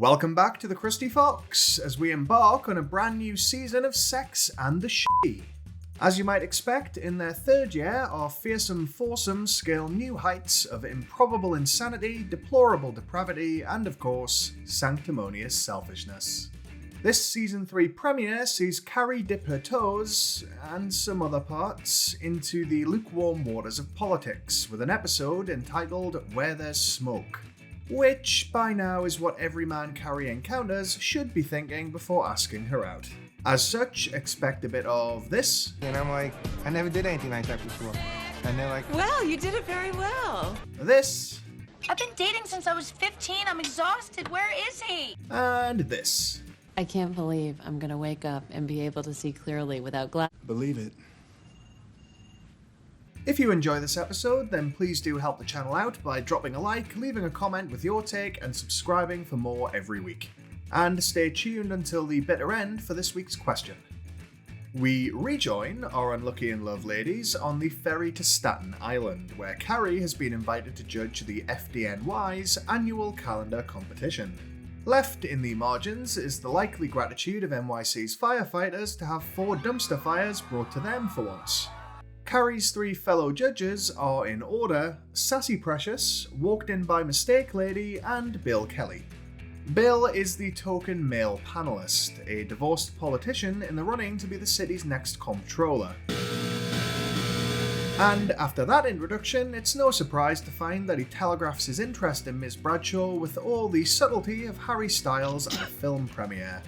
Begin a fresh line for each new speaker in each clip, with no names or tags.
Welcome back to the Krusty Fox, as we embark on a brand new season of Sex and the Shitty. As you might expect, in their third year, our fearsome foursomes scale new heights of improbable insanity, deplorable depravity, and of course, sanctimonious selfishness. This Season 3 premiere sees Carrie dip her toes, and some other parts, into the lukewarm waters of politics, with an episode entitled Where There's Smoke. Which, by now, is what every man Carrie encounters should be thinking before asking her out. As such, expect a bit of this.
And I'm like, I never did anything like that before. And they're like,
well, you did it very well.
This.
I've been dating since I was 15. I'm exhausted. Where is he?
And this.
I can't believe I'm gonna wake up and be able to see clearly without glasses.
believe it.
If you enjoy this episode, then please do help the channel out by dropping a like, leaving a comment with your take, and subscribing for more every week. And stay tuned until the bitter end for this week's question. We rejoin our unlucky in love ladies on the ferry to Staten Island, where Carrie has been invited to judge the FDNY's annual calendar competition. Left in the margins is the likely gratitude of NYC's firefighters to have 4 dumpster fires brought to them for once. Carrie's 3 fellow judges are in order: Sassy Precious, Walked In By Mistake Lady, and Bill Kelly. Bill is the token male panelist, a divorced politician in the running to be the city's next comptroller. And after that introduction, it's no surprise to find that he telegraphs his interest in Ms. Bradshaw with all the subtlety of Harry Styles at a film premiere.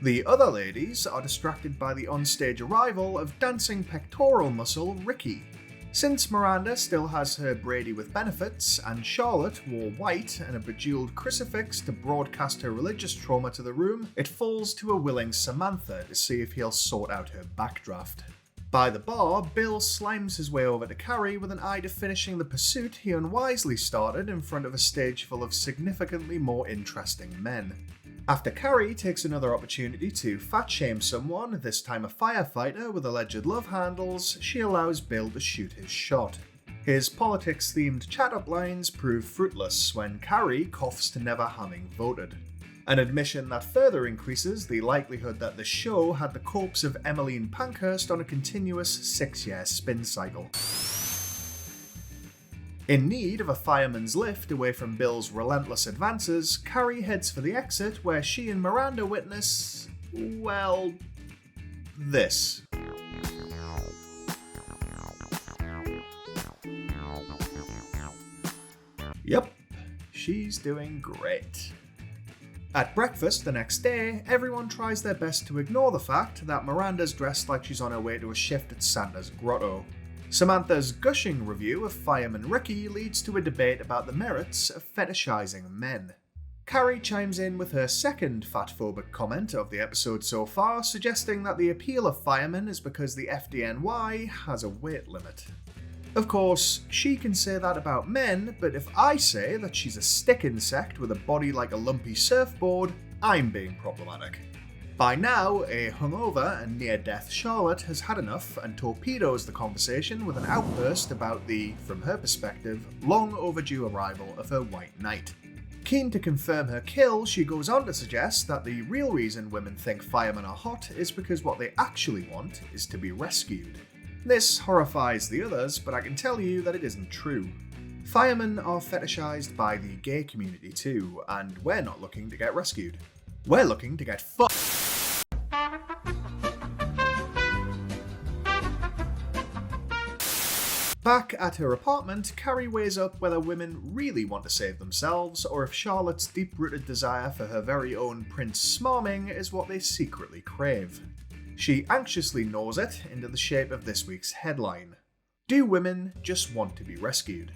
The other ladies are distracted by the onstage arrival of dancing pectoral muscle Ricky. Since Miranda still has her Brady with benefits, and Charlotte wore white and a bejeweled crucifix to broadcast her religious trauma to the room, it falls to a willing Samantha to see if he'll sort out her backdraft. By the bar, Bill slimes his way over to Carrie with an eye to finishing the pursuit he unwisely started in front of a stage full of significantly more interesting men. After Carrie takes another opportunity to fat-shame someone, this time a firefighter with alleged love handles, she allows Bill to shoot his shot. His politics-themed chat-up lines prove fruitless when Carrie coughs to never having voted. An admission that further increases the likelihood that the show had the corpse of Emmeline Pankhurst on a continuous 6-year spin cycle. In need of a fireman's lift away from Bill's relentless advances, Carrie heads for the exit where she and Miranda witness, well, this. Yep, she's doing great. At breakfast the next day, everyone tries their best to ignore the fact that Miranda's dressed like she's on her way to a shift at Santa's grotto. Samantha's gushing review of Fireman Ricky leads to a debate about the merits of fetishizing men. Carrie chimes in with her second fatphobic comment of the episode so far, suggesting that the appeal of firemen is because the FDNY has a weight limit. Of course, she can say that about men, but if I say that she's a stick insect with a body like a lumpy surfboard, I'm being problematic. By now, a hungover and near-death Charlotte has had enough and torpedoes the conversation with an outburst about the, from her perspective, long overdue arrival of her white knight. Keen to confirm her kill, she goes on to suggest that the real reason women think firemen are hot is because what they actually want is to be rescued. This horrifies the others, but I can tell you that it isn't true. Firemen are fetishized by the gay community too, and we're not looking to get rescued. We're looking to get fucked. Back at her apartment, Carrie weighs up whether women really want to save themselves, or if Charlotte's deep-rooted desire for her very own Prince Smarming is what they secretly crave. She anxiously gnaws it into the shape of this week's headline: Do women just want to be rescued?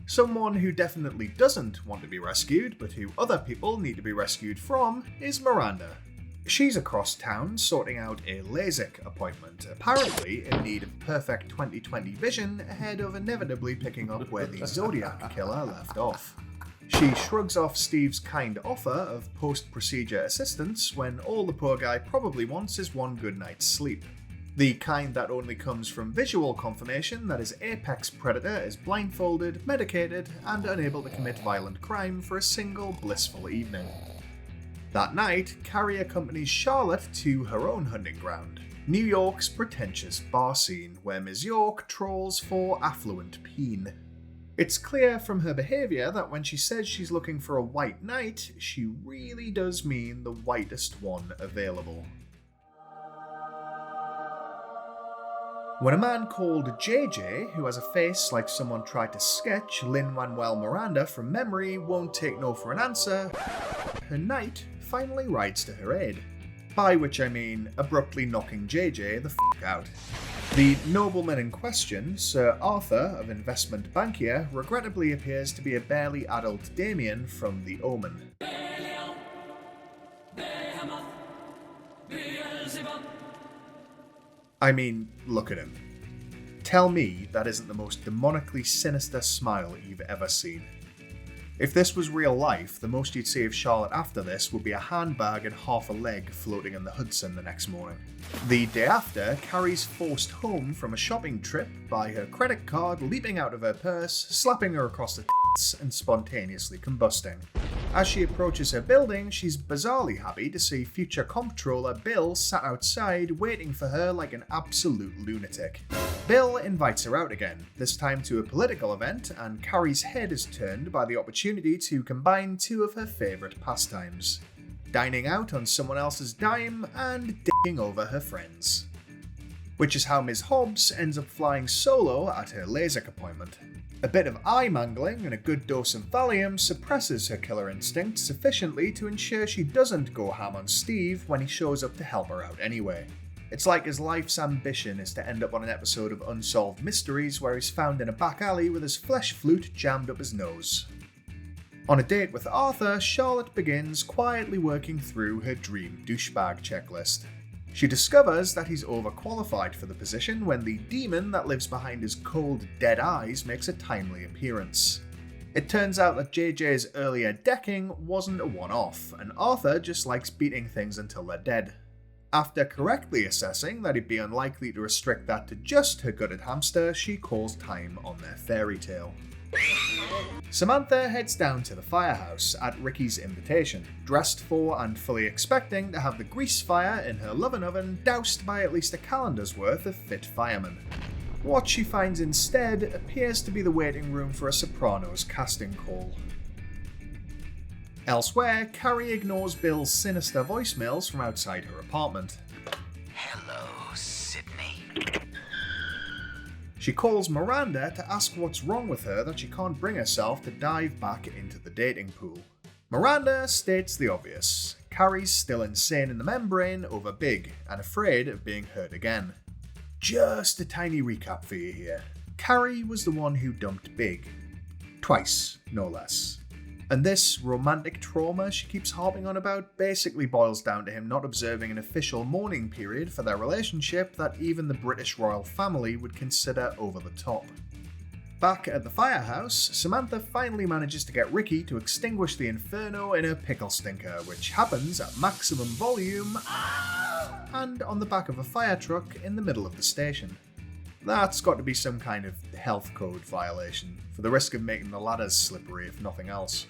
Someone who definitely doesn't want to be rescued, but who other people need to be rescued from, is Miranda. She's across town sorting out a LASIK appointment, apparently in need of perfect 20/20 vision ahead of inevitably picking up where the Zodiac killer left off. She shrugs off Steve's kind offer of post-procedure assistance when all the poor guy probably wants is one good night's sleep. The kind that only comes from visual confirmation that his apex predator is blindfolded, medicated, and unable to commit violent crime for a single blissful evening. That night, Carrie accompanies Charlotte to her own hunting ground, New York's pretentious bar scene, where Ms. York trolls for affluent peen. It's clear from her behaviour that when she says she's looking for a white knight, she really does mean the whitest one available. When a man called JJ, who has a face like someone tried to sketch Lin-Manuel Miranda from memory, won't take no for an answer, her knight finally rides to her aid. By which I mean abruptly knocking JJ the f*** out. The nobleman in question, Sir Arthur of Investment Bankier, regrettably appears to be a barely adult Damien from The Omen. I mean, look at him. Tell me that isn't the most demonically sinister smile you've ever seen. If this was real life, the most you'd see of Charlotte after this would be a handbag and half a leg floating in the Hudson the next morning. The day after, Carrie's forced home from a shopping trip by her credit card leaping out of her purse, slapping her across the tits, and spontaneously combusting. As she approaches her building, she's bizarrely happy to see future comptroller Bill sat outside waiting for her like an absolute lunatic. Bill invites her out again, this time to a political event, and Carrie's head is turned by the opportunity to combine two of her favourite pastimes: dining out on someone else's dime and dicking over her friends. Which is how Ms. Hobbes ends up flying solo at her LASIK appointment. A bit of eye mangling and a good dose of Valium suppresses her killer instinct sufficiently to ensure she doesn't go ham on Steve when he shows up to help her out anyway. It's like his life's ambition is to end up on an episode of Unsolved Mysteries where he's found in a back alley with his flesh flute jammed up his nose. On a date with Arthur, Charlotte begins quietly working through her dream douchebag checklist. She discovers that he's overqualified for the position when the demon that lives behind his cold, dead eyes makes a timely appearance. It turns out that JJ's earlier decking wasn't a one-off, and Arthur just likes beating things until they're dead. After correctly assessing that he'd be unlikely to restrict that to just her gutted hamster, she calls time on their fairy tale. Samantha heads down to the firehouse at Ricky's invitation, dressed for and fully expecting to have the grease fire in her oven oven doused by at least a calendar's worth of fit firemen. What she finds instead appears to be the waiting room for a Sopranos casting call. Elsewhere, Carrie ignores Bill's sinister voicemails from outside her apartment.
Hello, Sydney.
She calls Miranda to ask what's wrong with her that she can't bring herself to dive back into the dating pool. Miranda states the obvious. Carrie's still insane in the membrane over Big and afraid of being hurt again. Just a tiny recap for you here. Carrie was the one who dumped Big. Twice, no less. And this romantic trauma she keeps harping on about basically boils down to him not observing an official mourning period for their relationship that even the British royal family would consider over the top. Back at the firehouse, Samantha finally manages to get Ricky to extinguish the inferno in her pickle stinker, which happens at maximum volume and on the back of a fire truck in the middle of the station. That's got to be some kind of health code violation, for the risk of making the ladders slippery if nothing else.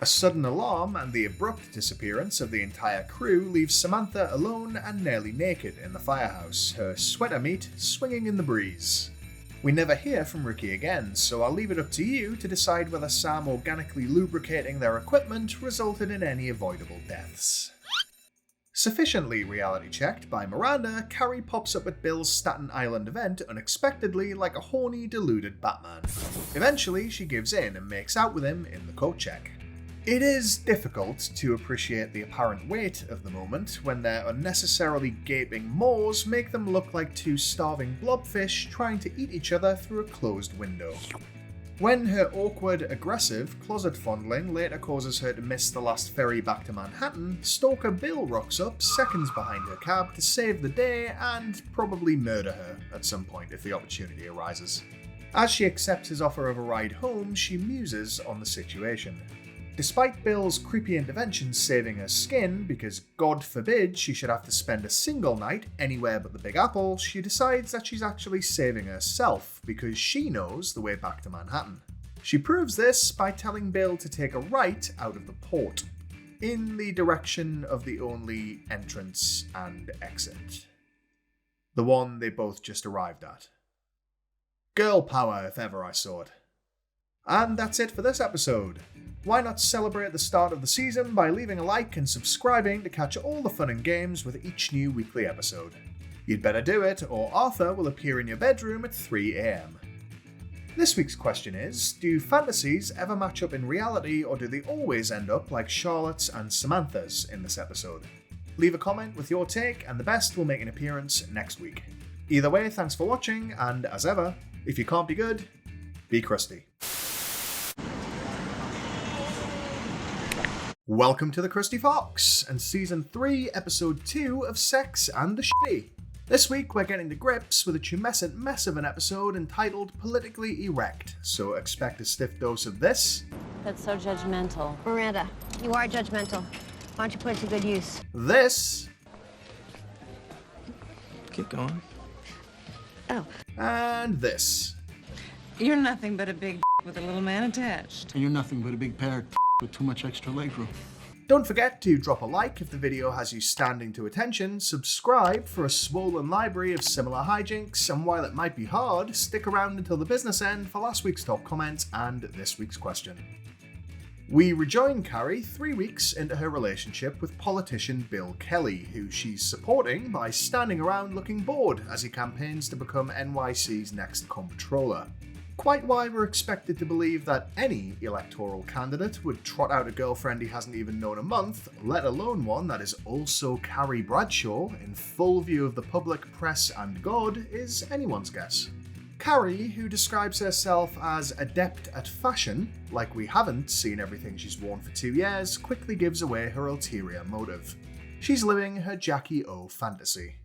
A sudden alarm and the abrupt disappearance of the entire crew leaves Samantha alone and nearly naked in the firehouse, her sweater meat swinging in the breeze. We never hear from Ricky again, so I'll leave it up to you to decide whether Sam organically lubricating their equipment resulted in any avoidable deaths. Sufficiently reality checked by Miranda, Carrie pops up at Bill's Staten Island event unexpectedly like a horny, deluded Batman. Eventually, she gives in and makes out with him in the coat check. It is difficult to appreciate the apparent weight of the moment when their unnecessarily gaping maws make them look like two starving blobfish trying to eat each other through a closed window. When her awkward, aggressive closet fondling later causes her to miss the last ferry back to Manhattan, stalker Bill rocks up seconds behind her cab to save the day and probably murder her at some point if the opportunity arises. As she accepts his offer of a ride home, she muses on the situation. Despite Bill's creepy interventions saving her skin, because God forbid she should have to spend a single night anywhere but the Big Apple, she decides that she's actually saving herself because she knows the way back to Manhattan. She proves this by telling Bill to take a right out of the port, in the direction of the only entrance and exit. The one they both just arrived at. Girl power, if ever I saw it. And that's it for this episode. Why not celebrate the start of the season by leaving a like and subscribing to catch all the fun and games with each new weekly episode? You'd better do it, or Arthur will appear in your bedroom at 3 AM. This week's question is, do fantasies ever match up in reality, or do they always end up like Charlotte's and Samantha's in this episode? Leave a comment with your take, and the best will make an appearance next week. Either way, thanks for watching, and as ever, if you can't be good, be crusty. Welcome to the Krusty Fox, and Season 3, Episode 2 of Sex and the Shitty. This week we're getting to grips with a tumescent mess of an episode entitled Politically Erect, so expect a stiff dose of this.
That's so judgmental.
Miranda, you are judgmental. Why don't you put it to good use?
This.
Keep going.
Oh.
And this.
You're nothing but a big with a little man attached.
And you're nothing but a big pair with too much extra legroom.
Don't forget to drop a like if the video has you standing to attention, subscribe for a swollen library of similar hijinks, and while it might be hard, stick around until the business end for last week's top comments and this week's question. We rejoin Carrie 3 weeks into her relationship with politician Bill Kelly, who she's supporting by standing around looking bored as he campaigns to become NYC's next comptroller. Quite why we're expected to believe that any electoral candidate would trot out a girlfriend he hasn't even known a month, let alone one that is also Carrie Bradshaw, in full view of the public, press and God, is anyone's guess. Carrie, who describes herself as adept at fashion, like we haven't seen everything she's worn for 2 years, quickly gives away her ulterior motive. She's living her Jackie O fantasy.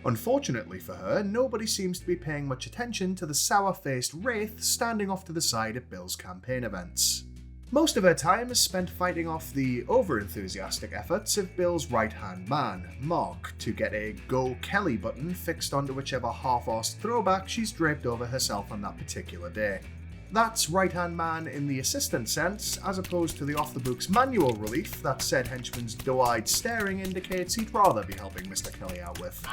Unfortunately for her, nobody seems to be paying much attention to the sour-faced wraith standing off to the side at Bill's campaign events. Most of her time is spent fighting off the over-enthusiastic efforts of Bill's right-hand man, Mark, to get a Go Kelly button fixed onto whichever half-arsed throwback she's draped over herself on that particular day. That's right-hand man in the assistant sense, as opposed to the off-the-books manual relief that said henchman's doe-eyed staring indicates he'd rather be helping Mr. Kelly out with.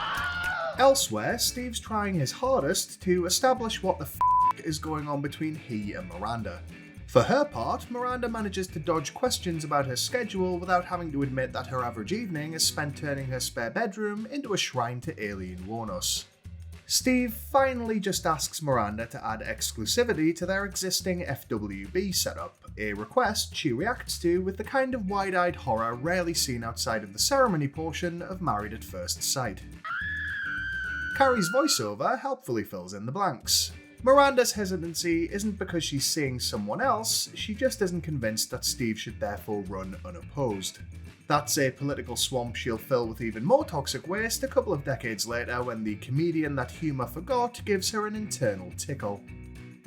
Elsewhere, Steve's trying his hardest to establish what the f*** is going on between he and Miranda. For her part, Miranda manages to dodge questions about her schedule without having to admit that her average evening is spent turning her spare bedroom into a shrine to alien Warnos. Steve finally just asks Miranda to add exclusivity to their existing FWB setup, a request she reacts to with the kind of wide-eyed horror rarely seen outside of the ceremony portion of Married at First Sight. Carrie's voiceover helpfully fills in the blanks. Miranda's hesitancy isn't because she's seeing someone else, she just isn't convinced that Steve should therefore run unopposed. That's a political swamp she'll fill with even more toxic waste a couple of decades later when the comedian that humour forgot gives her an internal tickle.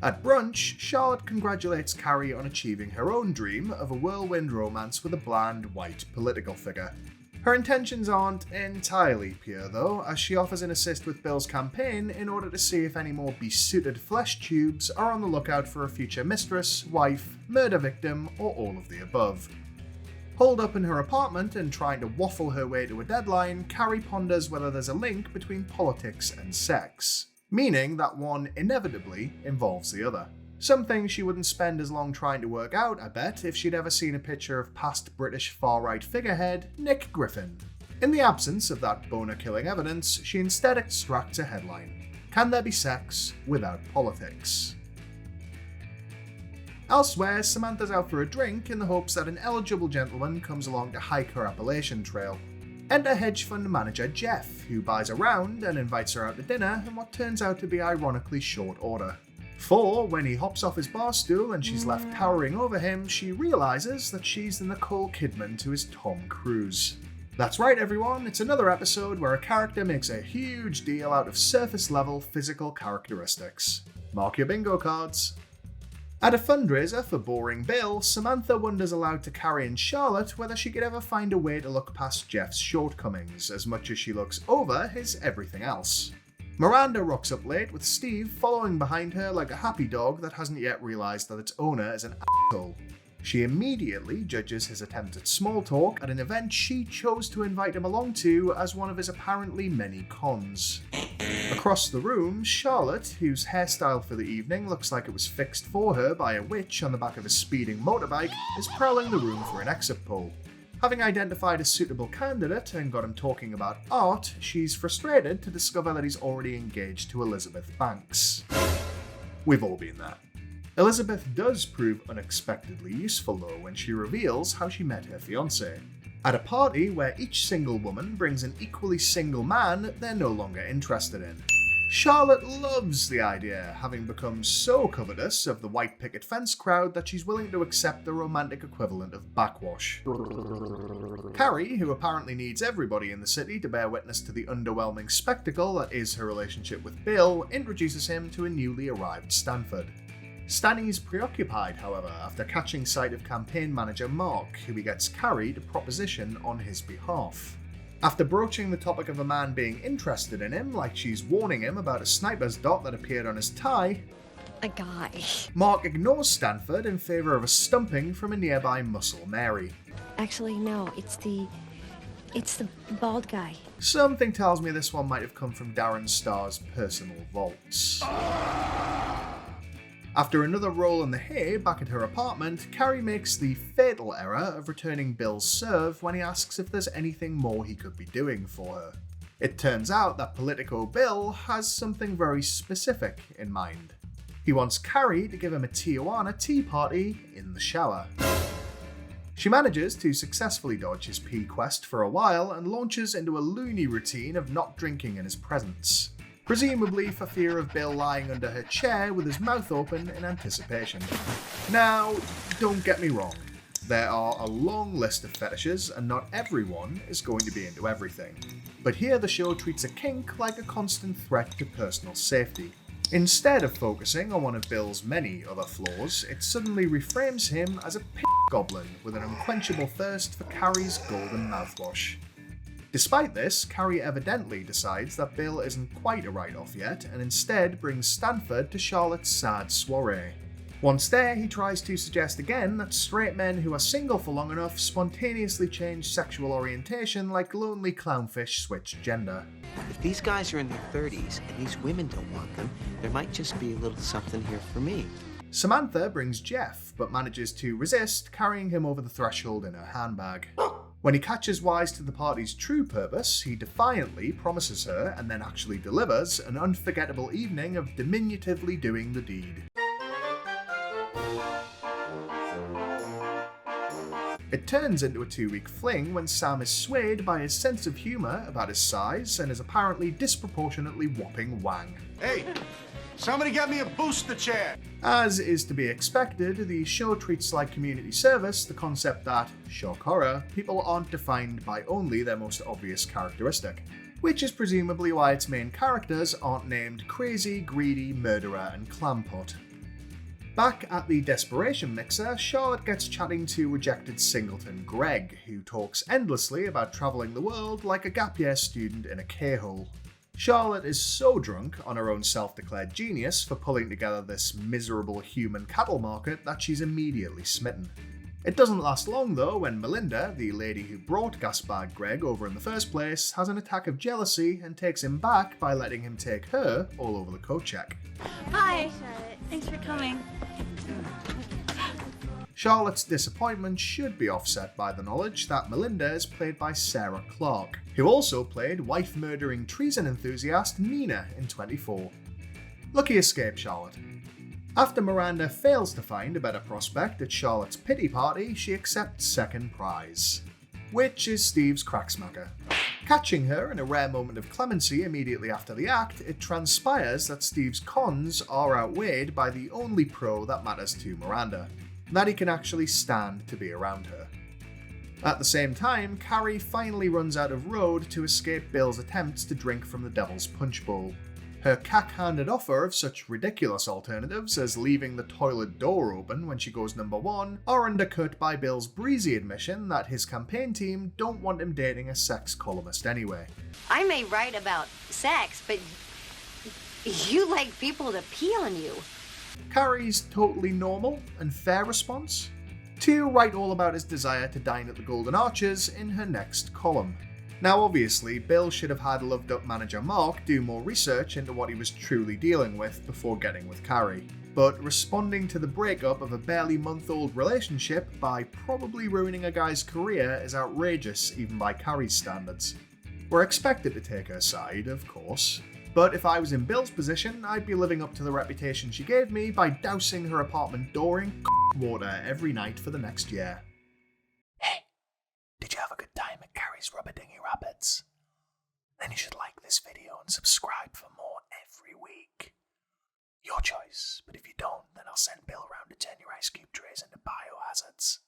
At brunch, Charlotte congratulates Carrie on achieving her own dream of a whirlwind romance with a bland, white political figure. Her intentions aren't entirely pure though, as she offers an assist with Bill's campaign in order to see if any more besuited flesh tubes are on the lookout for a future mistress, wife, murder victim, or all of the above. Holed up in her apartment and trying to waffle her way to a deadline, Carrie ponders whether there's a link between politics and sex, meaning that one inevitably involves the other. Something she wouldn't spend as long trying to work out, I bet, if she'd ever seen a picture of past British far-right figurehead Nick Griffin. In the absence of that boner-killing evidence, she instead extracts a headline: Can there be sex without politics? Elsewhere, Samantha's out for a drink in the hopes that an eligible gentleman comes along to hike her Appalachian Trail. Enter hedge fund manager Jeff, who buys a round and invites her out to dinner in what turns out to be ironically short order. For, when he hops off his bar stool and she's left towering over him, she realises that she's the Nicole Kidman to his Tom Cruise. That's right everyone, it's another episode where a character makes a huge deal out of surface level physical characteristics. Mark your bingo cards. At a fundraiser for Boring Bill, Samantha wonders aloud to Carrie and Charlotte whether she could ever find a way to look past Jeff's shortcomings, as much as she looks over his everything else. Miranda rocks up late with Steve following behind her like a happy dog that hasn't yet realised that its owner is an asshole. She immediately judges his attempt at small talk at an event she chose to invite him along to as one of his apparently many cons. Across the room, Charlotte, whose hairstyle for the evening looks like it was fixed for her by a witch on the back of a speeding motorbike, is prowling the room for an exit poll. Having identified a suitable candidate and got him talking about art, she's frustrated to discover that he's already engaged to Elizabeth Banks. We've all been there. Elizabeth does prove unexpectedly useful though when she reveals how she met her fiancé. At a party where each single woman brings an equally single man they're no longer interested in. Charlotte loves the idea, having become so covetous of the white picket fence crowd that she's willing to accept the romantic equivalent of backwash. Carrie, who apparently needs everybody in the city to bear witness to the underwhelming spectacle that is her relationship with Bill, introduces him to a newly arrived Stanford. Stanny's preoccupied, however, after catching sight of campaign manager Mark, who he gets Carrie to proposition on his behalf. After broaching the topic of a man being interested in him, like she's warning him about a sniper's dot that appeared on his tie,
A guy.
Mark ignores Stanford in favour of a stumping from a nearby Muscle Mary.
Actually, no, it's the bald guy.
Something tells me this one might have come from Darren Starr's personal vaults. After another roll in the hay back at her apartment, Carrie makes the fatal error of returning Bill's serve when he asks if there's anything more he could be doing for her. It turns out that Politico Bill has something very specific in mind. He wants Carrie to give him a Tijuana tea party in the shower. She manages to successfully dodge his pee quest for a while and launches into a loony routine of not drinking in his presence. Presumably for fear of Bill lying under her chair with his mouth open in anticipation. Now, don't get me wrong, there are a long list of fetishes and not everyone is going to be into everything. But here the show treats a kink like a constant threat to personal safety. Instead of focusing on one of Bill's many other flaws, it suddenly reframes him as a goblin with an unquenchable thirst for Carrie's golden mouthwash. Despite this, Carrie evidently decides that Bill isn't quite a write-off yet, and instead brings Stanford to Charlotte's sad soiree. Once there, he tries to suggest again that straight men who are single for long enough spontaneously change sexual orientation like lonely clownfish switch gender.
If these guys are in their 30s and these women don't want them, there might just be a little something here for me.
Samantha brings Jeff, but manages to resist, carrying him over the threshold in her handbag. When he catches wise to the party's true purpose, he defiantly promises her, and then actually delivers, an unforgettable evening of diminutively doing the deed. It turns into a 2-week fling when Sam is swayed by his sense of humour about his size and his apparently disproportionately whopping wang.
Hey, somebody get me a booster chair.
As is to be expected, the show treats like community service the concept that, shock horror, people aren't defined by only their most obvious characteristic. Which is presumably why its main characters aren't named crazy, greedy, murderer, and clampot. Back at the Desperation Mixer, Charlotte gets chatting to rejected singleton Greg, who talks endlessly about travelling the world like a gap year student in a K-hole. Charlotte is so drunk on her own self-declared genius for pulling together this miserable human cattle market that she's immediately smitten. It doesn't last long though when Melinda, the lady who brought Gasbag Greg over in the first place, has an attack of jealousy and takes him back by letting him take her all over the coat check.
Hi. Thanks for coming.
Charlotte's disappointment should be offset by the knowledge that Melinda is played by Sarah Clark, who also played wife-murdering treason enthusiast Nina in 24. Lucky escape, Charlotte. After Miranda fails to find a better prospect at Charlotte's pity party, she accepts second prize, which is Steve's cracksmacker. Catching her in a rare moment of clemency immediately after the act, it transpires that Steve's cons are outweighed by the only pro that matters to Miranda, that he can actually stand to be around her. At the same time, Carrie finally runs out of road to escape Bill's attempts to drink from the Devil's Punch Bowl. Her cack-handed offer of such ridiculous alternatives as leaving the toilet door open when she goes number 1 are undercut by Bill's breezy admission that his campaign team don't want him dating a sex columnist anyway.
I may write about sex, but you like people to pee on you.
Carrie's totally normal and fair response? To write all about his desire to dine at the Golden Arches in her next column. Now obviously, Bill should have had loved-up manager Mark do more research into what he was truly dealing with before getting with Carrie. But responding to the breakup of a barely month-old relationship by probably ruining a guy's career is outrageous even by Carrie's standards. We're expected to take her side, of course, but if I was in Bill's position, I'd be living up to the reputation she gave me by dousing her apartment door in water every night for the next year.
Hey, did you have a good time at Carrie's Rubber Dinghy Rapids? Then you should like this video and subscribe for more every week. Your choice, but if you don't, then I'll send Bill around to turn your ice cube trays into biohazards.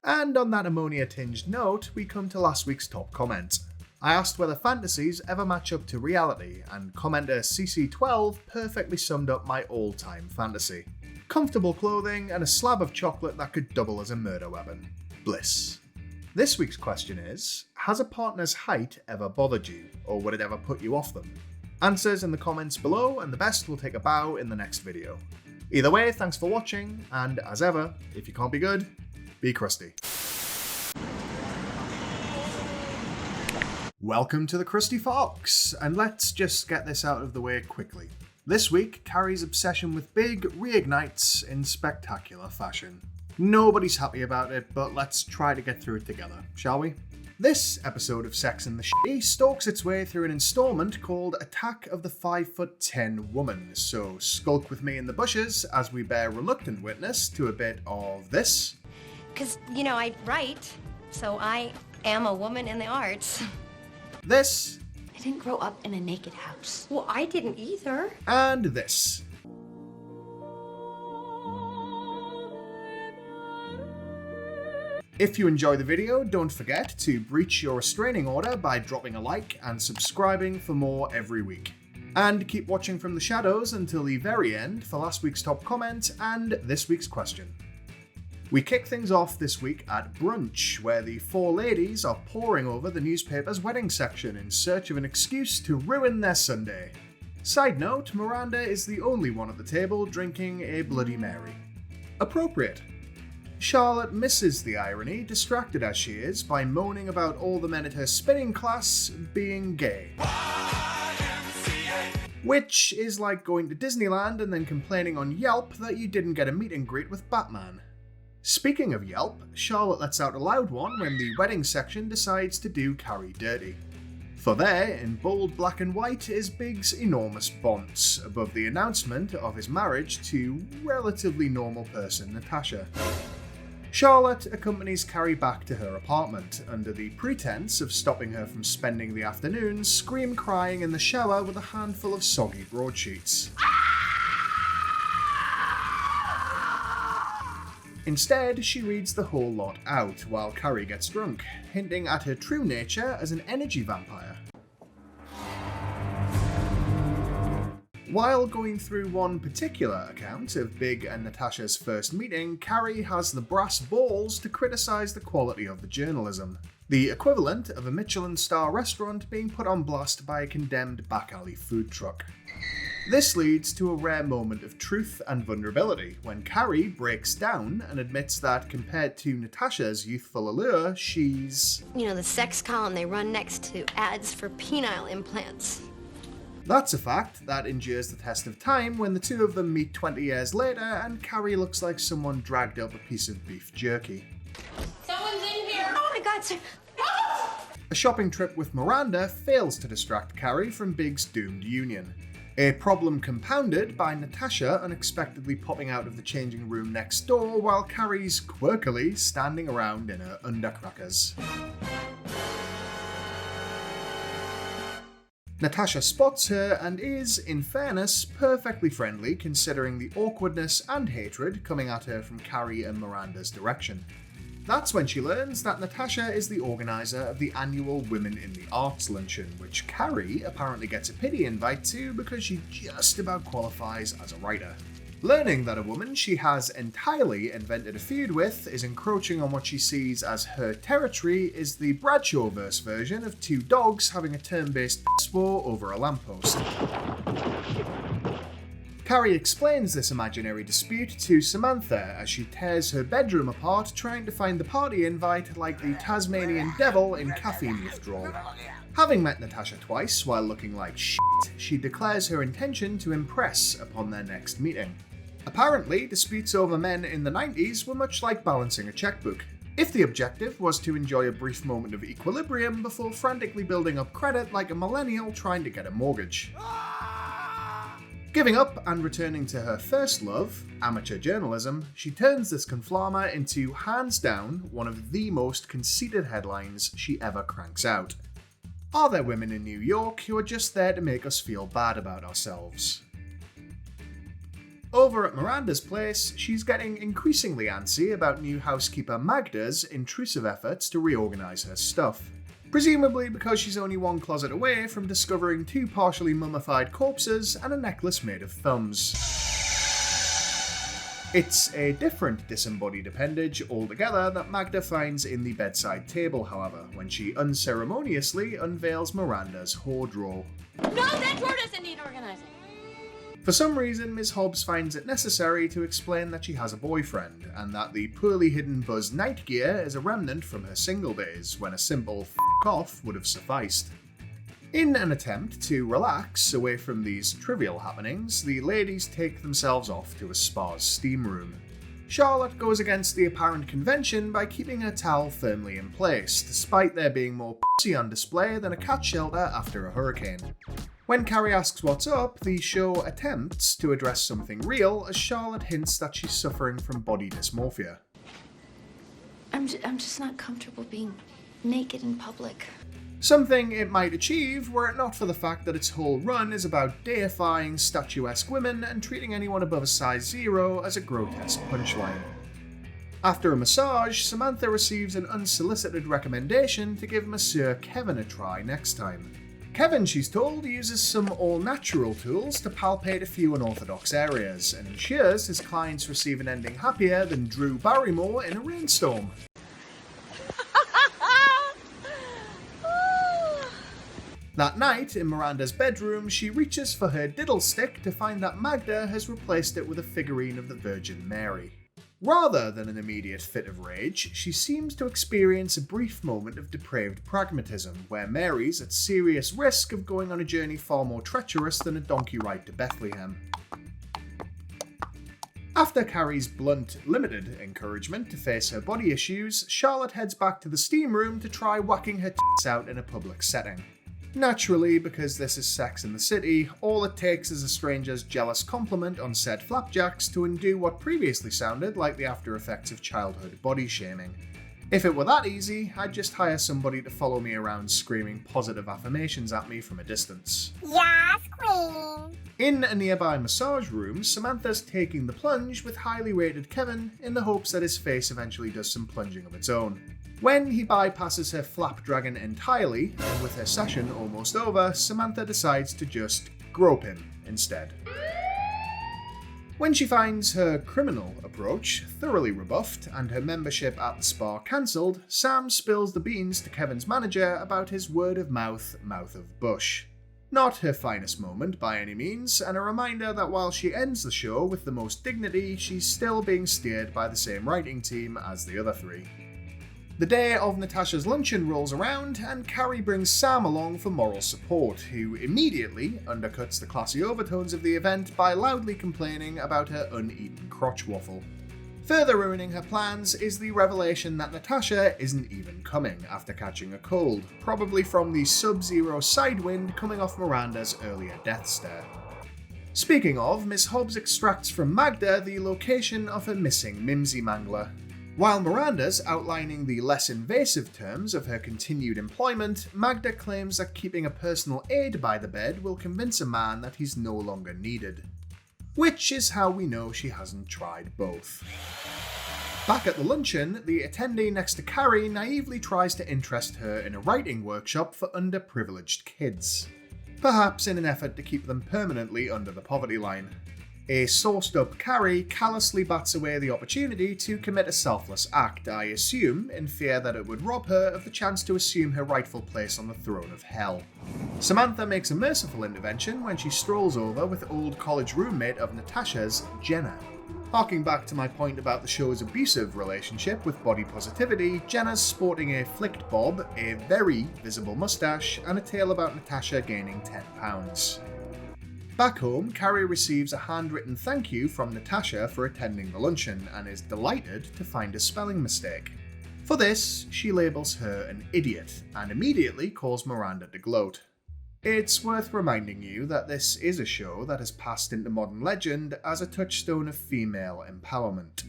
And on that ammonia-tinged note, we come to last week's top comment. I asked whether fantasies ever match up to reality, and commenter CC12 perfectly summed up my all-time fantasy. Comfortable clothing and a slab of chocolate that could double as a murder weapon. Bliss. This week's question is, has a partner's height ever bothered you, or would it ever put you off them? Answers in the comments below, and the best will take a bow in the next video. Either way, thanks for watching, and as ever, if you can't be good, be crusty. Welcome to the Krusty Fox, and let's just get this out of the way quickly. This week, Carrie's obsession with Big reignites in spectacular fashion. Nobody's happy about it, but let's try to get through it together, shall we? This episode of Sex and the Shitty stalks its way through an installment called Attack of the 5'10" Woman, so skulk with me in the bushes as we bear reluctant witness to a bit of this.
Because, I write, so I am a woman in the arts.
This.
I didn't grow up in a naked house.
Well, I didn't either.
And this. If you enjoy the video, don't forget to breach your restraining order by dropping a like and subscribing for more every week. And keep watching from the shadows until the very end for last week's top comment and this week's question. We kick things off this week at brunch, where the four ladies are poring over the newspaper's wedding section in search of an excuse to ruin their Sunday. Side note, Miranda is the only one at the table drinking a Bloody Mary. Appropriate. Charlotte misses the irony, distracted as she is by moaning about all the men at her spinning class being gay. Which is like going to Disneyland and then complaining on Yelp that you didn't get a meet and greet with Batman. Speaking of Yelp, Charlotte lets out a loud one when the wedding section decides to do Carrie dirty. For there, in bold black and white, is Big's enormous bonce above the announcement of his marriage to relatively normal person Natasha. Charlotte accompanies Carrie back to her apartment under the pretense of stopping her from spending the afternoon scream-crying in the shower with a handful of soggy broadsheets. Instead, she reads the whole lot out while Carrie gets drunk, hinting at her true nature as an energy vampire. While going through one particular account of Big and Natasha's first meeting, Carrie has the brass balls to criticise the quality of the journalism. The equivalent of a Michelin star restaurant being put on blast by a condemned back alley food truck. This leads to a rare moment of truth and vulnerability when Carrie breaks down and admits that compared to Natasha's youthful allure, she's...
The sex column they run next to ads for penile implants.
That's a fact that endures the test of time when the two of them meet 20 years later and Carrie looks like someone dragged up a piece of beef jerky.
Someone's in here.
Oh my God, sir.
A shopping trip with Miranda fails to distract Carrie from Big's doomed union. A problem compounded by Natasha unexpectedly popping out of the changing room next door while Carrie's quirkily standing around in her undercrackers. Natasha spots her and is, in fairness, perfectly friendly considering the awkwardness and hatred coming at her from Carrie and Miranda's direction. That's when she learns that Natasha is the organiser of the annual Women in the Arts luncheon, which Carrie apparently gets a pity invite to because she just about qualifies as a writer. Learning that a woman she has entirely invented a feud with is encroaching on what she sees as her territory is the Bradshaw-verse version of two dogs having a turn-based piss war over a lamppost. Carrie explains this imaginary dispute to Samantha as she tears her bedroom apart trying to find the party invite like the Tasmanian devil in caffeine withdrawal. Having met Natasha twice while looking like shit, she declares her intention to impress upon their next meeting. Apparently, disputes over men in the 90s were much like balancing a checkbook. If the objective was to enjoy a brief moment of equilibrium before frantically building up credit like a millennial trying to get a mortgage. Giving up and returning to her first love, amateur journalism, she turns this conflama into, hands down, one of the most conceited headlines she ever cranks out. Are there women in New York who are just there to make us feel bad about ourselves? Over at Miranda's place, she's getting increasingly antsy about new housekeeper Magda's intrusive efforts to reorganise her stuff. Presumably because she's only one closet away from discovering two partially mummified corpses and a necklace made of thumbs. It's a different disembodied appendage altogether that Magda finds in the bedside table, however, when she unceremoniously unveils Miranda's whore drawer.
No, that drawer doesn't need organizing.
For some reason, Ms. Hobbes finds it necessary to explain that she has a boyfriend, and that the poorly hidden Buzz night gear is a remnant from her single days, when a simple f*** off would have sufficed. In an attempt to relax away from these trivial happenings, the ladies take themselves off to a spa's steam room. Charlotte goes against the apparent convention by keeping her towel firmly in place, despite there being more pussy on display than a cat shelter after a hurricane. When Carrie asks what's up, the show attempts to address something real as Charlotte hints that she's suffering from body dysmorphia.
I'm just not comfortable being naked in public.
Something it might achieve were it not for the fact that its whole run is about deifying statuesque women and treating anyone above a size 0 as a grotesque punchline. After a massage, Samantha receives an unsolicited recommendation to give Monsieur Kevin a try next time. Kevin, she's told, uses some all-natural tools to palpate a few unorthodox areas, and ensures his clients receive an ending happier than Drew Barrymore in a rainstorm. That night, in Miranda's bedroom, she reaches for her diddle stick to find that Magda has replaced it with a figurine of the Virgin Mary. Rather than an immediate fit of rage, she seems to experience a brief moment of depraved pragmatism, where Mary's at serious risk of going on a journey far more treacherous than a donkey ride to Bethlehem. After Carrie's blunt, limited encouragement to face her body issues, Charlotte heads back to the steam room to try whacking her tits out in a public setting. Naturally, because this is Sex in the City, all it takes is a stranger's jealous compliment on said flapjacks to undo what previously sounded like the after effects of childhood body shaming. If it were that easy, I'd just hire somebody to follow me around screaming positive affirmations at me from a distance.
Yes, queen!
In a nearby massage room, Samantha's taking the plunge with highly rated Kevin in the hopes that his face eventually does some plunging of its own. When he bypasses her flapdragon entirely, and with her session almost over, Samantha decides to just grope him instead. When she finds her criminal approach thoroughly rebuffed and her membership at the spa cancelled, Sam spills the beans to Kevin's manager about his word of mouth of bush. Not her finest moment by any means, and a reminder that while she ends the show with the most dignity, she's still being steered by the same writing team as the other three. The day of Natasha's luncheon rolls around, and Carrie brings Sam along for moral support, who immediately undercuts the classy overtones of the event by loudly complaining about her uneaten crotch waffle. Further ruining her plans is the revelation that Natasha isn't even coming after catching a cold, probably from the sub-zero sidewind coming off Miranda's earlier death stare. Speaking of, Ms. Hobbes extracts from Magda the location of her missing mimsy mangler. While Miranda's outlining the less invasive terms of her continued employment, Magda claims that keeping a personal aide by the bed will convince a man that he's no longer needed. Which is how we know she hasn't tried both. Back at the luncheon, the attendee next to Carrie naively tries to interest her in a writing workshop for underprivileged kids, perhaps in an effort to keep them permanently under the poverty line. A sauced-up Carrie callously bats away the opportunity to commit a selfless act, I assume, in fear that it would rob her of the chance to assume her rightful place on the throne of hell. Samantha makes a merciful intervention when she strolls over with old college roommate of Natasha's, Jenna. Harking back to my point about the show's abusive relationship with body positivity, Jenna's sporting a flicked bob, a very visible mustache, and a tale about Natasha gaining 10 pounds. Back home, Carrie receives a handwritten thank you from Natasha for attending the luncheon and is delighted to find a spelling mistake. For this, she labels her an idiot and immediately calls Miranda to gloat. It's worth reminding you that this is a show that has passed into modern legend as a touchstone of female empowerment.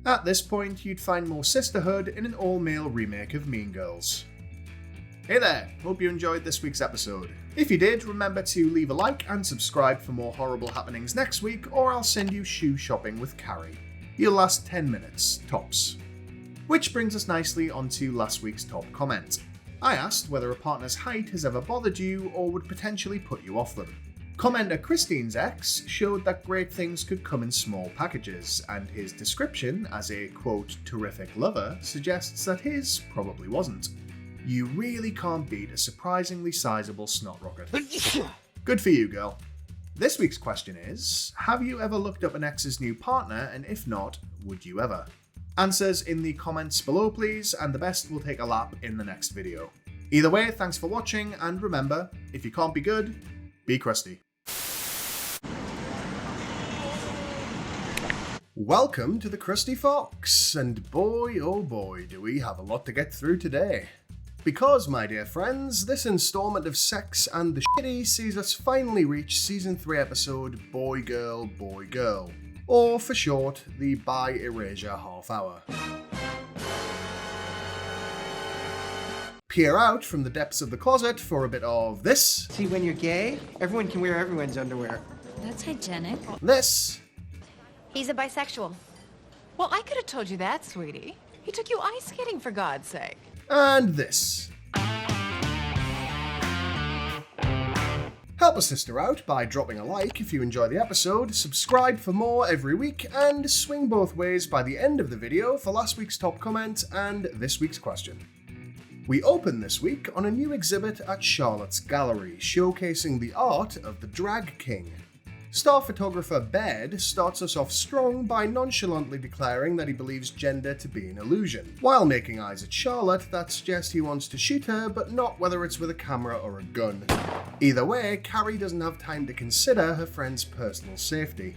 At this point, you'd find more sisterhood in an all-male remake of Mean Girls. Hey there, hope you enjoyed this week's episode. If you did, remember to leave a like and subscribe for more horrible happenings next week, or I'll send you shoe shopping with Carrie. You'll last 10 minutes, tops. Which brings us nicely onto last week's top comment. I asked whether a partner's height has ever bothered you or would potentially put you off them. Commenter Christine's ex showed that great things could come in small packages, and his description as a, quote, terrific lover suggests that his probably wasn't. You really can't beat a surprisingly sizable snot rocket. Good for you, girl. This week's question is, have you ever looked up an ex's new partner, and if not, would you ever? Answers in the comments below please, and the best will take a lap in the next video. Either way, thanks for watching, and remember, if you can't be good, be crusty. Welcome to the Krusty Fox, and boy oh boy do we have a lot to get through today. Because, my dear friends, this installment of Sex and the Shitty sees us finally reach Season 3 episode Boy Girl, Boy Girl. Or, for short, the By Erasure half hour. Peer out from the depths of the closet for a bit of this.
See, when you're gay, everyone can wear everyone's underwear.
That's hygienic.
This.
He's a bisexual.
Well, I could have told you that, sweetie. He took you ice skating, for God's sake.
And this. Help a sister out by dropping a like if you enjoy the episode, subscribe for more every week, and swing both ways by the end of the video for last week's top comment and this week's question. We open this week on a new exhibit at Charlotte's Gallery, showcasing the art of the Drag King. Star photographer Baird starts us off strong by nonchalantly declaring that he believes gender to be an illusion, while making eyes at Charlotte that suggest he wants to shoot her, but not whether it's with a camera or a gun. Either way, Carrie doesn't have time to consider her friend's personal safety.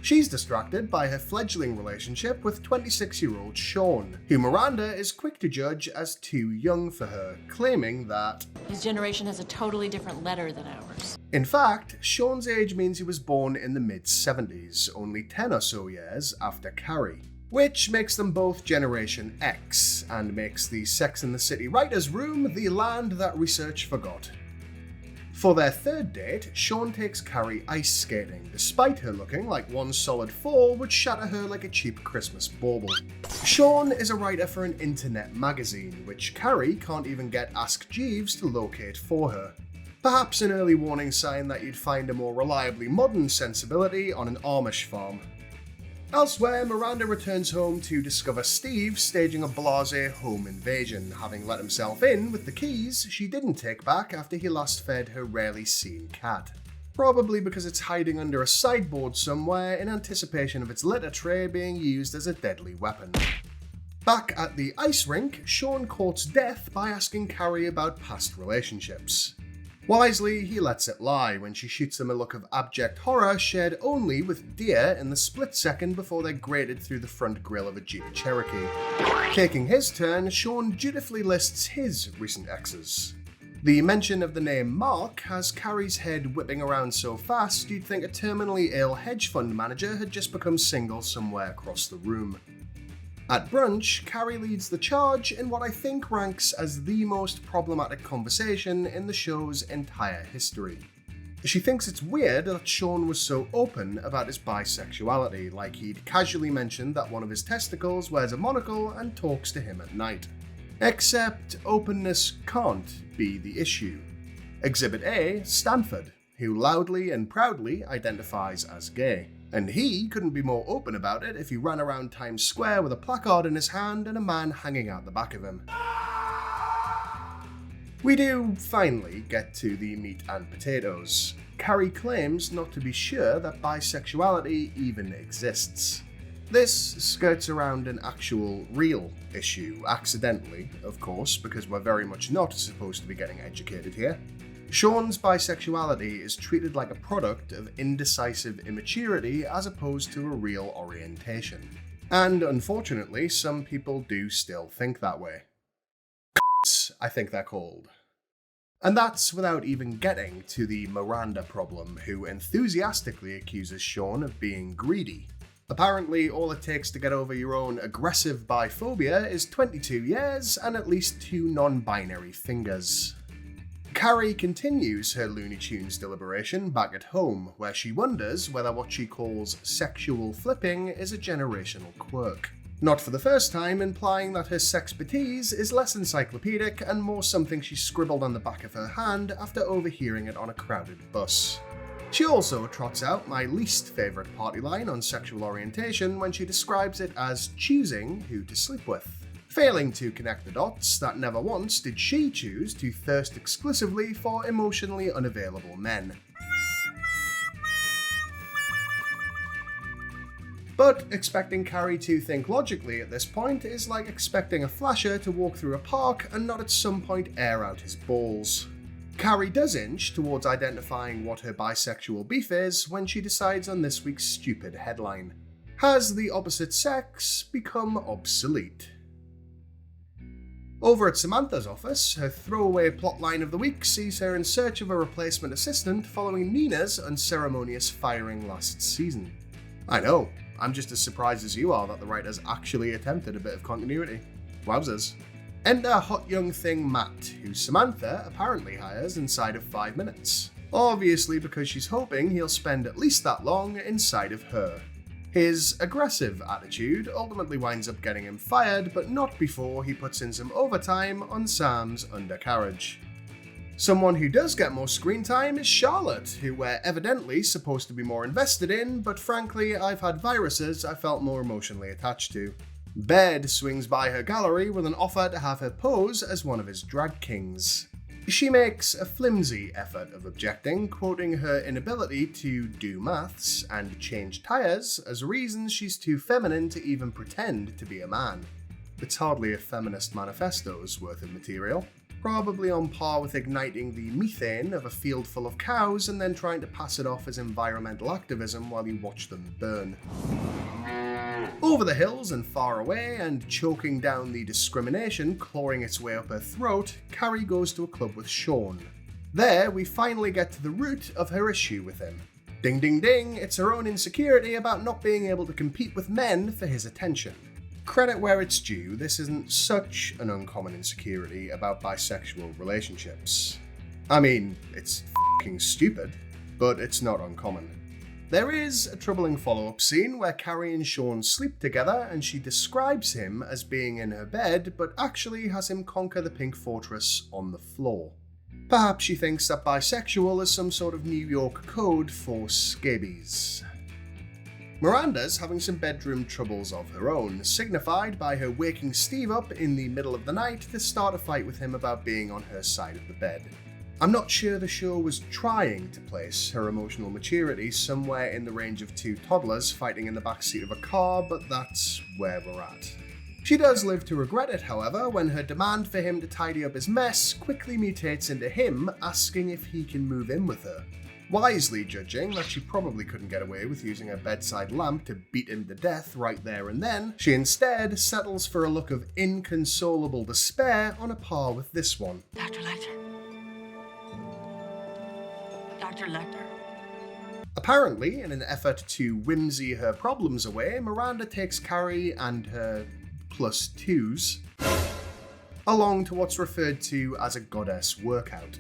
She's distracted by her fledgling relationship with 26-year-old Sean, who Miranda is quick to judge as too young for her, claiming that
His generation has a totally different letter than ours.
in fact, Sean's age means he was born in the mid-70s, only 10 or so years after Carrie. Which makes them both Generation X, and makes the Sex and the City writers' room the land that research forgot. For their third date, Sean takes Carrie ice skating, despite her looking like one solid fall would shatter her like a cheap Christmas bauble. Sean is a writer for an internet magazine, which Carrie can't even get Ask Jeeves to locate for her. Perhaps an early warning sign that you'd find a more reliably modern sensibility on an Amish farm. Elsewhere, Miranda returns home to discover Steve staging a blasé home invasion, having let himself in with the keys she didn't take back after he last fed her rarely seen cat. Probably because it's hiding under a sideboard somewhere in anticipation of its litter tray being used as a deadly weapon. Back at the ice rink, Sean courts death by asking Carrie about past relationships. Wisely, he lets it lie when she shoots him a look of abject horror shared only with deer in the split second before they're grated through the front grille of a Jeep Cherokee. Taking his turn, Sean dutifully lists his recent exes. The mention of the name Mark has Carrie's head whipping around so fast you'd think a terminally ill hedge fund manager had just become single somewhere across the room. At brunch, Carrie leads the charge in what I think ranks as the most problematic conversation in the show's entire history. She thinks it's weird that Sean was so open about his bisexuality, like he'd casually mentioned that one of his testicles wears a monocle and talks to him at night. Except openness can't be the issue. Exhibit A, Stanford, who loudly and proudly identifies as gay. And he couldn't be more open about it if he ran around Times Square with a placard in his hand and a man hanging out the back of him. We do finally get to the meat and potatoes. Carrie claims not to be sure that bisexuality even exists. This skirts around an actual, real issue, accidentally, of course, because we're very much not supposed to be getting educated here. Sean's bisexuality is treated like a product of indecisive immaturity as opposed to a real orientation. And unfortunately, some people do still think that way. I think they're called. And that's without even getting to the Miranda problem, who enthusiastically accuses Sean of being greedy. Apparently, all it takes to get over your own aggressive biphobia is 22 years and at least 2 non-binary fingers. Carrie continues her Looney Tunes deliberation back at home, where she wonders whether what she calls sexual flipping is a generational quirk. Not for the first time, implying that her sexpertise is less encyclopedic and more something she scribbled on the back of her hand after overhearing it on a crowded bus. She also trots out my least favourite party line on sexual orientation when she describes it as choosing who to sleep with, failing to connect the dots that never once did she choose to thirst exclusively for emotionally unavailable men. But expecting Carrie to think logically at this point is like expecting a flasher to walk through a park and not at some point air out his balls. Carrie does inch towards identifying what her bisexual beef is when she decides on this week's stupid headline: Has the opposite sex become obsolete? Over at Samantha's office, her throwaway plotline of the week sees her in search of a replacement assistant following Nina's unceremonious firing last season. I know, I'm just as surprised as you are that the writers actually attempted a bit of continuity. Wowzers. Enter hot young thing Matt, who Samantha apparently hires inside of 5 minutes. Obviously because she's hoping he'll spend at least that long inside of her. His aggressive attitude ultimately winds up getting him fired, but not before he puts in some overtime on Sam's undercarriage. Someone who does get more screen time is Charlotte, who we're evidently supposed to be more invested in, but frankly I've had viruses I felt more emotionally attached to. Baird swings by her gallery with an offer to have her pose as one of his drag kings. She makes a flimsy effort of objecting, quoting her inability to do maths and change tyres as reasons she's too feminine to even pretend to be a man. It's hardly a feminist manifesto's worth of material. Probably on par with igniting the methane of a field full of cows and then trying to pass it off as environmental activism while you watch them burn. Over the hills and far away, and choking down the discrimination clawing its way up her throat, Carrie goes to a club with Sean. There, we finally get to the root of her issue with him. Ding ding ding, it's her own insecurity about not being able to compete with men for his attention. Credit where it's due, this isn't such an uncommon insecurity about bisexual relationships. I mean, it's f***ing stupid, but it's not uncommon. There is a troubling follow-up scene where Carrie and Sean sleep together and she describes him as being in her bed, but actually has him conquer the pink fortress on the floor. Perhaps she thinks that bisexual is some sort of New York code for scabies. Miranda's having some bedroom troubles of her own, signified by her waking Steve up in the middle of the night to start a fight with him about being on her side of the bed. I'm not sure the show was trying to place her emotional maturity somewhere in the range of 2 toddlers fighting in the backseat of a car, but that's where we're at. She does live to regret it, however, when her demand for him to tidy up his mess quickly mutates into him asking if he can move in with her. Wisely judging that she probably couldn't get away with using her bedside lamp to beat him to death right there and then, she instead settles for a look of inconsolable despair on a par with this one.
Dr. Lecter. Dr. Lecter.
Apparently, in an effort to whimsy her problems away, Miranda takes Carrie and her +2s along to what's referred to as a goddess workout.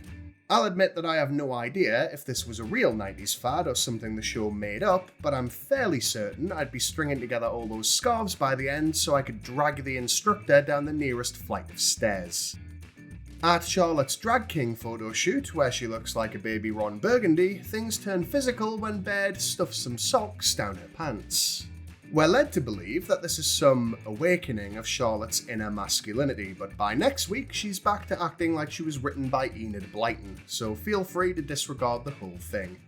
I'll admit that I have no idea if this was a real 90s fad or something the show made up, but I'm fairly certain I'd be stringing together all those scarves by the end so I could drag the instructor down the nearest flight of stairs. At Charlotte's Drag King photo shoot, where she looks like a baby Ron Burgundy, things turn physical when Baird stuffs some socks down her pants. We're led to believe that this is some awakening of Charlotte's inner masculinity, but by next week she's back to acting like she was written by Enid Blyton, so feel free to disregard the whole thing.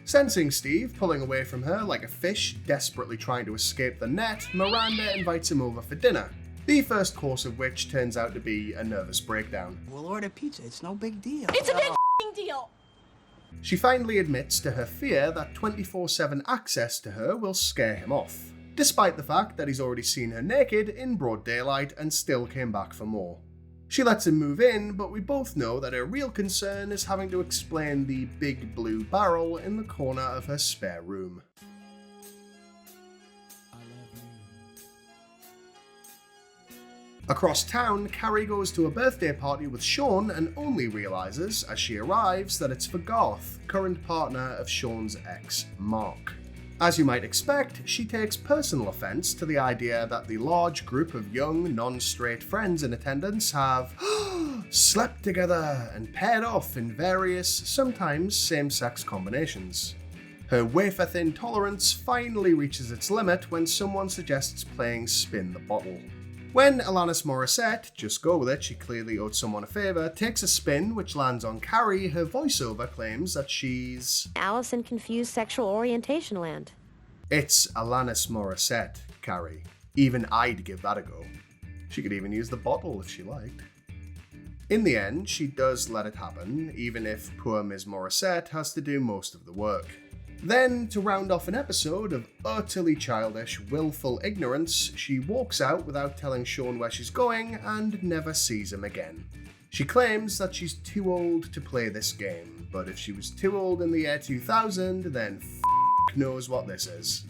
Sensing Steve pulling away from her like a fish desperately trying to escape the net, Miranda invites him over for dinner, the first course of which turns out to be a nervous breakdown.
We'll order pizza, it's no big deal.
It's a big deal.
She finally admits to her fear that 24/7 access to her will scare him off, despite the fact that he's already seen her naked in broad daylight and still came back for more. She lets him move in, but we both know that her real concern is having to explain the big blue barrel in the corner of her spare room. Across town, Carrie goes to a birthday party with Sean and only realises, as she arrives, that it's for Garth, current partner of Sean's ex, Mark. As you might expect, she takes personal offence to the idea that the large group of young, non-straight friends in attendance have slept together and paired off in various, sometimes same-sex combinations. Her wafer-thin tolerance finally reaches its limit when someone suggests playing Spin the Bottle. When Alanis Morissette, just go with it, she clearly owed someone a favour, takes a spin which lands on Carrie, her voiceover claims that she's
Alice in Confused Sexual Orientation Land.
It's Alanis Morissette, Carrie. Even I'd give that a go. She could even use the bottle if she liked. In the end, she does let it happen, even if poor Ms. Morissette has to do most of the work. Then, to round off an episode of utterly childish, willful ignorance, she walks out without telling Sean where she's going and never sees him again. She claims that she's too old to play this game, but if she was too old in the year 2000, then knows what this is.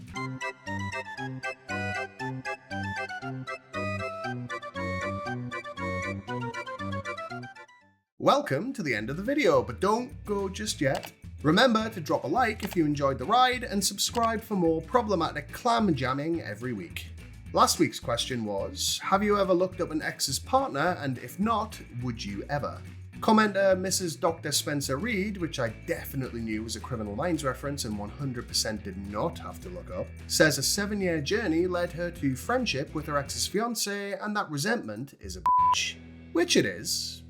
Welcome to the end of the video, but don't go just yet. Remember to drop a like if you enjoyed the ride and subscribe for more problematic clam jamming every week. Last week's question was, have you ever looked up an ex's partner, and if not, would you ever? Commenter Mrs. Dr. Spencer Reed, which I definitely knew was a Criminal Minds reference and 100% did not have to look up, says a 7-year journey led her to friendship with her ex's fiancé and that resentment is a bitch. Which it is,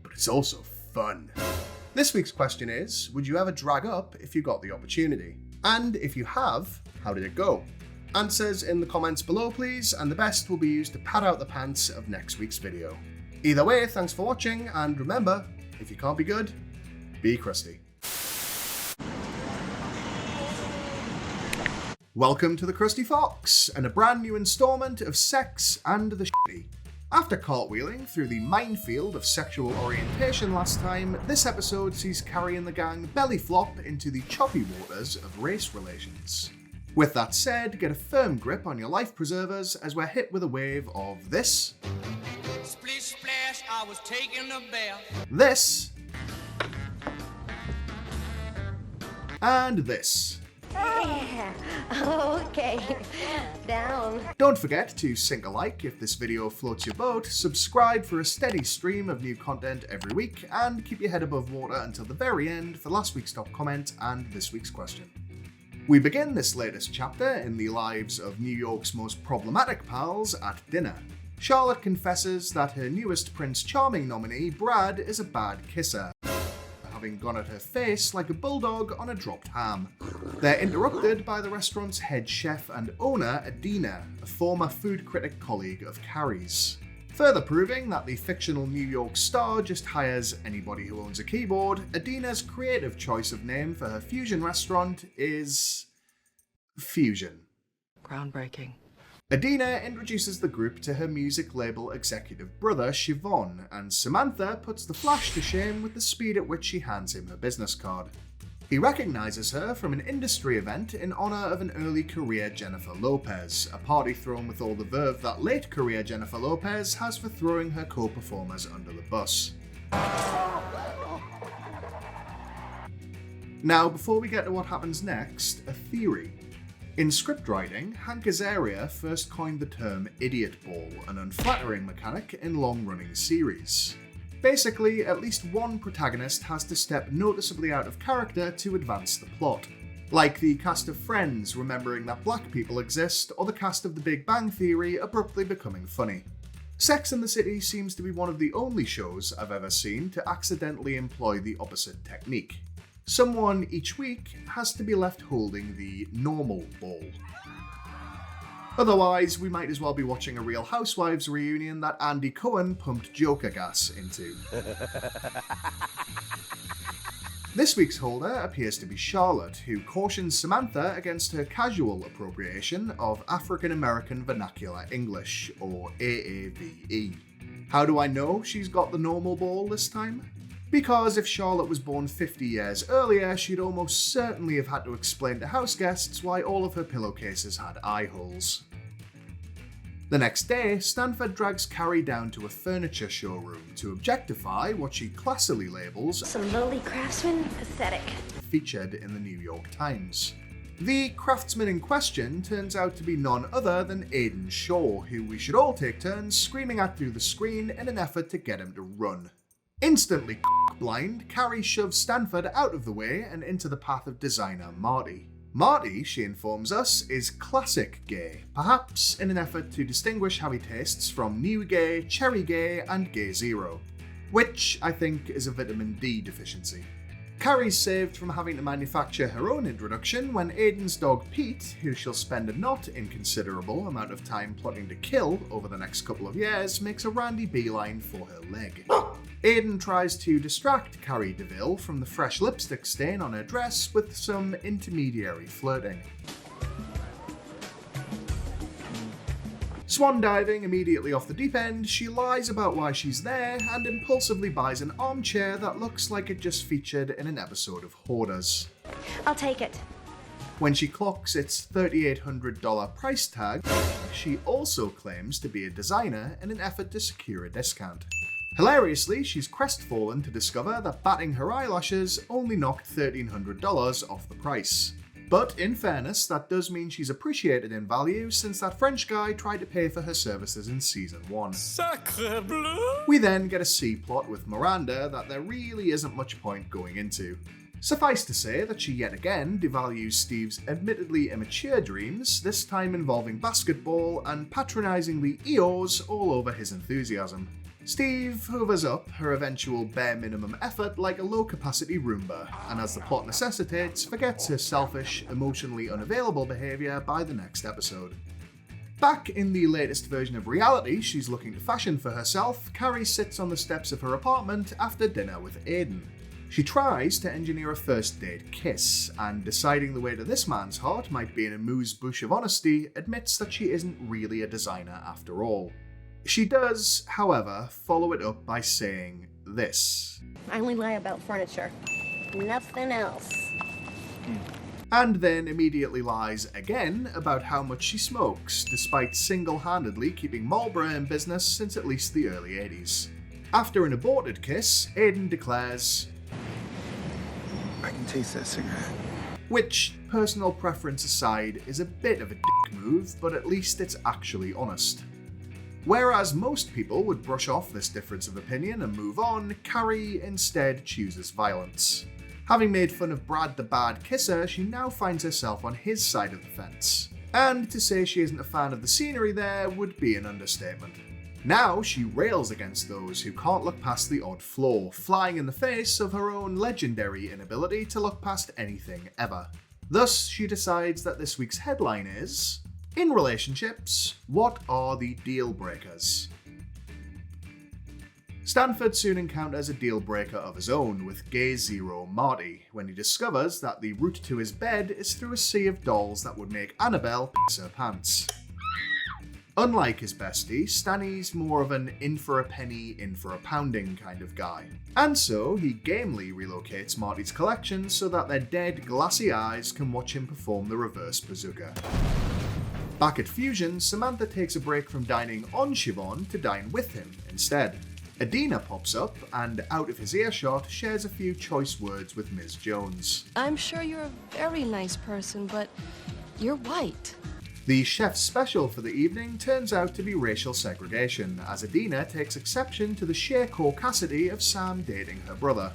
but it's also fun. This week's question is, would you ever drag up if you got the opportunity? And if you have, how did it go? Answers in the comments below please, and the best will be used to pad out the pants of next week's video. Either way, thanks for watching, and remember, if you can't be good, be crusty. Welcome to the Krusty Fox, and a brand new installment of Sex and the Shitty. After cartwheeling through the minefield of sexual orientation last time, this episode sees Carrie and the gang belly flop into the choppy waters of race relations. With that said, get a firm grip on your life preservers as we're hit with a wave of this,
Splish splash, I was taking a bath.
This, and this.
Okay, down.
Don't forget to sink a like if this video floats your boat, subscribe for a steady stream of new content every week, and keep your head above water until the very end for last week's top comment and this week's question. We begin this latest chapter in the lives of New York's most problematic pals at dinner. Charlotte confesses that her newest Prince Charming nominee, Brad, is a bad kisser, having gone at her face like a bulldog on a dropped ham. They're interrupted by the restaurant's head chef and owner, Adina, a former food critic colleague of Carrie's. Further proving that the fictional New York star just hires anybody who owns a keyboard, Adina's creative choice of name for her fusion restaurant is Fusion.
Groundbreaking.
Adina introduces the group to her music label executive brother, Siobhan, and Samantha puts the Flash to shame with the speed at which she hands him her business card. He recognizes her from an industry event in honor of an early career Jennifer Lopez, a party thrown with all the verve that late career Jennifer Lopez has for throwing her co-performers under the bus. Now, before we get to what happens next, a theory. In scriptwriting, Hank Azaria first coined the term idiot ball, an unflattering mechanic in long-running series. Basically, at least one protagonist has to step noticeably out of character to advance the plot. Like the cast of Friends remembering that black people exist, or the cast of The Big Bang Theory abruptly becoming funny. Sex and the City seems to be one of the only shows I've ever seen to accidentally employ the opposite technique. Someone each week has to be left holding the normal ball. Otherwise, we might as well be watching a Real Housewives reunion that Andy Cohen pumped Joker gas into. This week's holder appears to be Charlotte, who cautions Samantha against her casual appropriation of African American Vernacular English, or AAVE. How do I know she's got the normal ball this time? Because if Charlotte was born 50 years earlier, she'd almost certainly have had to explain to house guests why all of her pillowcases had eye holes. The next day, Stanford drags Carrie down to a furniture showroom to objectify what she classily labels
Some lowly craftsman? Pathetic.
featured in the New York Times. The craftsman in question turns out to be none other than Aidan Shaw, who we should all take turns screaming at through the screen in an effort to get him to run. Instantly blind, Carrie shoves Stanford out of the way and into the path of designer Marty. Marty, she informs us, is classic gay, perhaps in an effort to distinguish how he tastes from new gay, cherry gay, and gay zero, which I think is a vitamin D deficiency. Carrie's saved from having to manufacture her own introduction when Aidan's dog Pete, who she'll spend a not inconsiderable amount of time plotting to kill over the next couple of years, makes a randy beeline for her leg. Aidan tries to distract Carrie DeVille from the fresh lipstick stain on her dress with some intermediary flirting. Swan diving immediately off the deep end, she lies about why she's there and impulsively buys an armchair that looks like it just featured in an episode of Hoarders.
I'll take it.
When she clocks its $3,800 price tag, she also claims to be a designer in an effort to secure a discount. Hilariously, she's crestfallen to discover that batting her eyelashes only knocked $1,300 off the price. But in fairness, that does mean she's appreciated in value since that French guy tried to pay for her services in season 1. Sacre bleu! We then get a C-plot with Miranda that there really isn't much point going into. Suffice to say that she yet again devalues Steve's admittedly immature dreams, this time involving basketball and patronisingly eos all over his enthusiasm. Steve hoovers up her eventual bare minimum effort like a low-capacity Roomba, and as the plot necessitates, forgets her selfish, emotionally unavailable behaviour by the next episode. Back in the latest version of reality, she's looking to fashion for herself, Carrie sits on the steps of her apartment after dinner with Aidan. She tries to engineer a first date kiss, and deciding the way to this man's heart might be in a amuse-bouche of honesty, admits that she isn't really a designer after all. She does, however, follow it up by saying this.
I only lie about furniture. Nothing else.
And then immediately lies again about how much she smokes, despite single-handedly keeping Marlboro in business since at least the early 80s. After an aborted kiss, Aidan declares,
I can taste that cigarette.
Which, personal preference aside, is a bit of a dick move, but at least it's actually honest. Whereas most people would brush off this difference of opinion and move on, Carrie instead chooses violence. Having made fun of Brad the bad kisser, she now finds herself on his side of the fence. And to say she isn't a fan of the scenery there would be an understatement. Now she rails against those who can't look past the odd flaw, flying in the face of her own legendary inability to look past anything ever. Thus, she decides that this week's headline is, in relationships, what are the deal breakers? Stanford soon encounters a deal breaker of his own with Gay Zero Marty when he discovers that the route to his bed is through a sea of dolls that would make Annabelle piss her pants. Unlike his bestie, Stanny's more of an in for a penny, in for a pounding kind of guy. And so he gamely relocates Marty's collection so that their dead, glassy eyes can watch him perform the reverse bazooka. Back at Fusion, Samantha takes a break from dining on Siobhan to dine with him instead. Adina pops up and, out of his earshot, shares a few choice words with Ms. Jones.
I'm sure you're a very nice person, but you're white.
The chef's special for the evening turns out to be racial segregation, as Adina takes exception to the sheer caucasity of Sam dating her brother.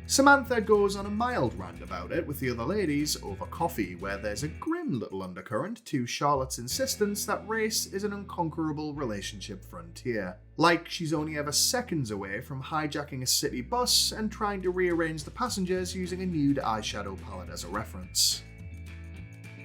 Samantha goes on a mild rant about it with the other ladies over coffee, where there's a grim little undercurrent to Charlotte's insistence that race is an unconquerable relationship frontier. Like she's only ever seconds away from hijacking a city bus and trying to rearrange the passengers using a nude eyeshadow palette as a reference.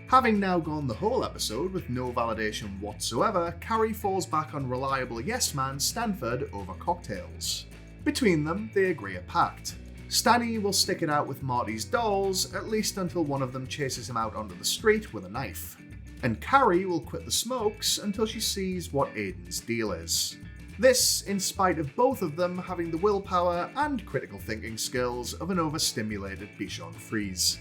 Having now gone the whole episode with no validation whatsoever, Carrie falls back on reliable yes-man Stanford over cocktails. Between them, they agree a pact. Stanny will stick it out with Marty's dolls, at least until one of them chases him out onto the street with a knife. And Carrie will quit the smokes until she sees what Aiden's deal is. This, in spite of both of them having the willpower and critical thinking skills of an overstimulated Bichon Frise.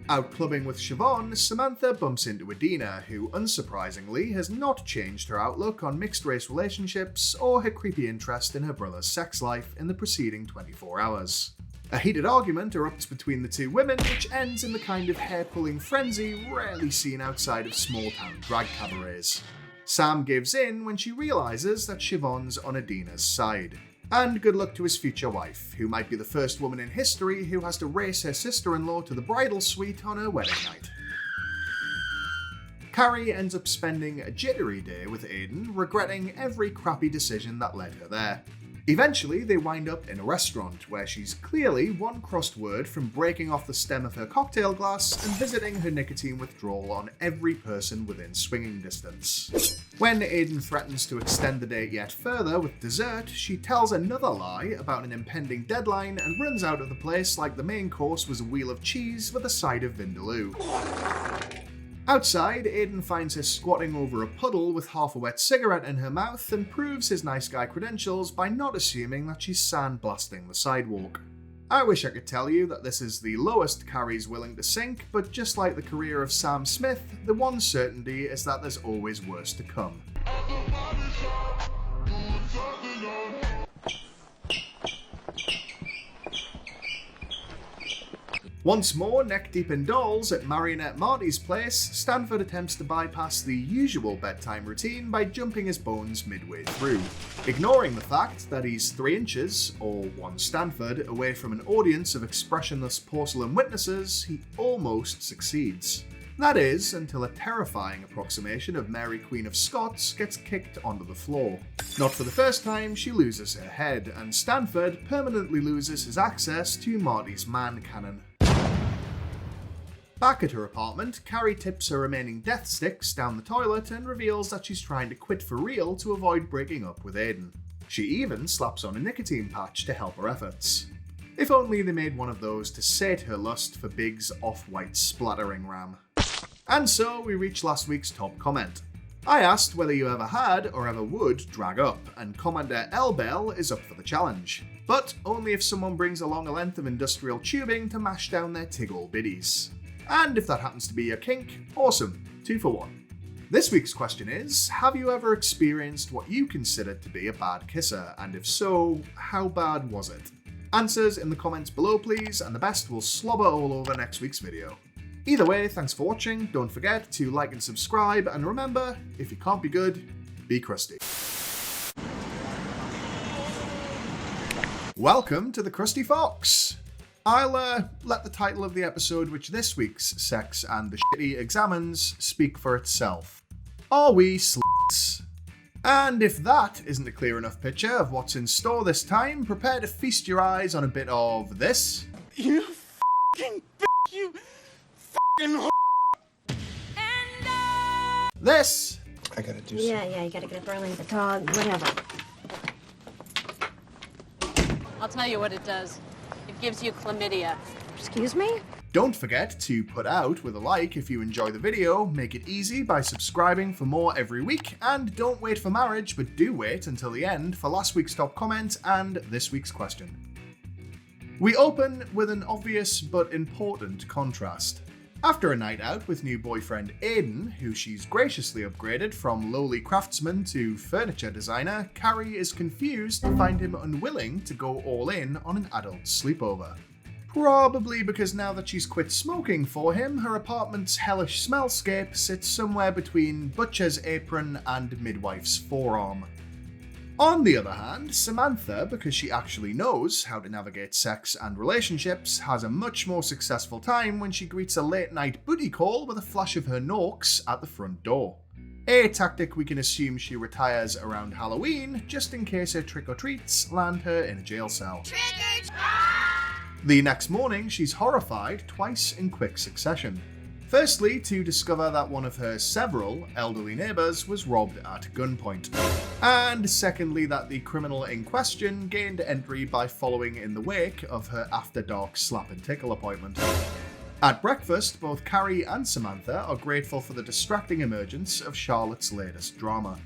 Out clubbing with Siobhan, Samantha bumps into Adina, who unsurprisingly has not changed her outlook on mixed-race relationships or her creepy interest in her brother's sex life in the preceding 24 hours. A heated argument erupts between the two women, which ends in the kind of hair-pulling frenzy rarely seen outside of small-town drag cabarets. Sam gives in when she realises that Siobhan's on Adina's side. And good luck to his future wife, who might be the first woman in history who has to race her sister-in-law to the bridal suite on her wedding night. Carrie ends up spending a jittery day with Aiden, regretting every crappy decision that led her there. Eventually, they wind up in a restaurant where she's clearly one crossed word from breaking off the stem of her cocktail glass and visiting her nicotine withdrawal on every person within swinging distance. When Aiden threatens to extend the date yet further with dessert, she tells another lie about an impending deadline and runs out of the place like the main course was a wheel of cheese with a side of vindaloo. Outside, Aiden finds her squatting over a puddle with half a wet cigarette in her mouth and proves his nice guy credentials by not assuming that she's sandblasting the sidewalk. I wish I could tell you that this is the lowest Carrie's willing to sink, but just like the career of Sam Smith, the one certainty is that there's always worse to come. Once more, neck-deep in dolls at Marionette Marty's place, Stanford attempts to bypass the usual bedtime routine by jumping his bones midway through. Ignoring the fact that he's 3 inches, or 1 Stanford, away from an audience of expressionless porcelain witnesses, he almost succeeds. That is, until a terrifying approximation of Mary Queen of Scots gets kicked onto the floor. Not for the first time, she loses her head, and Stanford permanently loses his access to Marty's man cannon. Back at her apartment, Carrie tips her remaining death sticks down the toilet and reveals that she's trying to quit for real to avoid breaking up with Aiden. She even slaps on a nicotine patch to help her efforts. If only they made one of those to sate her lust for Big's off-white splattering ram. And so we reach last week's top comment. I asked whether you ever had or ever would drag up, and commenter Elbell is up for the challenge. But only if someone brings along a length of industrial tubing to mash down their tig-all biddies. And if that happens to be your kink, awesome, 2 for 1. This week's question is, have you ever experienced what you considered to be a bad kisser, and if so, how bad was it? Answers in the comments below please, and the best will slobber all over next week's video. Either way, thanks for watching, don't forget to like and subscribe, and remember, if you can't be good, be crusty. Welcome to the Krusty Fox! I'll let the title of the episode which this week's Sex and the Shitty examines speak for itself. Are we slits? And if that isn't a clear enough picture of what's in store this time, prepare to feast your eyes on a bit of this.
You f***ing bitch, you f***ing
This.
I gotta do
Yeah, you gotta get up early with the dog, whatever.
I'll tell you what it does. It gives you chlamydia.
Excuse me?
Don't forget to put out with a like if you enjoy the video, make it easy by subscribing for more every week, and don't wait for marriage, but do wait until the end for last week's top comment and this week's question. We open with an obvious but important contrast. After a night out with new boyfriend Aiden, who she's graciously upgraded from lowly craftsman to furniture designer, Carrie is confused to find him unwilling to go all in on an adult sleepover. Probably because now that she's quit smoking for him, her apartment's hellish smellscape sits somewhere between butcher's apron and midwife's forearm. On the other hand, Samantha, because she actually knows how to navigate sex and relationships, has a much more successful time when she greets a late-night booty call with a flash of her norks at the front door. A tactic we can assume she retires around Halloween, just in case her trick-or-treats land her in a jail cell.
Triggers!
The next morning, she's horrified twice in quick succession. Firstly, to discover that one of her several elderly neighbours was robbed at gunpoint. And secondly, that the criminal in question gained entry by following in the wake of her after-dark slap and tickle appointment. At breakfast, both Carrie and Samantha are grateful for the distracting emergence of Charlotte's latest drama.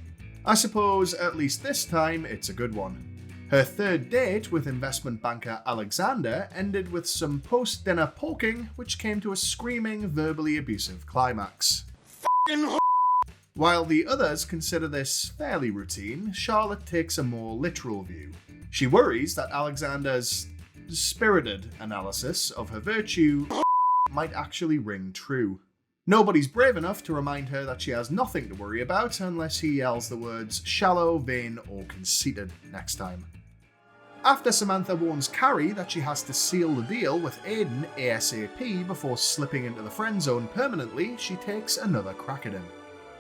I suppose, at least this time, it's a good one. Her third date with investment banker Alexander ended with some post-dinner poking, which came to a screaming, verbally abusive climax. While the others consider this fairly routine, Charlotte takes a more literal view. She worries that Alexander's spirited analysis of her virtue might actually ring true. Nobody's brave enough to remind her that she has nothing to worry about unless he yells the words shallow, vain, or conceited next time. After Samantha warns Carrie that she has to seal the deal with Aiden ASAP before slipping into the friend zone permanently, she takes another crack at him.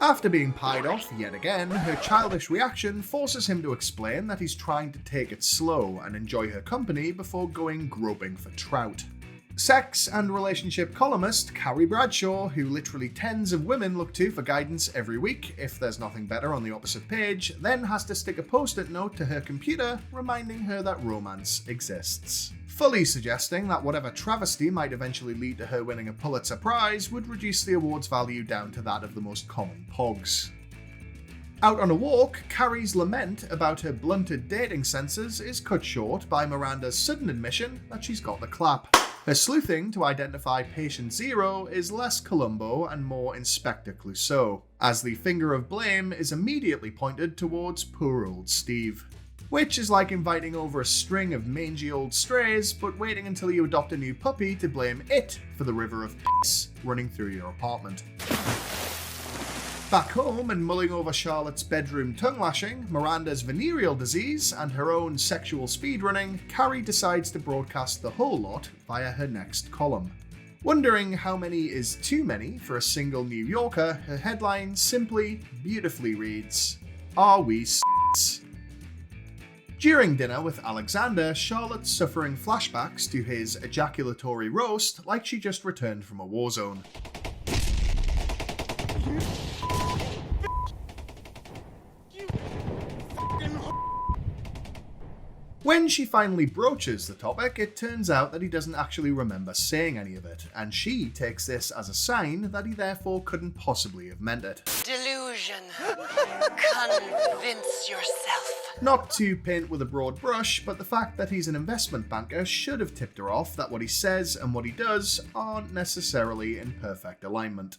After being pied off yet again, her childish reaction forces him to explain that he's trying to take it slow and enjoy her company before going groping for trout. Sex and relationship columnist Carrie Bradshaw, who literally tens of women look to for guidance every week if there's nothing better on the opposite page, then has to stick a post-it note to her computer reminding her that romance exists, fully suggesting that whatever travesty might eventually lead to her winning a Pulitzer Prize would reduce the award's value down to that of the most common pogs. Out on a walk, Carrie's lament about her blunted dating senses is cut short by Miranda's sudden admission that she's got the clap. Her sleuthing to identify patient zero is less Columbo and more Inspector Clouseau, as the finger of blame is immediately pointed towards poor old Steve. Which is like inviting over a string of mangy old strays, but waiting until you adopt a new puppy to blame it for the river of piss running through your apartment. Back home and mulling over Charlotte's bedroom tongue lashing, Miranda's venereal disease, and her own sexual speedrunning, Carrie decides to broadcast the whole lot via her next column. Wondering how many is too many for a single New Yorker, her headline simply, beautifully reads, "Are we s***s?" During dinner with Alexander, Charlotte's suffering flashbacks to his ejaculatory roast like she just returned from a war zone. When she finally broaches the topic, it turns out that he doesn't actually remember saying any of it, and she takes this as a sign that he therefore couldn't possibly have meant it.
Delusion. Convince yourself.
Not to paint with a broad brush, but the fact that he's an investment banker should have tipped her off that what he says and what he does aren't necessarily in perfect alignment.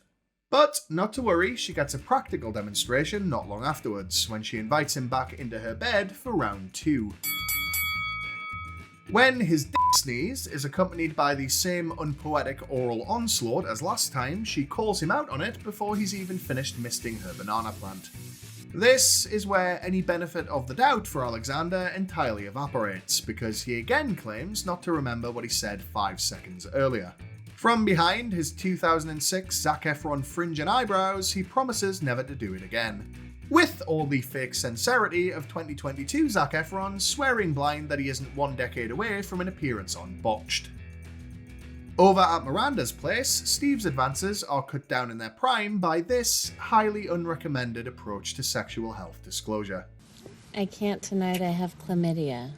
But not to worry, she gets a practical demonstration not long afterwards, when she invites him back into her bed for round 2. When his dick sneeze is accompanied by the same unpoetic oral onslaught as last time, she calls him out on it before he's even finished misting her banana plant. This is where any benefit of the doubt for Alexander entirely evaporates, because he again claims not to remember what he said 5 seconds earlier. From behind his 2006 Zac Efron fringe and eyebrows, he promises never to do it again. With all the fake sincerity of 2022 Zac Efron swearing blind that he isn't 1 decade away from an appearance on Botched. Over at Miranda's place, Steve's advances are cut down in their prime by this highly unrecommended approach to sexual health disclosure.
I can't tonight, I have chlamydia.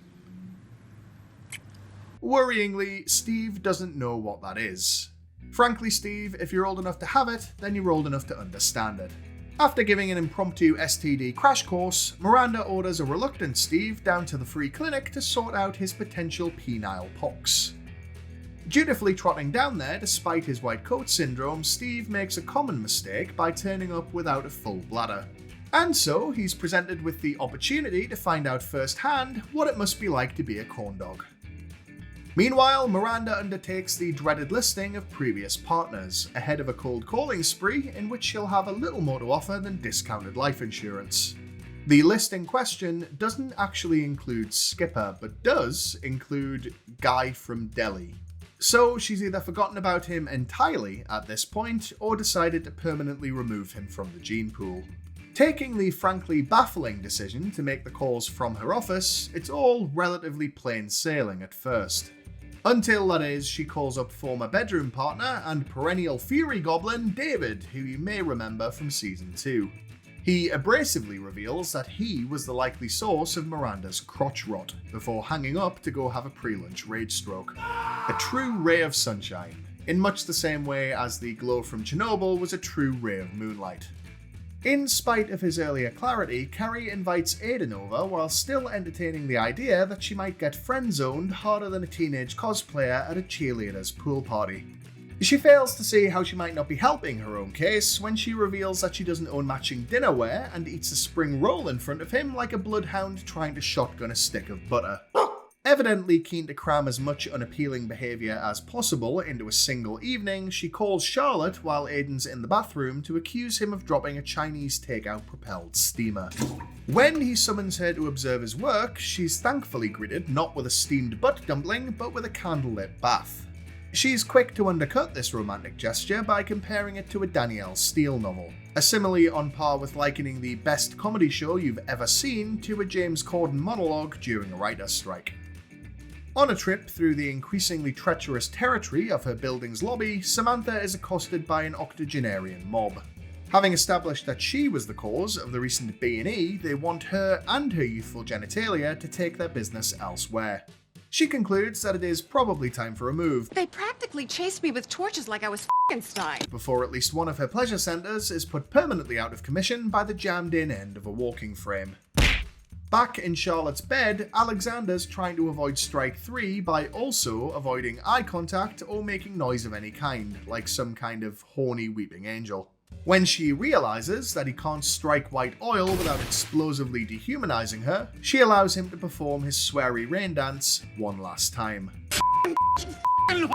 Worryingly, Steve doesn't know what that is. Frankly, Steve, if you're old enough to have it, then you're old enough to understand it. After giving an impromptu STD crash course, Miranda orders a reluctant Steve down to the free clinic to sort out his potential penile pox. Dutifully trotting down there despite his white coat syndrome, Steve makes a common mistake by turning up without a full bladder. And so he's presented with the opportunity to find out firsthand what it must be like to be a corn dog. Meanwhile, Miranda undertakes the dreaded listing of previous partners, ahead of a cold calling spree in which she'll have a little more to offer than discounted life insurance. The list in question doesn't actually include Skipper, but does include Guy from Delhi. So she's either forgotten about him entirely at this point, or decided to permanently remove him from the gene pool. Taking the frankly baffling decision to make the calls from her office, it's all relatively plain sailing at first. Until, that is, she calls up former bedroom partner and perennial fury goblin David, who you may remember from season 2. He abrasively reveals that he was the likely source of Miranda's crotch rot, before hanging up to go have a pre-lunch rage stroke. A true ray of sunshine, in much the same way as the glow from Chernobyl was a true ray of moonlight. In spite of his earlier clarity, Carrie invites Aiden over while still entertaining the idea that she might get friend-zoned harder than a teenage cosplayer at a cheerleader's pool party. She fails to see how she might not be helping her own case when she reveals that she doesn't own matching dinnerware and eats a spring roll in front of him like a bloodhound trying to shotgun a stick of butter. Evidently keen to cram as much unappealing behaviour as possible into a single evening, she calls Charlotte while Aiden's in the bathroom to accuse him of dropping a Chinese takeout propelled steamer. When he summons her to observe his work, she's thankfully greeted not with a steamed butt dumpling, but with a candlelit bath. She's quick to undercut this romantic gesture by comparing it to a Danielle Steele novel, a simile on par with likening the best comedy show you've ever seen to a James Corden monologue during a writer's strike. On a trip through the increasingly treacherous territory of her building's lobby, Samantha is accosted by an octogenarian mob. Having established that she was the cause of the recent B&E, they want her and her youthful genitalia to take their business elsewhere. She concludes that it is probably time for a move.
They practically chased me with torches like I was Frankenstein.
Before at least one of her pleasure centres is put permanently out of commission by the jammed-in end of a walking frame. Back in Charlotte's bed, Alexander's trying to avoid strike 3 by also avoiding eye contact or making noise of any kind, like some kind of horny weeping angel. When she realises that he can't strike white oil without explosively dehumanizing her, she allows him to perform his sweary rain dance one last time.
Oh,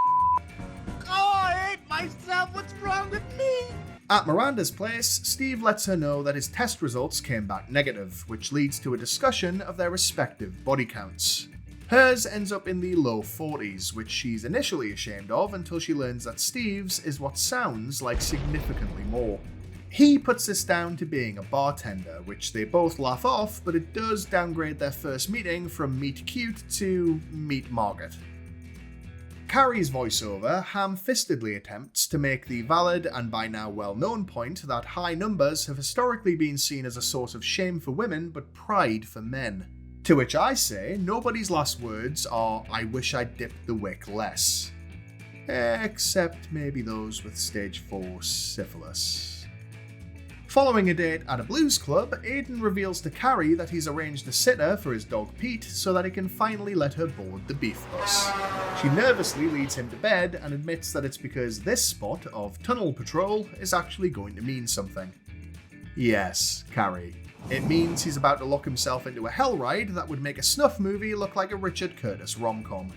I hate myself. What's wrong with me?
At Miranda's place, Steve lets her know that his test results came back negative, which leads to a discussion of their respective body counts. Hers ends up in the low 40s, which she's initially ashamed of until she learns that Steve's is what sounds like significantly more. He puts this down to being a bartender, which they both laugh off, but it does downgrade their first meeting from meet cute to meet Margaret. Carrie's voiceover ham-fistedly attempts to make the valid and by now well-known point that high numbers have historically been seen as a source of shame for women but pride for men. To which I say, nobody's last words are, "I wish I'd dipped the wick less." Except maybe those with stage 4 syphilis. Following a date at a blues club, Aiden reveals to Carrie that he's arranged a sitter for his dog Pete so that he can finally let her board the beef bus. She nervously leads him to bed and admits that it's because this spot of tunnel patrol is actually going to mean something. Yes, Carrie. It means he's about to lock himself into a hell ride that would make a snuff movie look like a Richard Curtis rom-com.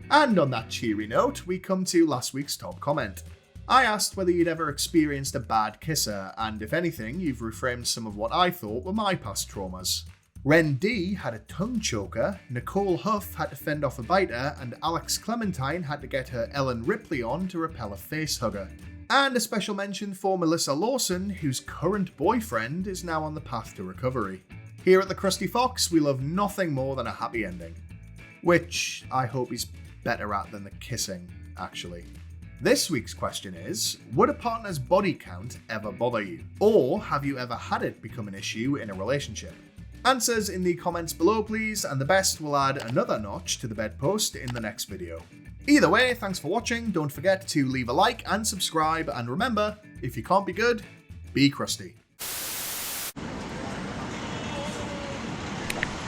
And on that cheery note, we come to last week's top comment. I asked whether you'd ever experienced a bad kisser, and if anything, you've reframed some of what I thought were my past traumas. Ren D had a tongue choker, Nicole Huff had to fend off a biter, and Alex Clementine had to get her Ellen Ripley on to repel a facehugger. And a special mention for Melissa Lawson, whose current boyfriend is now on the path to recovery. Here at the Krusty Fox, we love nothing more than a happy ending. Which I hope he's better at than the kissing, actually. This week's question is, would a partner's body count ever bother you? Or have you ever had it become an issue in a relationship? Answers in the comments below please, and the best will add another notch to the bedpost in the next video. Either way, thanks for watching, don't forget to leave a like and subscribe, and remember, if you can't be good, be crusty.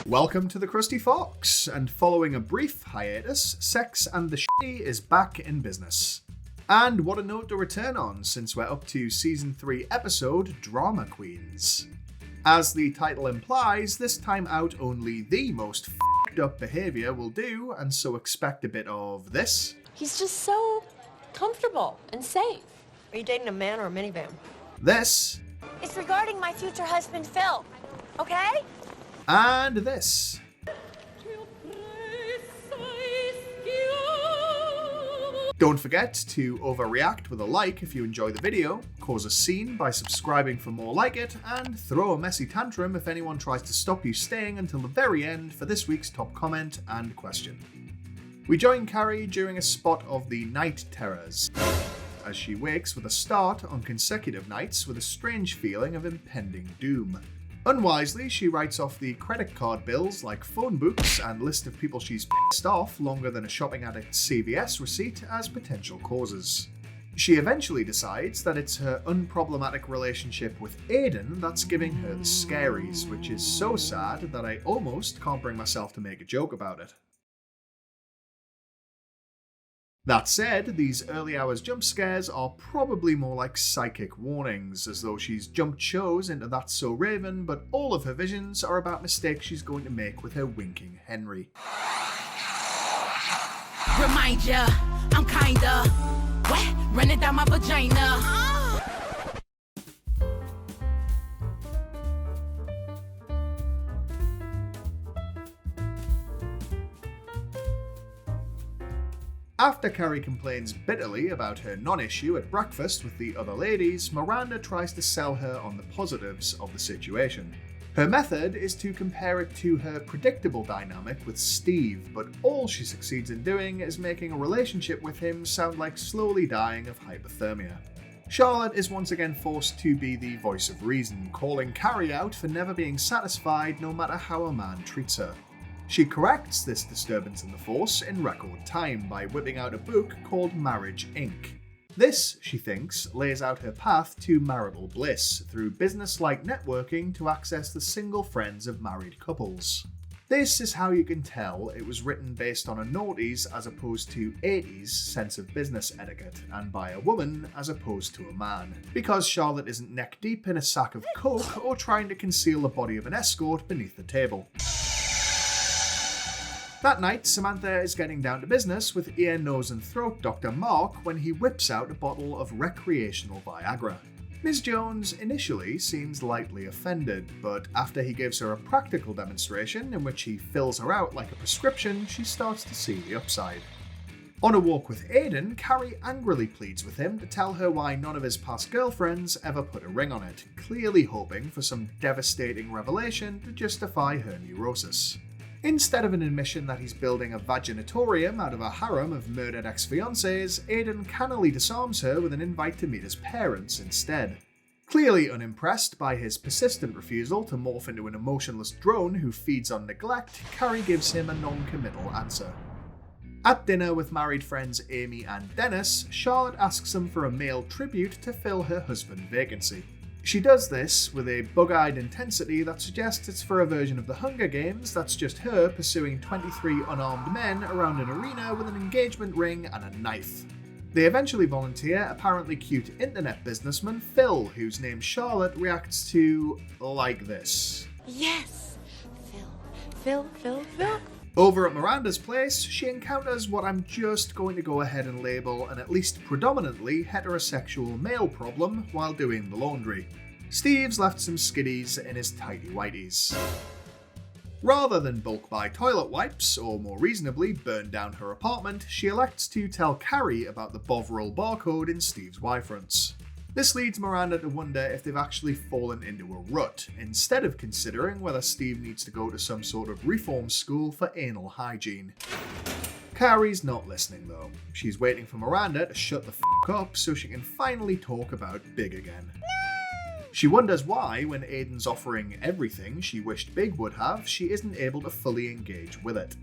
Welcome to the Krusty Fox, and following a brief hiatus, Sex and the Shitty is back in business. And what a note to return on, since we're up to Season 3 episode Drama Queens. As the title implies, this time out only the most f***ed up behaviour will do, and so expect a bit of this.
He's just so comfortable and safe.
Are you dating a man or a minivan?
This.
It's regarding my future husband, Phil. Okay?
And this. Don't forget to overreact with a like if you enjoy the video, cause a scene by subscribing for more like it, and throw a messy tantrum if anyone tries to stop you staying until the very end for this week's top comment and question. We join Carrie during a spot of the Night Terrors, as she wakes with a start on consecutive nights with a strange feeling of impending doom. Unwisely, she writes off the credit card bills like phone books and list of people she's pissed off longer than a shopping addict's CVS receipt as potential causes. She eventually decides that it's her unproblematic relationship with Aiden that's giving her the scaries, which is so sad that I almost can't bring myself to make a joke about it. That said, these early hours jump scares are probably more like psychic warnings, as though she's jumped shows into That's So Raven, but all of her visions are about mistakes she's going to make with her winking Henry.
Remind ya, I'm kinda wet, running down my vagina.
After Carrie complains bitterly about her non-issue at breakfast with the other ladies, Miranda tries to sell her on the positives of the situation. Her method is to compare it to her predictable dynamic with Steve, but all she succeeds in doing is making a relationship with him sound like slowly dying of hypothermia. Charlotte is once again forced to be the voice of reason, calling Carrie out for never being satisfied no matter how a man treats her. She corrects this disturbance in the force in record time by whipping out a book called Marriage, Inc. This, she thinks, lays out her path to marital bliss through business-like networking to access the single friends of married couples. This is how you can tell it was written based on a noughties as opposed to 80s sense of business etiquette, and by a woman as opposed to a man, because Charlotte isn't neck deep in a sack of coke or trying to conceal the body of an escort beneath the table. That night, Samantha is getting down to business with ear, nose and throat Dr. Mark when he whips out a bottle of recreational Viagra. Ms. Jones initially seems lightly offended, but after he gives her a practical demonstration in which he fills her out like a prescription, she starts to see the upside. On a walk with Aiden, Carrie angrily pleads with him to tell her why none of his past girlfriends ever put a ring on it, clearly hoping for some devastating revelation to justify her neurosis. Instead of an admission that he's building a vaginatorium out of a harem of murdered ex-fiancés, Aiden cannily disarms her with an invite to meet his parents instead. Clearly unimpressed by his persistent refusal to morph into an emotionless drone who feeds on neglect, Carrie gives him a non-committal answer. At dinner with married friends Amy and Dennis, Charlotte asks them for a male tribute to fill her husband vacancy. She does this with a bug-eyed intensity that suggests it's for a version of the Hunger Games that's just her pursuing 23 unarmed men around an arena with an engagement ring and a knife. They eventually volunteer apparently cute internet businessman Phil, whose name Charlotte reacts to like this.
Yes! Phil.
Over at Miranda's place, she encounters what I'm just going to go ahead and label an at least predominantly heterosexual male problem while doing the laundry. Steve's left some skiddies in his tidy whities. Rather than bulk buy toilet wipes, or more reasonably burn down her apartment, she elects to tell Carrie about the Bovril barcode in Steve's Y-fronts. This leads Miranda to wonder if they've actually fallen into a rut, instead of considering whether Steve needs to go to some sort of reform school for anal hygiene. Carrie's not listening though. She's waiting for Miranda to shut the f*** up so she can finally talk about Big again. She wonders why, when Aiden's offering everything she wished Big would have, she isn't able to fully engage with it.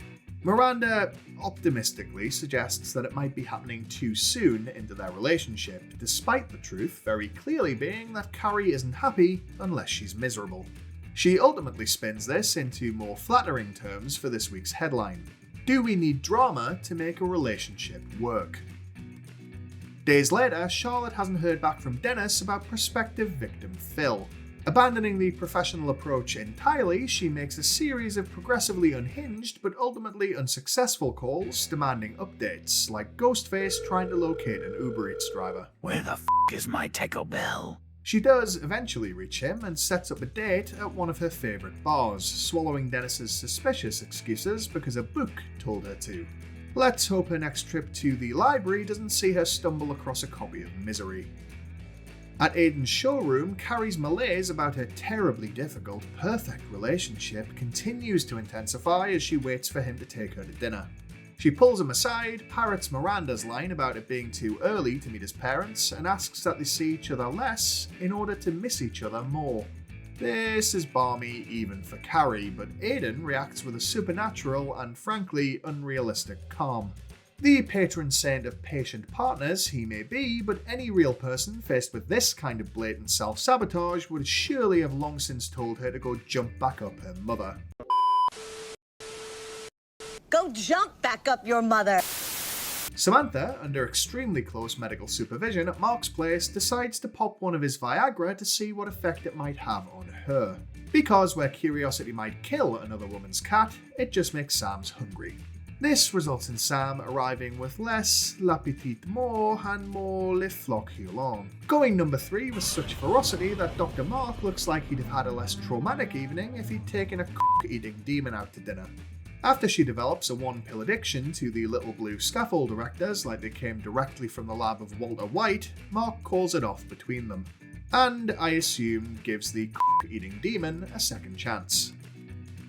Miranda optimistically suggests that it might be happening too soon into their relationship, despite the truth very clearly being that Carrie isn't happy unless she's miserable. She ultimately spins this into more flattering terms for this week's headline: do we need drama to make a relationship work? Days later, Charlotte hasn't heard back from Dennis about prospective victim Phil. Abandoning the professional approach entirely, she makes a series of progressively unhinged but ultimately unsuccessful calls demanding updates, like Ghostface trying to locate an Uber Eats driver.
Where the f*** is my Taco Bell?
She does eventually reach him and sets up a date at one of her favourite bars, swallowing Dennis's suspicious excuses because a book told her to. Let's hope her next trip to the library doesn't see her stumble across a copy of Misery. At Aiden's showroom, Carrie's malaise about her terribly difficult, perfect relationship continues to intensify as she waits for him to take her to dinner. She pulls him aside, parrots Miranda's line about it being too early to meet his parents, and asks that they see each other less in order to miss each other more. This is balmy even for Carrie, but Aiden reacts with a supernatural and frankly unrealistic calm. The patron saint of patient partners he may be, but any real person faced with this kind of blatant self-sabotage would surely have long since told her to go jump back up her mother.
Go jump back up your mother!
Samantha, under extremely close medical supervision at Mark's place, decides to pop one of his Viagra to see what effect it might have on her. Because where curiosity might kill another woman's cat, it just makes Sam's hungry. This results in Sam arriving with less la petite mort and more le floc hurlant, going number 3 with such ferocity that Dr. Mark looks like he'd have had a less traumatic evening if he'd taken a cock-eating demon out to dinner. After she develops a one-pill addiction to the little blue scaffold erectors like they came directly from the lab of Walter White, Mark calls it off between them, and I assume gives the cock-eating demon a second chance.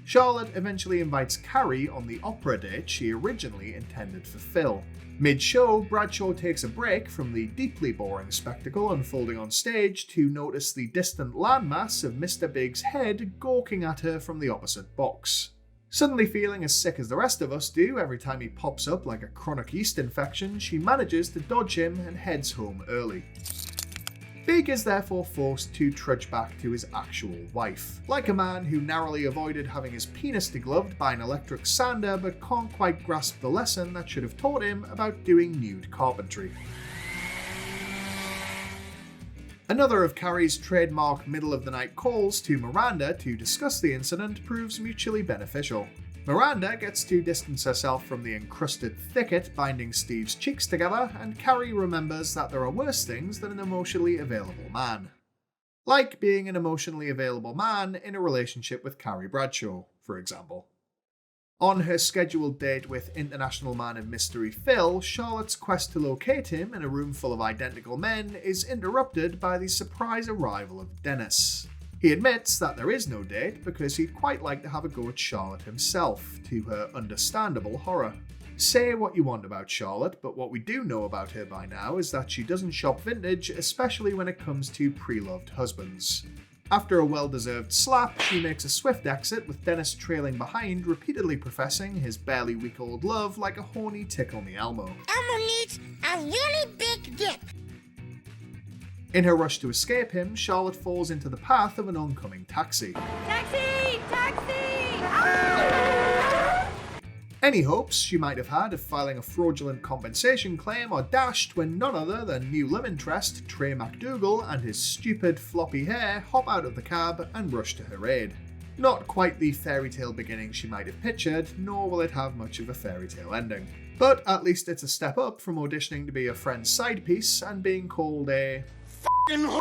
Charlotte eventually invites Carrie on the opera date she originally intended for Phil. Mid-show, Bradshaw takes a break from the deeply boring spectacle unfolding on stage to notice the distant landmass of Mr. Big's head gawking at her from the opposite box. Suddenly feeling as sick as the rest of us do every time he pops up like a chronic yeast infection, she manages to dodge him and heads home early. Big is therefore forced to trudge back to his actual wife, like a man who narrowly avoided having his penis degloved by an electric sander but can't quite grasp the lesson that should have taught him about doing nude carpentry. Another of Carrie's trademark middle-of-the-night calls to Miranda to discuss the incident proves mutually beneficial. Miranda gets to distance herself from the encrusted thicket binding Steve's cheeks together, and Carrie remembers that there are worse things than an emotionally available man. Like being an emotionally available man in a relationship with Carrie Bradshaw, for example. On her scheduled date with international man of mystery Phil, Charlotte's quest to locate him in a room full of identical men is interrupted by the surprise arrival of Dennis. He admits that there is no date because he'd quite like to have a go at Charlotte himself, to her understandable horror. Say what you want about Charlotte, but what we do know about her by now is that she doesn't shop vintage, especially when it comes to pre-loved husbands. After a well-deserved slap, she makes a swift exit with Dennis trailing behind, repeatedly professing his barely week-old love like a horny tickle-me Elmo.
Elmo needs a really big dick.
In her rush to escape him, Charlotte falls into the path of an oncoming taxi.
Taxi! Taxi! Ah!
Any hopes she might have had of filing a fraudulent compensation claim are dashed when none other than new love interest Trey MacDougal and his stupid floppy hair hop out of the cab and rush to her aid. Not quite the fairy tale beginning she might have pictured, nor will it have much of a fairy tale ending. But at least it's a step up from auditioning to be a friend's side piece and being called a f***ing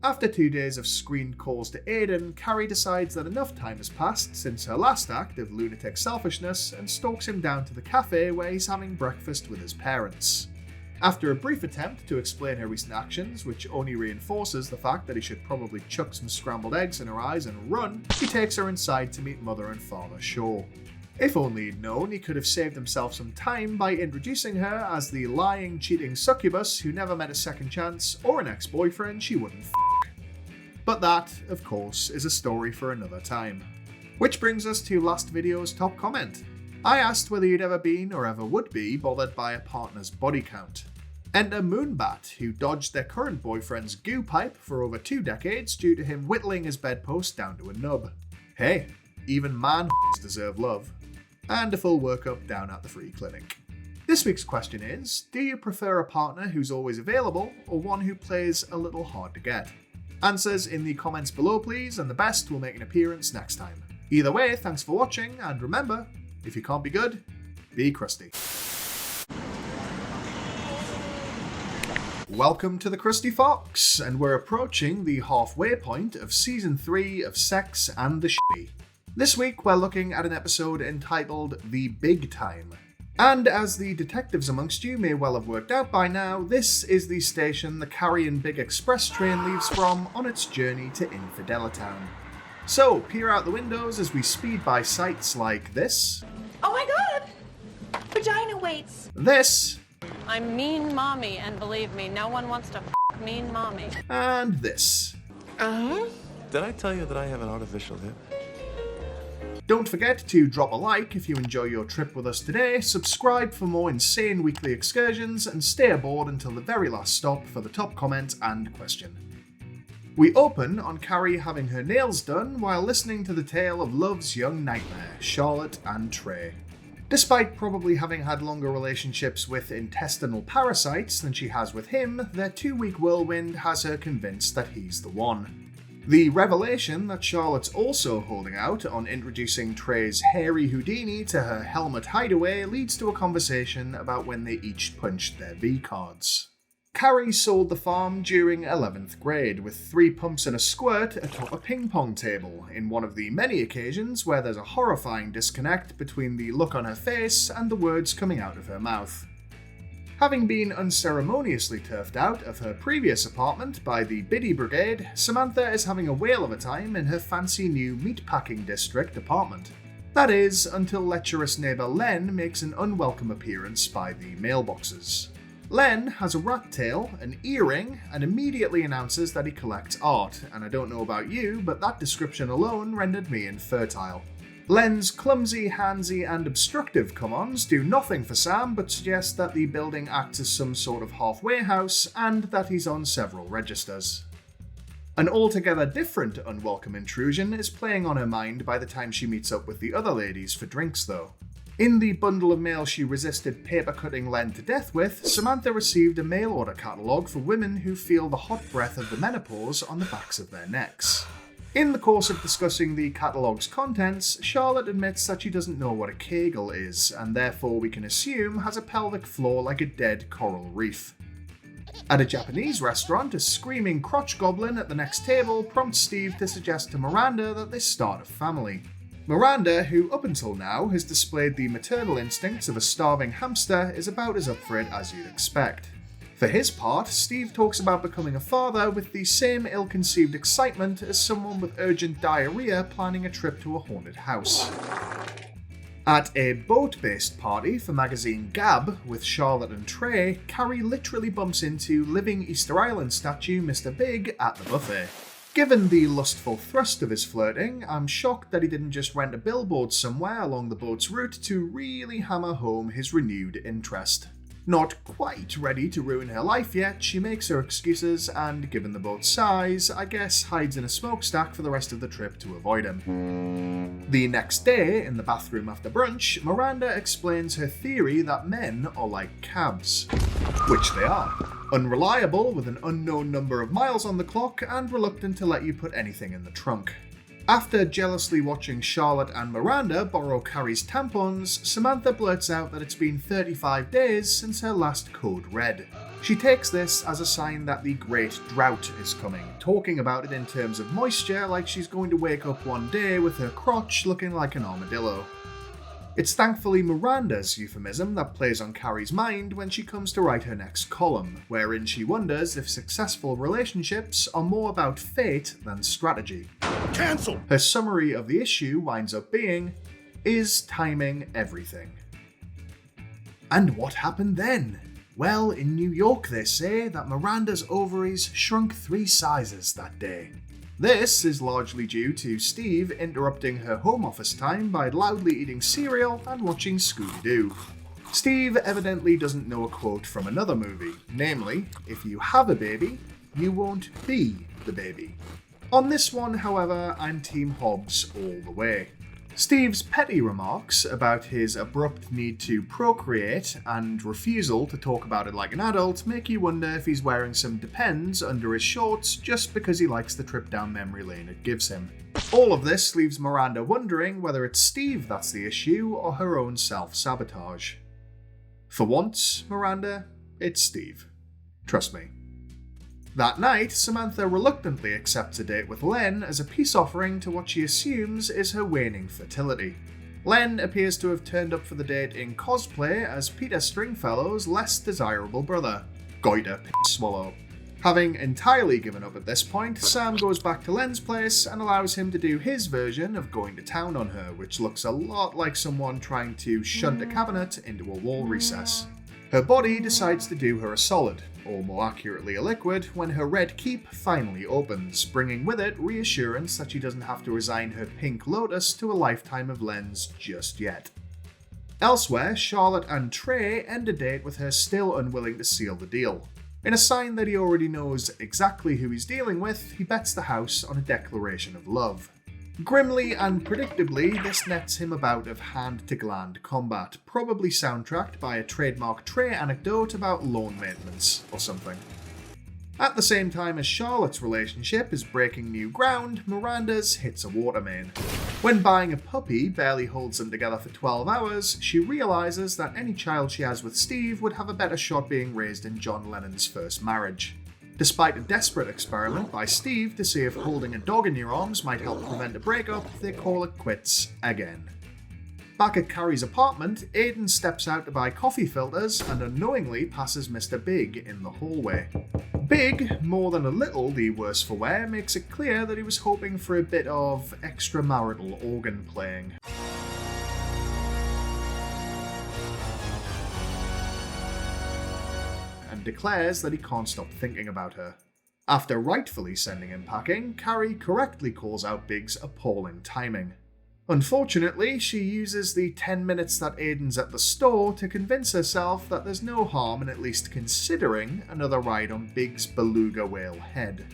After 2 days of screened calls to Aiden, Carrie decides that enough time has passed since her last act of lunatic selfishness and stalks him down to the cafe where he's having breakfast with his parents. After a brief attempt to explain her recent actions, which only reinforces the fact that he should probably chuck some scrambled eggs in her eyes and run, he takes her inside to meet Mother and Father Shaw. If only he'd known, he could have saved himself some time by introducing her as the lying, cheating succubus who never met a second chance or an ex-boyfriend she wouldn't f***. But that, of course, is a story for another time. Which brings us to last video's top comment. I asked whether you'd ever been or ever would be bothered by a partner's body count. Enter Moonbat, who dodged their current boyfriend's goo pipe for over 2 decades due to him whittling his bedpost down to a nub. Hey, even man deserve love. And a full workup down at the free clinic. This week's question is, do you prefer a partner who's always available or one who plays a little hard to get? Answers in the comments below please, and the best will make an appearance next time. Either way, thanks for watching, and remember, if you can't be good, be crusty. Welcome to the Krusty Fox, and we're approaching the halfway point of Season 3 of Sex and the Shitty. This week we're looking at an episode entitled The Big Time. And as the detectives amongst you may well have worked out by now, this is the station the Carrie and Big Express train leaves from on its journey to Infidelitown. So, peer out the windows as we speed by sites like this.
Oh my god! Vagina weights!
This.
I'm mean mommy, and believe me, no one wants to mean mommy.
And this.
Did I tell you that I have an artificial hip?
Don't forget to drop a like if you enjoy your trip with us today, subscribe for more insane weekly excursions, and stay aboard until the very last stop for the top comment and question. We open on Carrie having her nails done while listening to the tale of love's young nightmare, Charlotte and Trey. Despite probably having had longer relationships with intestinal parasites than she has with him, their 2-week whirlwind has her convinced that he's the one. The revelation that Charlotte's also holding out on introducing Trey's hairy Houdini to her helmet hideaway leads to a conversation about when they each punched their V-cards. Carrie sold the farm during 11th grade, with 3 pumps and a squirt atop a ping pong table, in one of the many occasions where there's a horrifying disconnect between the look on her face and the words coming out of her mouth. Having been unceremoniously turfed out of her previous apartment by the Biddy Brigade, Samantha is having a whale of a time in her fancy new meatpacking district apartment. That is, until lecherous neighbour Len makes an unwelcome appearance by the mailboxes. Len has a rat tail, an earring, and immediately announces that he collects art, and I don't know about you, but that description alone rendered me infertile. Len's clumsy, handsy, and obstructive come-ons do nothing for Sam but suggest that the building acts as some sort of halfway house, and that he's on several registers. An altogether different unwelcome intrusion is playing on her mind by the time she meets up with the other ladies for drinks though. In the bundle of mail she resisted paper-cutting Len to death with, Samantha received a mail-order catalogue for women who feel the hot breath of the menopause on the backs of their necks. In the course of discussing the catalogue's contents, Charlotte admits that she doesn't know what a kegel is, and therefore we can assume has a pelvic floor like a dead coral reef. At a Japanese restaurant, a screaming crotch goblin at the next table prompts Steve to suggest to Miranda that they start a family. Miranda, who up until now has displayed the maternal instincts of a starving hamster, is about as up for it as you'd expect. For his part, Steve talks about becoming a father with the same ill-conceived excitement as someone with urgent diarrhea planning a trip to a haunted house. At a boat-based party for magazine Gab with Charlotte and Trey, Carrie literally bumps into living Easter Island statue Mr. Big at the buffet. Given the lustful thrust of his flirting, I'm shocked that he didn't just rent a billboard somewhere along the boat's route to really hammer home his renewed interest. Not quite ready to ruin her life yet, she makes her excuses and, given the boat's size, I guess hides in a smokestack for the rest of the trip to avoid him. The next day, in the bathroom after brunch, Miranda explains her theory that men are like cabs. Which they are. Unreliable, with an unknown number of miles on the clock, and reluctant to let you put anything in the trunk. After jealously watching Charlotte and Miranda borrow Carrie's tampons, Samantha blurts out that it's been 35 days since her last code red. She takes this as a sign that the great drought is coming, talking about it in terms of moisture like she's going to wake up one day with her crotch looking like an armadillo. It's thankfully Miranda's euphemism that plays on Carrie's mind when she comes to write her next column, wherein she wonders if successful relationships are more about fate than strategy.
Cancel!
Her summary of the issue winds up being, is timing everything? And what happened then? Well, in New York they say that Miranda's ovaries shrunk 3 sizes that day. This is largely due to Steve interrupting her home office time by loudly eating cereal and watching Scooby-Doo. Steve evidently doesn't know a quote from another movie, namely, if you have a baby, you won't be the baby. On this one, however, I'm Team Hobbes all the way. Steve's petty remarks about his abrupt need to procreate and refusal to talk about it like an adult make you wonder if he's wearing some Depends under his shorts just because he likes the trip down memory lane it gives him. All of this leaves Miranda wondering whether it's Steve that's the issue or her own self-sabotage. For once, Miranda, it's Steve. Trust me. That night, Samantha reluctantly accepts a date with Len as a peace offering to what she assumes is her waning fertility. Len appears to have turned up for the date in cosplay as Peter Stringfellow's less desirable brother. Goiter swallow. Having entirely given up at this point, Sam goes back to Len's place and allows him to do his version of going to town on her, which looks a lot like someone trying to shunt a cabinet into a wall recess. Her body decides to do her a solid, or more accurately a liquid, when her red keep finally opens, bringing with it reassurance that she doesn't have to resign her pink lotus to a lifetime of Lens just yet. Elsewhere, Charlotte and Trey end a date with her still unwilling to seal the deal. In a sign that he already knows exactly who he's dealing with, he bets the house on a declaration of love. Grimly and predictably, this nets him a bout of hand-to-gland combat, probably soundtracked by a trademark Trey anecdote about lawn maintenance or something. At the same time as Charlotte's relationship is breaking new ground, Miranda's hits a water main. When buying a puppy barely holds them together for 12 hours, she realises that any child she has with Steve would have a better shot being raised in John Lennon's first marriage. Despite a desperate experiment by Steve to see if holding a dog in your arms might help prevent a breakup, they call it quits again. Back at Carrie's apartment, Aiden steps out to buy coffee filters and unknowingly passes Mr. Big in the hallway. Big, more than a little the worse for wear, makes it clear that he was hoping for a bit of extramarital organ playing. Declares that he can't stop thinking about her. After rightfully sending him packing, Carrie correctly calls out Big's appalling timing. Unfortunately, she uses the 10 minutes that Aiden's at the store to convince herself that there's no harm in at least considering another ride on Big's beluga whale head.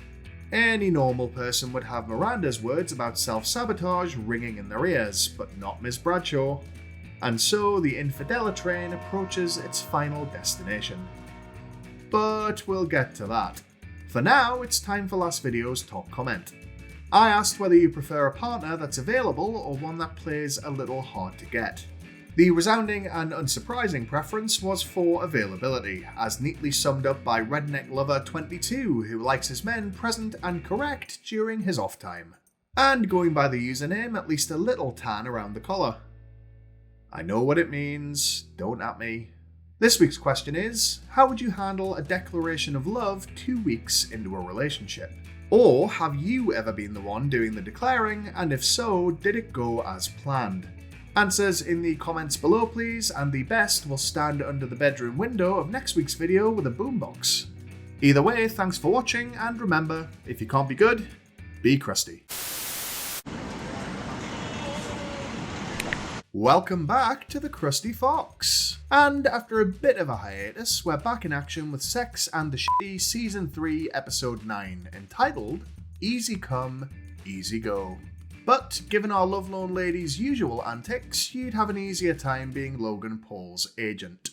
Any normal person would have Miranda's words about self-sabotage ringing in their ears, but not Miss Bradshaw. And so the Infidela train approaches its final destination. But we'll get to that. For now, it's time for last video's top comment. I asked whether you prefer a partner that's available or one that plays a little hard to get. The resounding and unsurprising preference was for availability, as neatly summed up by Redneck Lover 22, who likes his men present and correct during his off time. And going by the username, at least a little tan around the collar. I know what it means, don't at me. This week's question is, how would you handle a declaration of love 2 weeks into a relationship? Or have you ever been the one doing the declaring, and if so, did it go as planned? Answers in the comments below please, and the best will stand under the bedroom window of next week's video with a boombox. Either way, thanks for watching, and remember, if you can't be good, be crusty. Welcome back to the Krusty Fox. And after a bit of a hiatus, we're back in action with Sex and the Shitty Season 3 Episode 9, entitled Easy Come, Easy Go. But given our Lovelorn lady's usual antics, you'd have an easier time being Logan Paul's agent.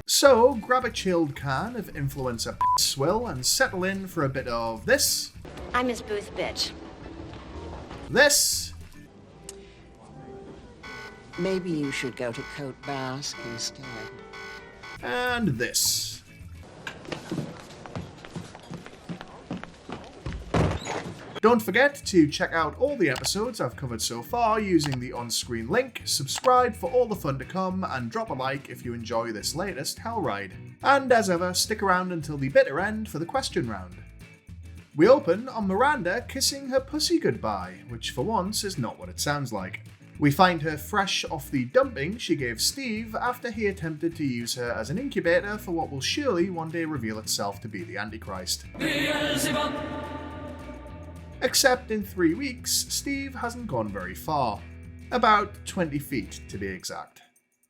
So, grab a chilled can of influencer swill and settle in for a bit of this.
I'm Miss Booth, bitch.
This.
Maybe you should go to Coat Basque instead.
And this. Don't forget to check out all the episodes I've covered so far using the on-screen link, subscribe for all the fun to come, and drop a like if you enjoy this latest hell ride. And as ever, stick around until the bitter end for the question round. We open on Miranda kissing her pussy goodbye, which for once is not what it sounds like. We find her fresh off the dumping she gave Steve after he attempted to use her as an incubator for what will surely one day reveal itself to be the Antichrist. Except in 3 weeks, Steve hasn't gone very far. About 20 feet to be exact.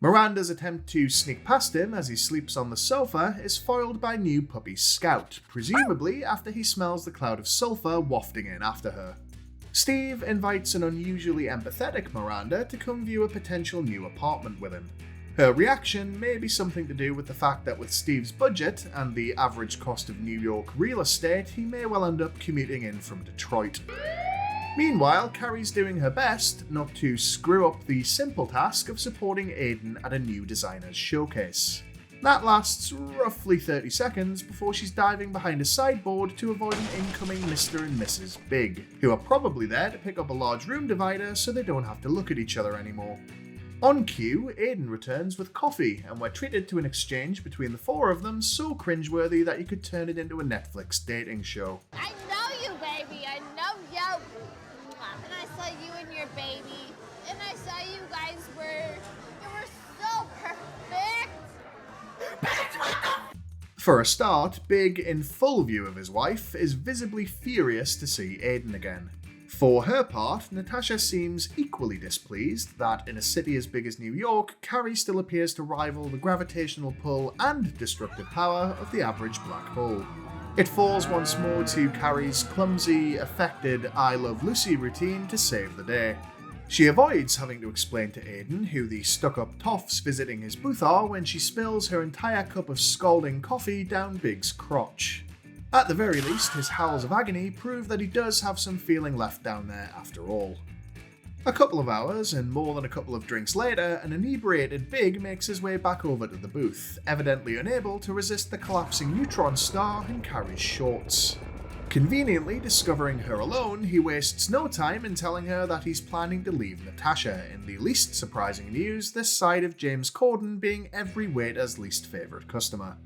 Miranda's attempt to sneak past him as he sleeps on the sofa is foiled by new puppy Scout, presumably after he smells the cloud of sulphur wafting in after her. Steve invites an unusually empathetic Miranda to come view a potential new apartment with him. Her reaction may be something to do with the fact that with Steve's budget and the average cost of New York real estate, he may well end up commuting in from Detroit. Meanwhile, Carrie's doing her best not to screw up the simple task of supporting Aiden at a new designer's showcase. That lasts roughly 30 seconds before she's diving behind a sideboard to avoid an incoming Mr. and Mrs. Big, who are probably there to pick up a large room divider so they don't have to look at each other anymore. On cue, Aiden returns with coffee, and we're treated to an exchange between the four of them so cringeworthy that you could turn it into a Netflix dating show.
I know you, baby. I know you. And I saw you and your baby. And I saw you guys you were so perfect.
For a start, Big, in full view of his wife, is visibly furious to see Aiden again. For her part, Natasha seems equally displeased that in a city as big as New York, Carrie still appears to rival the gravitational pull and destructive power of the average black hole. It falls once more to Carrie's clumsy, affected I Love Lucy routine to save the day. She avoids having to explain to Aiden who the stuck-up toffs visiting his booth are when she spills her entire cup of scalding coffee down Big's crotch. At the very least, his howls of agony prove that he does have some feeling left down there after all. A couple of hours and more than a couple of drinks later, an inebriated Big makes his way back over to the booth, evidently unable to resist the collapsing neutron star in Carrie's shorts. Conveniently discovering her alone, he wastes no time in telling her that he's planning to leave Natasha, in the least surprising news this side of James Corden being every waiter's least favourite customer.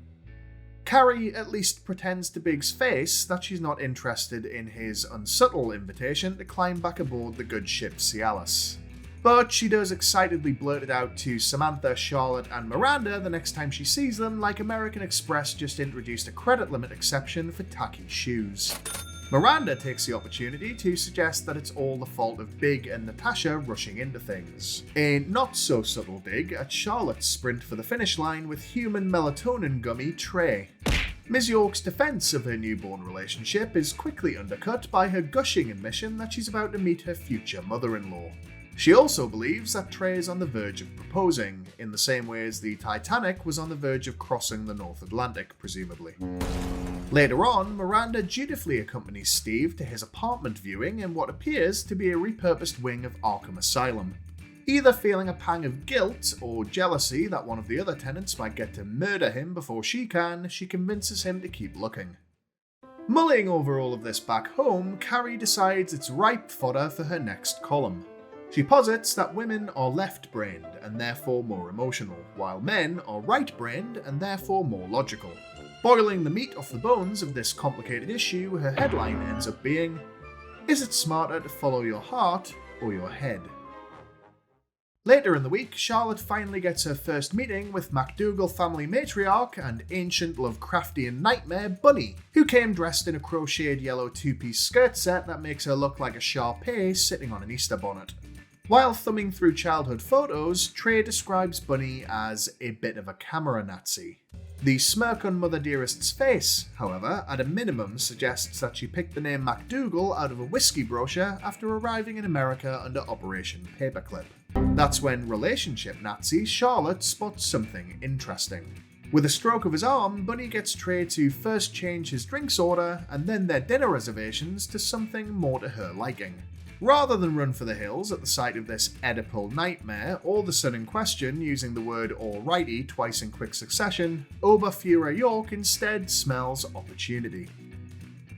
Carrie at least pretends to Big's face that she's not interested in his unsubtle invitation to climb back aboard the good ship Cialis. But she does excitedly blurt it out to Samantha, Charlotte, and Miranda the next time she sees them, like American Express just introduced a credit limit exception for tacky shoes. Miranda takes the opportunity to suggest that it's all the fault of Big and Natasha rushing into things. A not-so-subtle dig at Charlotte's sprint for the finish line with human melatonin gummy Trey. Ms. York's defense of her newborn relationship is quickly undercut by her gushing admission that she's about to meet her future mother-in-law. She also believes that Trey is on the verge of proposing, in the same way as the Titanic was on the verge of crossing the North Atlantic, presumably. Later on, Miranda dutifully accompanies Steve to his apartment viewing in what appears to be a repurposed wing of Arkham Asylum. Either feeling a pang of guilt or jealousy that one of the other tenants might get to murder him before she can, she convinces him to keep looking. Mulling over all of this back home, Carrie decides it's ripe fodder for her next column. She posits that women are left-brained and therefore more emotional, while men are right-brained and therefore more logical. Boiling the meat off the bones of this complicated issue, her headline ends up being, "Is it smarter to follow your heart or your head?" Later in the week, Charlotte finally gets her first meeting with MacDougall family matriarch and ancient Lovecraftian nightmare Bunny, who came dressed in a crocheted yellow two-piece skirt set that makes her look like a Shar-Pei sitting on an Easter bonnet. While thumbing through childhood photos, Trey describes Bunny as a bit of a camera Nazi. The smirk on Mother Dearest's face, however, at a minimum suggests that she picked the name MacDougall out of a whiskey brochure after arriving in America under Operation Paperclip. That's when relationship Nazi Charlotte spots something interesting. With a stroke of his arm, Bunny gets Trey to first change his drinks order and then their dinner reservations to something more to her liking. Rather than run for the hills at the sight of this Oedipal nightmare, or the son in question using the word alrighty twice in quick succession, Oberfuhrer York instead smells opportunity.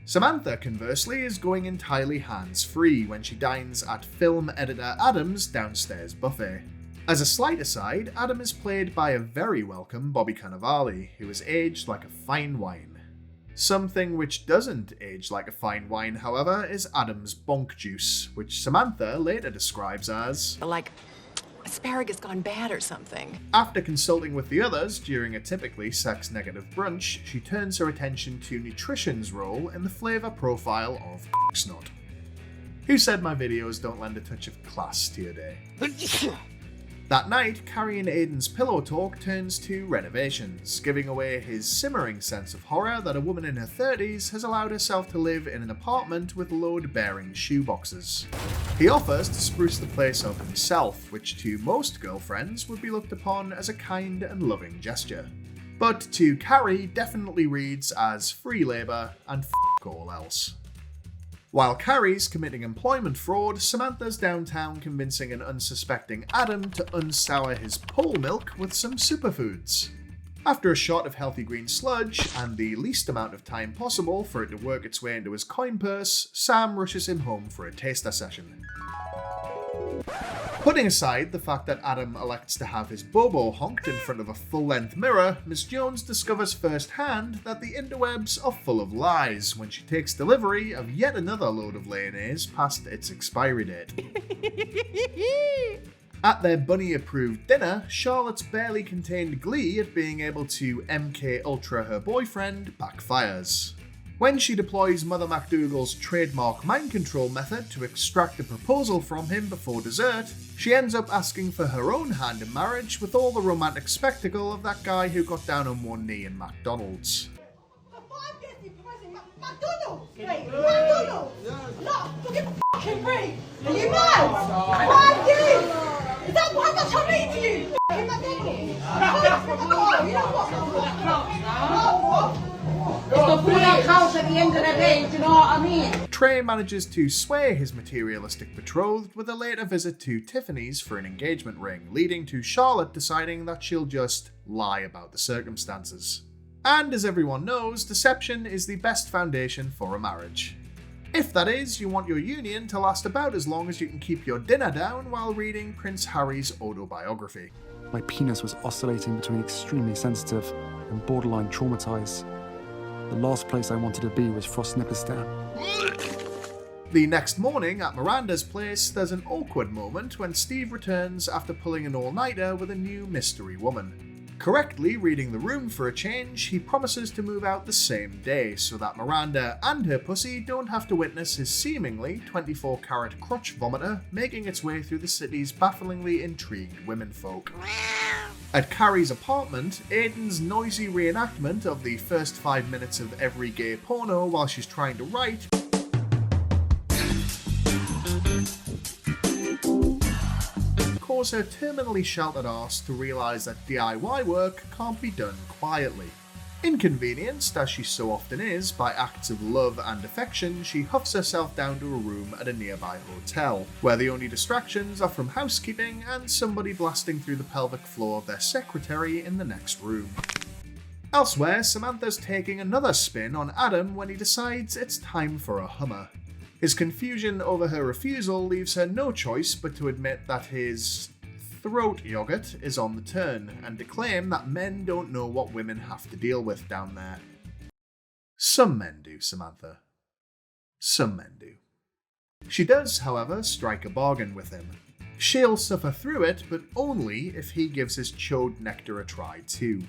Samantha, conversely, is going entirely hands-free when she dines at film editor Adam's downstairs buffet. As a slight aside, Adam is played by a very welcome Bobby Cannavale, who is aged like a fine wine. Something which doesn't age like a fine wine, however, is Adam's bonk juice, which Samantha later describes as
like asparagus gone bad or something.
After consulting with the others during a typically sex-negative brunch, she turns her attention to nutrition's role in the flavour profile of snot. Who said my videos don't lend a touch of class to your day? That night, Carrie and Aiden's pillow talk turns to renovations, giving away his simmering sense of horror that a woman in her 30s has allowed herself to live in an apartment with load-bearing shoeboxes. He offers to spruce the place up himself, which to most girlfriends would be looked upon as a kind and loving gesture. But to Carrie definitely reads as free labour and f*** all else. While Carrie's committing employment fraud, Samantha's downtown convincing an unsuspecting Adam to unsour his pole milk with some superfoods. After a shot of healthy green sludge, and the least amount of time possible for it to work its way into his coin purse, Sam rushes him home for a taster session. Putting aside the fact that Adam elects to have his bobo honked in front of a full-length mirror, Miss Jones discovers firsthand that the interwebs are full of lies when she takes delivery of yet another load of Layonnaise past its expiry date. At their bunny-approved dinner, Charlotte's barely contained glee at being able to MK Ultra her boyfriend backfires. When she deploys Mother MacDougal's trademark mind control method to extract a proposal from him before dessert, she ends up asking for her own hand in marriage with all the romantic spectacle of that guy who got down on one knee in McDonald's.
McDonald's! Wait, McDonald's! No, fucking f***ing free! Are you mad? Why you? Is that how much I mean to you? F***ing McDonald's! You know what? It's the full house at the end of the day, do you know what I mean?
Trey manages to sway his materialistic betrothed with a later visit to Tiffany's for an engagement ring, leading to Charlotte deciding that she'll just lie about the circumstances. And as everyone knows, deception is the best foundation for a marriage. If that is, you want your union to last about as long as you can keep your dinner down while reading Prince Harry's autobiography.
My penis was oscillating between extremely sensitive and borderline traumatized. The last place I wanted to be was Frostnipistan.
The next morning at Miranda's place, there's an awkward moment when Steve returns after pulling an all-nighter with a new mystery woman. Correctly reading the room for a change, he promises to move out the same day so that Miranda and her pussy don't have to witness his seemingly 24-carat crotch vomiter making its way through the city's bafflingly intrigued womenfolk. At Carrie's apartment, Aiden's noisy reenactment of the first 5 minutes of every gay porno while she's trying to write cause her terminally sheltered arse to realise that DIY work can't be done quietly. Inconvenienced, as she so often is, by acts of love and affection, she huffs herself down to a room at a nearby hotel, where the only distractions are from housekeeping and somebody blasting through the pelvic floor of their secretary in the next room. Elsewhere, Samantha's taking another spin on Adam when he decides it's time for a Hummer. His confusion over her refusal leaves her no choice but to admit that his throat yogurt is on the turn, and to claim that men don't know what women have to deal with down there. Some men do, Samantha. Some men do. She does, however, strike a bargain with him. She'll suffer through it, but only if he gives his chode nectar a try too.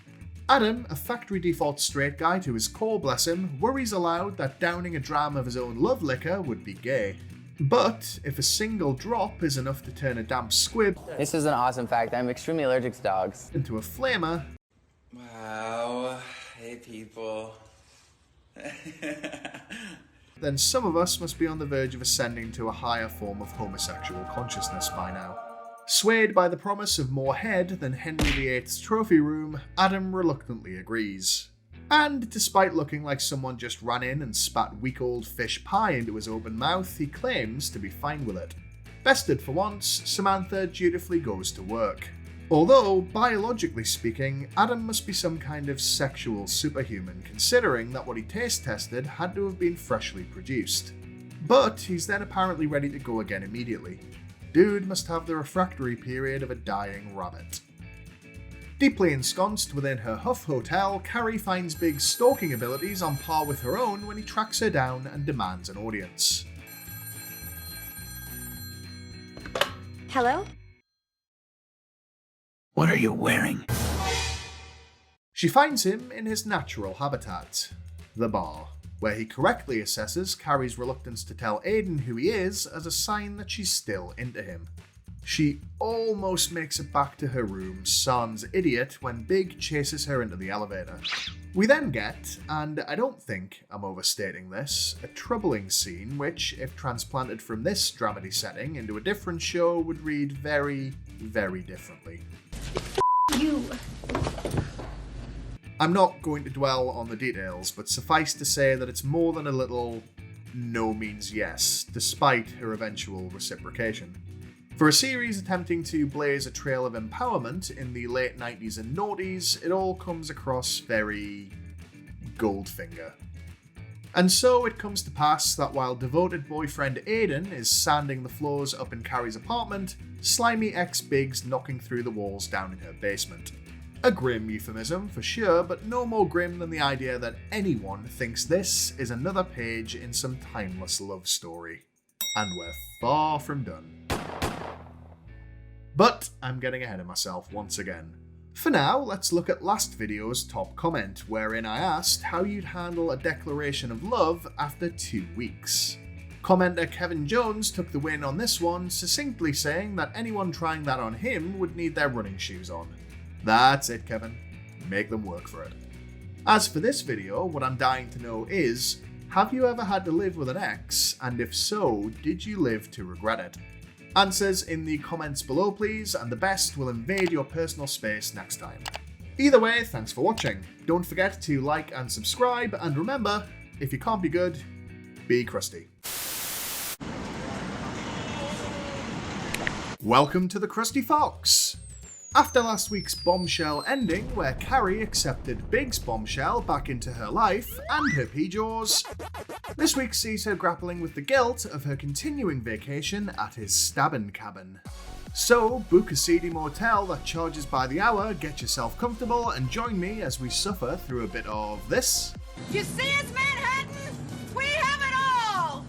Adam, a factory default straight guy to his core, bless him, worries aloud that downing a dram of his own love liquor would be gay. But if a single drop is enough to turn a damp squib
This is an awesome fact. I'm extremely allergic to dogs.
into a flamer,
Wow. Hey, people.
then some of us must be on the verge of ascending to a higher form of homosexual consciousness by now. Swayed by the promise of more head than Henry VIII's trophy room, Adam reluctantly agrees. And despite looking like someone just ran in and spat week-old fish pie into his open mouth, he claims to be fine with it. Bested for once, Samantha dutifully goes to work. Although, biologically speaking, Adam must be some kind of sexual superhuman, considering that what he taste tested had to have been freshly produced. But he's then apparently ready to go again immediately. Dude must have the refractory period of a dying rabbit. Deeply ensconced within her Huff hotel, Carrie finds Big's stalking abilities on par with her own when he tracks her down and demands an audience.
Hello?
What are you wearing?
She finds him in his natural habitat, the bar, where he correctly assesses Carrie's reluctance to tell Aiden who he is as a sign that she's still into him. She almost makes it back to her room, sans idiot, when Big chases her into the elevator. We then get, and I don't think I'm overstating this, a troubling scene which, if transplanted from this dramedy setting into a different show, would read very, very differently.
You.
I'm not going to dwell on the details, but suffice to say that it's more than a little no means yes, despite her eventual reciprocation. For a series attempting to blaze a trail of empowerment in the late 90s and noughties, it all comes across very Goldfinger. And so it comes to pass that while devoted boyfriend Aiden is sanding the floors up in Carrie's apartment, slimy ex-Big's knocking through the walls down in her basement. A grim euphemism for sure, but no more grim than the idea that anyone thinks this is another page in some timeless love story. And we're far from done. But I'm getting ahead of myself once again. For now, let's look at last video's top comment, wherein I asked how you'd handle a declaration of love after 2 weeks. Commenter Kevin Jones took the win on this one, succinctly saying that anyone trying that on him would need their running shoes on. That's it, Kevin. Make them work for it. As for this video, what I'm dying to know is, have you ever had to live with an ex, and if so, did you live to regret it? Answers in the comments below please, and the best will invade your personal space next time. Either way, thanks for watching. Don't forget to like and subscribe, and remember, if you can't be good, be crusty. Welcome to the Krusty Fox! After last week's bombshell ending, where Carrie accepted Big's bombshell back into her life and her PJaws, this week sees her grappling with the guilt of her continuing vacation at his stabbin' cabin. So, book a seedy motel that charges by the hour, get yourself comfortable, and join me as we suffer through a bit of this.
You see us, Manhattan? We have it all!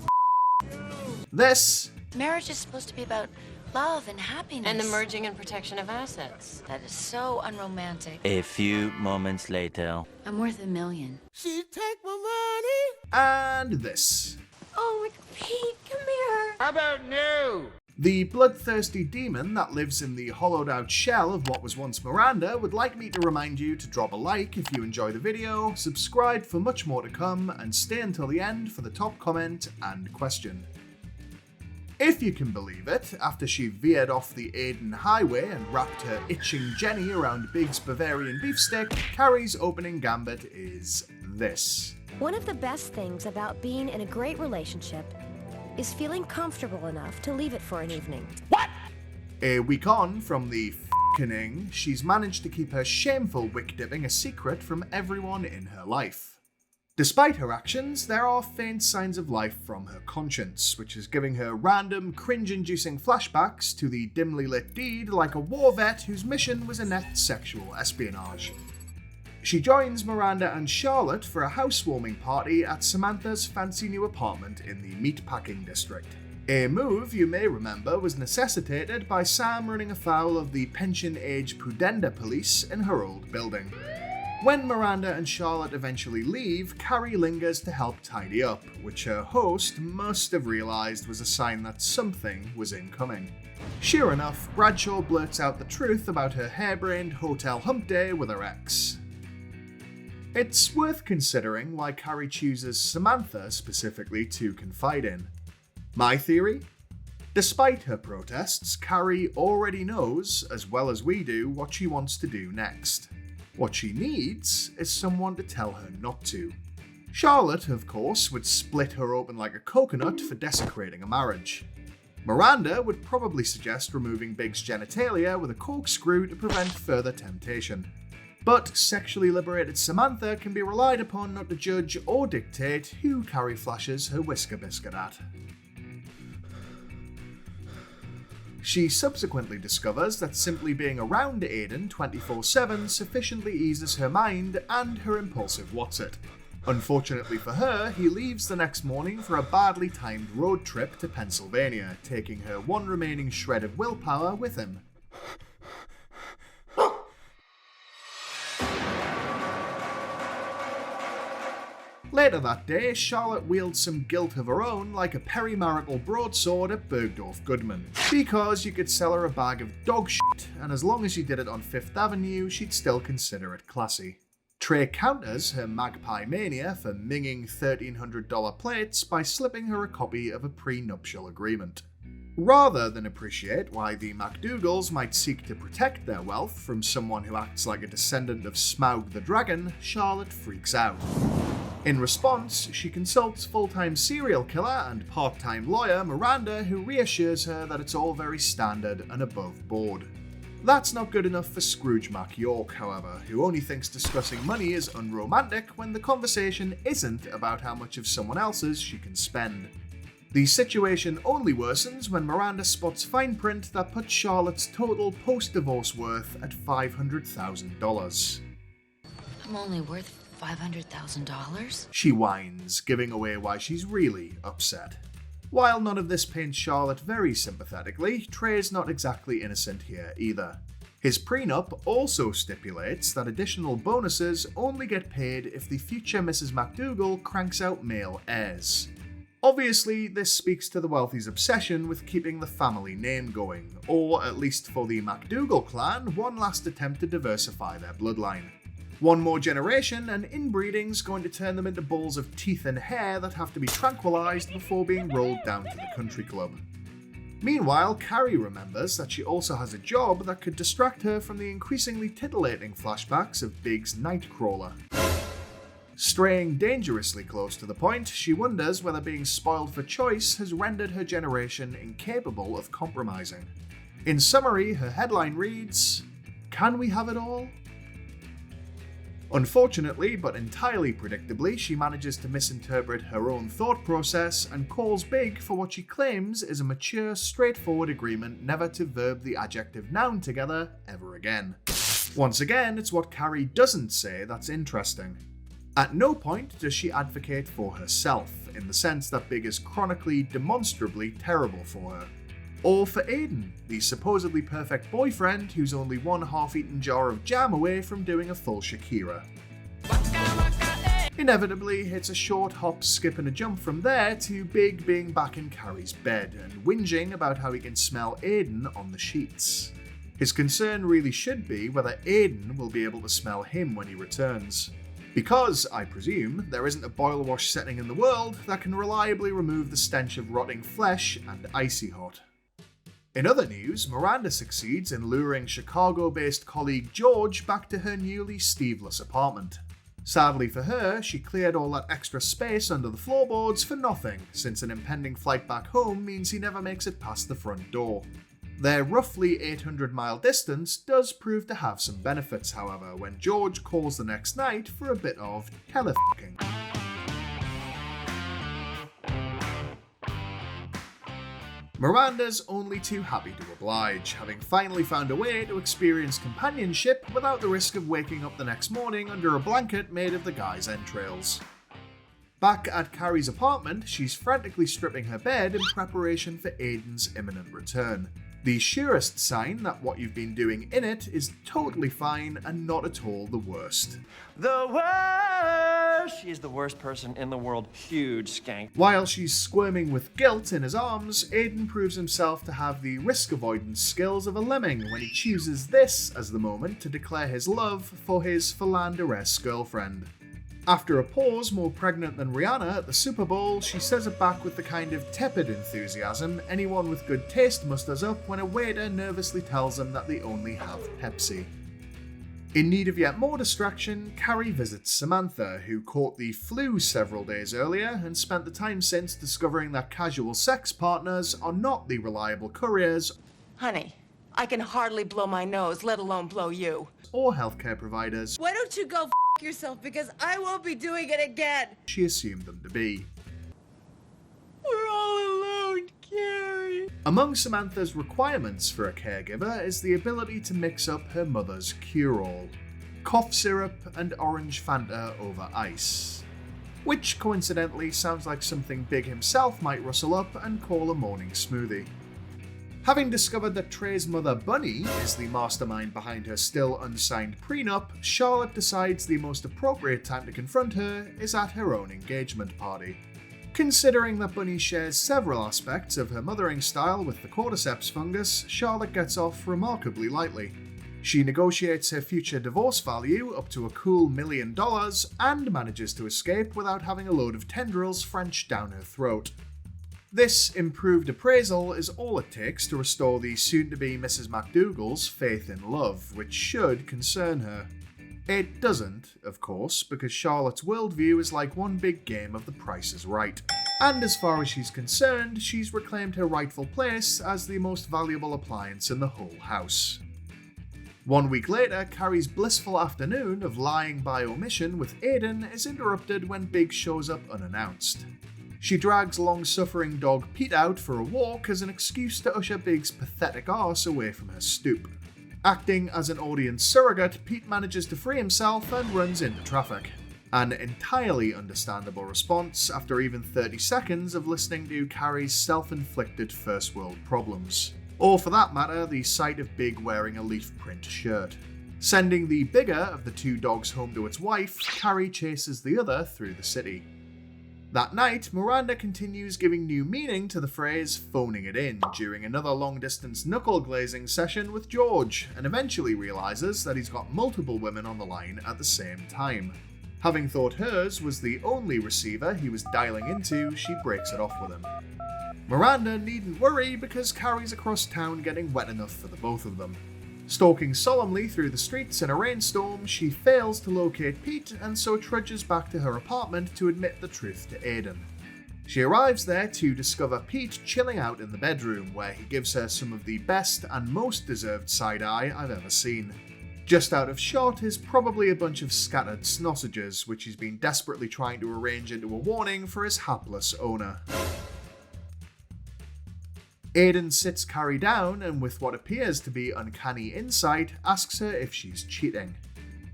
This.
Marriage is supposed to be about love and happiness.
And the merging and protection of assets.
That is so unromantic.
A few moments later.
I'm worth $1 million.
She take my money.
And this.
Oh, Pete, come here.
How about no?
The bloodthirsty demon that lives in the hollowed out shell of what was once Miranda would like me to remind you to drop a like if you enjoy the video, subscribe for much more to come, and stay until the end for the top comment and question. If you can believe it, after she veered off the Aiden highway and wrapped her itching Jenny around Big's Bavarian beefsteak, Carrie's opening gambit is this.
One of the best things about being in a great relationship is feeling comfortable enough to leave it for an evening.
What? A week on from the f***ing, she's managed to keep her shameful wick dipping a secret from everyone in her life. Despite her actions, there are faint signs of life from her conscience, which is giving her random, cringe-inducing flashbacks to the dimly lit deed like a war vet whose mission was inept sexual espionage. She joins Miranda and Charlotte for a housewarming party at Samantha's fancy new apartment in the meatpacking district. A move you may remember was necessitated by Sam running afoul of the pension-age Pudenda police in her old building. When Miranda and Charlotte eventually leave, Carrie lingers to help tidy up, which her host must have realised was a sign that something was incoming. Sure enough, Bradshaw blurts out the truth about her harebrained hotel hump day with her ex. It's worth considering why Carrie chooses Samantha specifically to confide in. My theory? Despite her protests, Carrie already knows, as well as we do, what she wants to do next. What she needs is someone to tell her not to. Charlotte, of course, would split her open like a coconut for desecrating a marriage. Miranda would probably suggest removing Big's genitalia with a corkscrew to prevent further temptation. But sexually liberated Samantha can be relied upon not to judge or dictate who Carrie flashes her whisker biscuit at. She subsequently discovers that simply being around Aiden 24/7 sufficiently eases her mind and her impulsive what's-it. Unfortunately for her, he leaves the next morning for a badly timed road trip to Pennsylvania, taking her one remaining shred of willpower with him. Later that day, Charlotte wields some guilt of her own like a perimarital broadsword at Bergdorf Goodman. Because you could sell her a bag of dog shit, and as long as you did it on 5th Avenue, she'd still consider it classy. Trey counters her magpie mania for minging $1,300 plates by slipping her a copy of a prenuptial agreement. Rather than appreciate why the MacDougals might seek to protect their wealth from someone who acts like a descendant of Smaug the Dragon, Charlotte freaks out. In response, she consults full-time serial killer and part-time lawyer Miranda, who reassures her that it's all very standard and above board. That's not good enough for Scrooge York, however, who only thinks discussing money is unromantic when the conversation isn't about how much of someone else's she can spend. The situation only worsens when Miranda spots fine print that puts Charlotte's total post-divorce worth at $500,000.
I'm only worth $500,000?
She whines, giving away why she's really upset. While none of this paints Charlotte very sympathetically, Trey's not exactly innocent here either. His prenup also stipulates that additional bonuses only get paid if the future Mrs. MacDougall cranks out male heirs. Obviously, this speaks to the wealthy's obsession with keeping the family name going, or at least for the MacDougall clan, one last attempt to diversify their bloodline. One more generation and inbreeding's going to turn them into balls of teeth and hair that have to be tranquilized before being rolled down to the country club. Meanwhile, Carrie remembers that she also has a job that could distract her from the increasingly titillating flashbacks of Big's Nightcrawler. Straying dangerously close to the point, she wonders whether being spoiled for choice has rendered her generation incapable of compromising. In summary, her headline reads, "Can we have it all?" Unfortunately, but entirely predictably, she manages to misinterpret her own thought process and calls Big for what she claims is a mature, straightforward agreement never to verb the adjective noun together ever again. Once again, it's what Carrie doesn't say that's interesting. At no point does she advocate for herself, in the sense that Big is chronically, demonstrably terrible for her. Or for Aiden, the supposedly perfect boyfriend who's only one half-eaten jar of jam away from doing a full Shakira. Inevitably, it's a short hop, skip and a jump from there to Big being back in Carrie's bed and whinging about how he can smell Aiden on the sheets. His concern really should be whether Aiden will be able to smell him when he returns. Because, I presume, there isn't a boil wash setting in the world that can reliably remove the stench of rotting flesh and icy hot. In other news, Miranda succeeds in luring Chicago-based colleague George back to her newly steveless apartment. Sadly for her, she cleared all that extra space under the floorboards for nothing, since an impending flight back home means he never makes it past the front door. Their roughly 800-mile distance does prove to have some benefits, however, when George calls the next night for a bit of telefucking. Miranda's only too happy to oblige, having finally found a way to experience companionship without the risk of waking up the next morning under a blanket made of the guy's entrails. Back at Carrie's apartment, she's frantically stripping her bed in preparation for Aiden's imminent return. The surest sign that what you've been doing in it is totally fine and not at all the worst.
The worst! She is the worst person in the world. Huge skank.
While she's squirming with guilt in his arms, Aiden proves himself to have the risk avoidance skills of a lemming when he chooses this as the moment to declare his love for his philanderesque girlfriend. After a pause more pregnant than Rihanna at the Super Bowl, she says it back with the kind of tepid enthusiasm anyone with good taste musters up when a waiter nervously tells them that they only have Pepsi. In need of yet more distraction, Carrie visits Samantha, who caught the flu several days earlier and spent the time since discovering that casual sex partners are not the reliable couriers
Honey, I can hardly blow my nose, let alone blow you.
Or healthcare providers
Why don't you go yourself, because I won't be doing it again.
She assumed them to be.
We're all alone,
Carrie. Among Samantha's requirements for a caregiver is the ability to mix up her mother's cure-all: cough syrup and orange Fanta over ice. Which coincidentally sounds like something Big himself might rustle up and call a morning smoothie. Having discovered that Trey's mother Bunny is the mastermind behind her still unsigned prenup, Charlotte decides the most appropriate time to confront her is at her own engagement party. Considering that Bunny shares several aspects of her mothering style with the cordyceps fungus, Charlotte gets off remarkably lightly. She negotiates her future divorce value up to a cool $1 million and manages to escape without having a load of tendrils Frenched down her throat. This improved appraisal is all it takes to restore the soon-to-be Mrs. McDougal's faith in love, which should concern her. It doesn't, of course, because Charlotte's worldview is like one big game of The Price is Right. And as far as she's concerned, she's reclaimed her rightful place as the most valuable appliance in the whole house. 1 week later, Carrie's blissful afternoon of lying by omission with Aiden is interrupted when Big shows up unannounced. She drags long-suffering dog Pete out for a walk as an excuse to usher Big's pathetic arse away from her stoop. Acting as an audience surrogate, Pete manages to free himself and runs into traffic. An entirely understandable response after even 30 seconds of listening to Carrie's self-inflicted first world problems. Or for that matter, the sight of Big wearing a leaf print shirt. Sending the bigger of the two dogs home to its wife, Carrie chases the other through the city. That night, Miranda continues giving new meaning to the phrase phoning it in during another long-distance knuckle-glazing session with George, and eventually realizes that he's got multiple women on the line at the same time. Having thought hers was the only receiver he was dialing into, she breaks it off with him. Miranda needn't worry because Carrie's across town getting wet enough for the both of them. Stalking solemnly through the streets in a rainstorm, she fails to locate Pete and so trudges back to her apartment to admit the truth to Aiden. She arrives there to discover Pete chilling out in the bedroom, where he gives her some of the best and most deserved side-eye I've ever seen. Just out of shot is probably a bunch of scattered sausages, which he's been desperately trying to arrange into a warning for his hapless owner. Aiden sits Carrie down and, with what appears to be uncanny insight, asks her if she's cheating.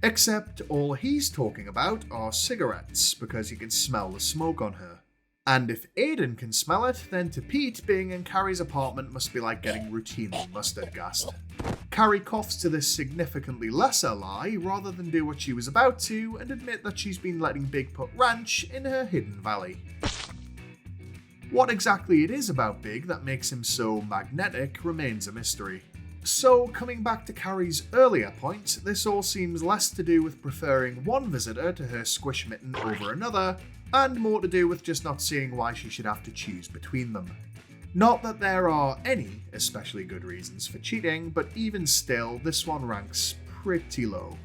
Except all he's talking about are cigarettes, because he can smell the smoke on her. And if Aiden can smell it, then to Pete, being in Carrie's apartment must be like getting routinely mustard gassed. Carrie coughs to this significantly lesser lie rather than do what she was about to and admit that she's been letting Big put ranch in her hidden valley. What exactly it is about Big that makes him so magnetic remains a mystery. So, coming back to Carrie's earlier point, this all seems less to do with preferring one visitor to her squish mitten over another, and more to do with just not seeing why she should have to choose between them. Not that there are any especially good reasons for cheating, but even still, this one ranks pretty low.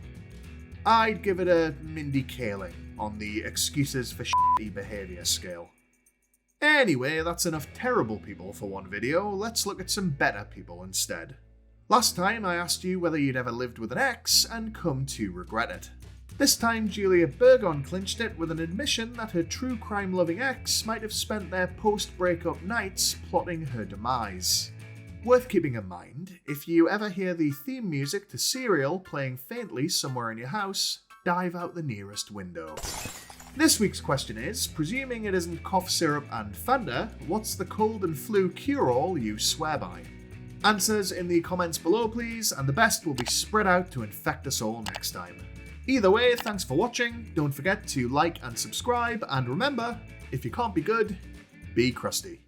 I'd give it a Mindy Kaling on the excuses for shitty behaviour scale. Anyway, that's enough terrible people for one video, let's look at some better people instead. Last time I asked you whether you'd ever lived with an ex and come to regret it. This time Julia Burgon clinched it with an admission that her true crime loving ex might have spent their post-breakup nights plotting her demise. Worth keeping in mind, if you ever hear the theme music to Serial playing faintly somewhere in your house, dive out the nearest window. This week's question is, presuming it isn't cough syrup and Fanta, what's the cold and flu cure-all you swear by? Answers in the comments below please, and the best will be spread out to infect us all next time. Either way, thanks for watching, don't forget to like and subscribe, and remember, if you can't be good, be crusty.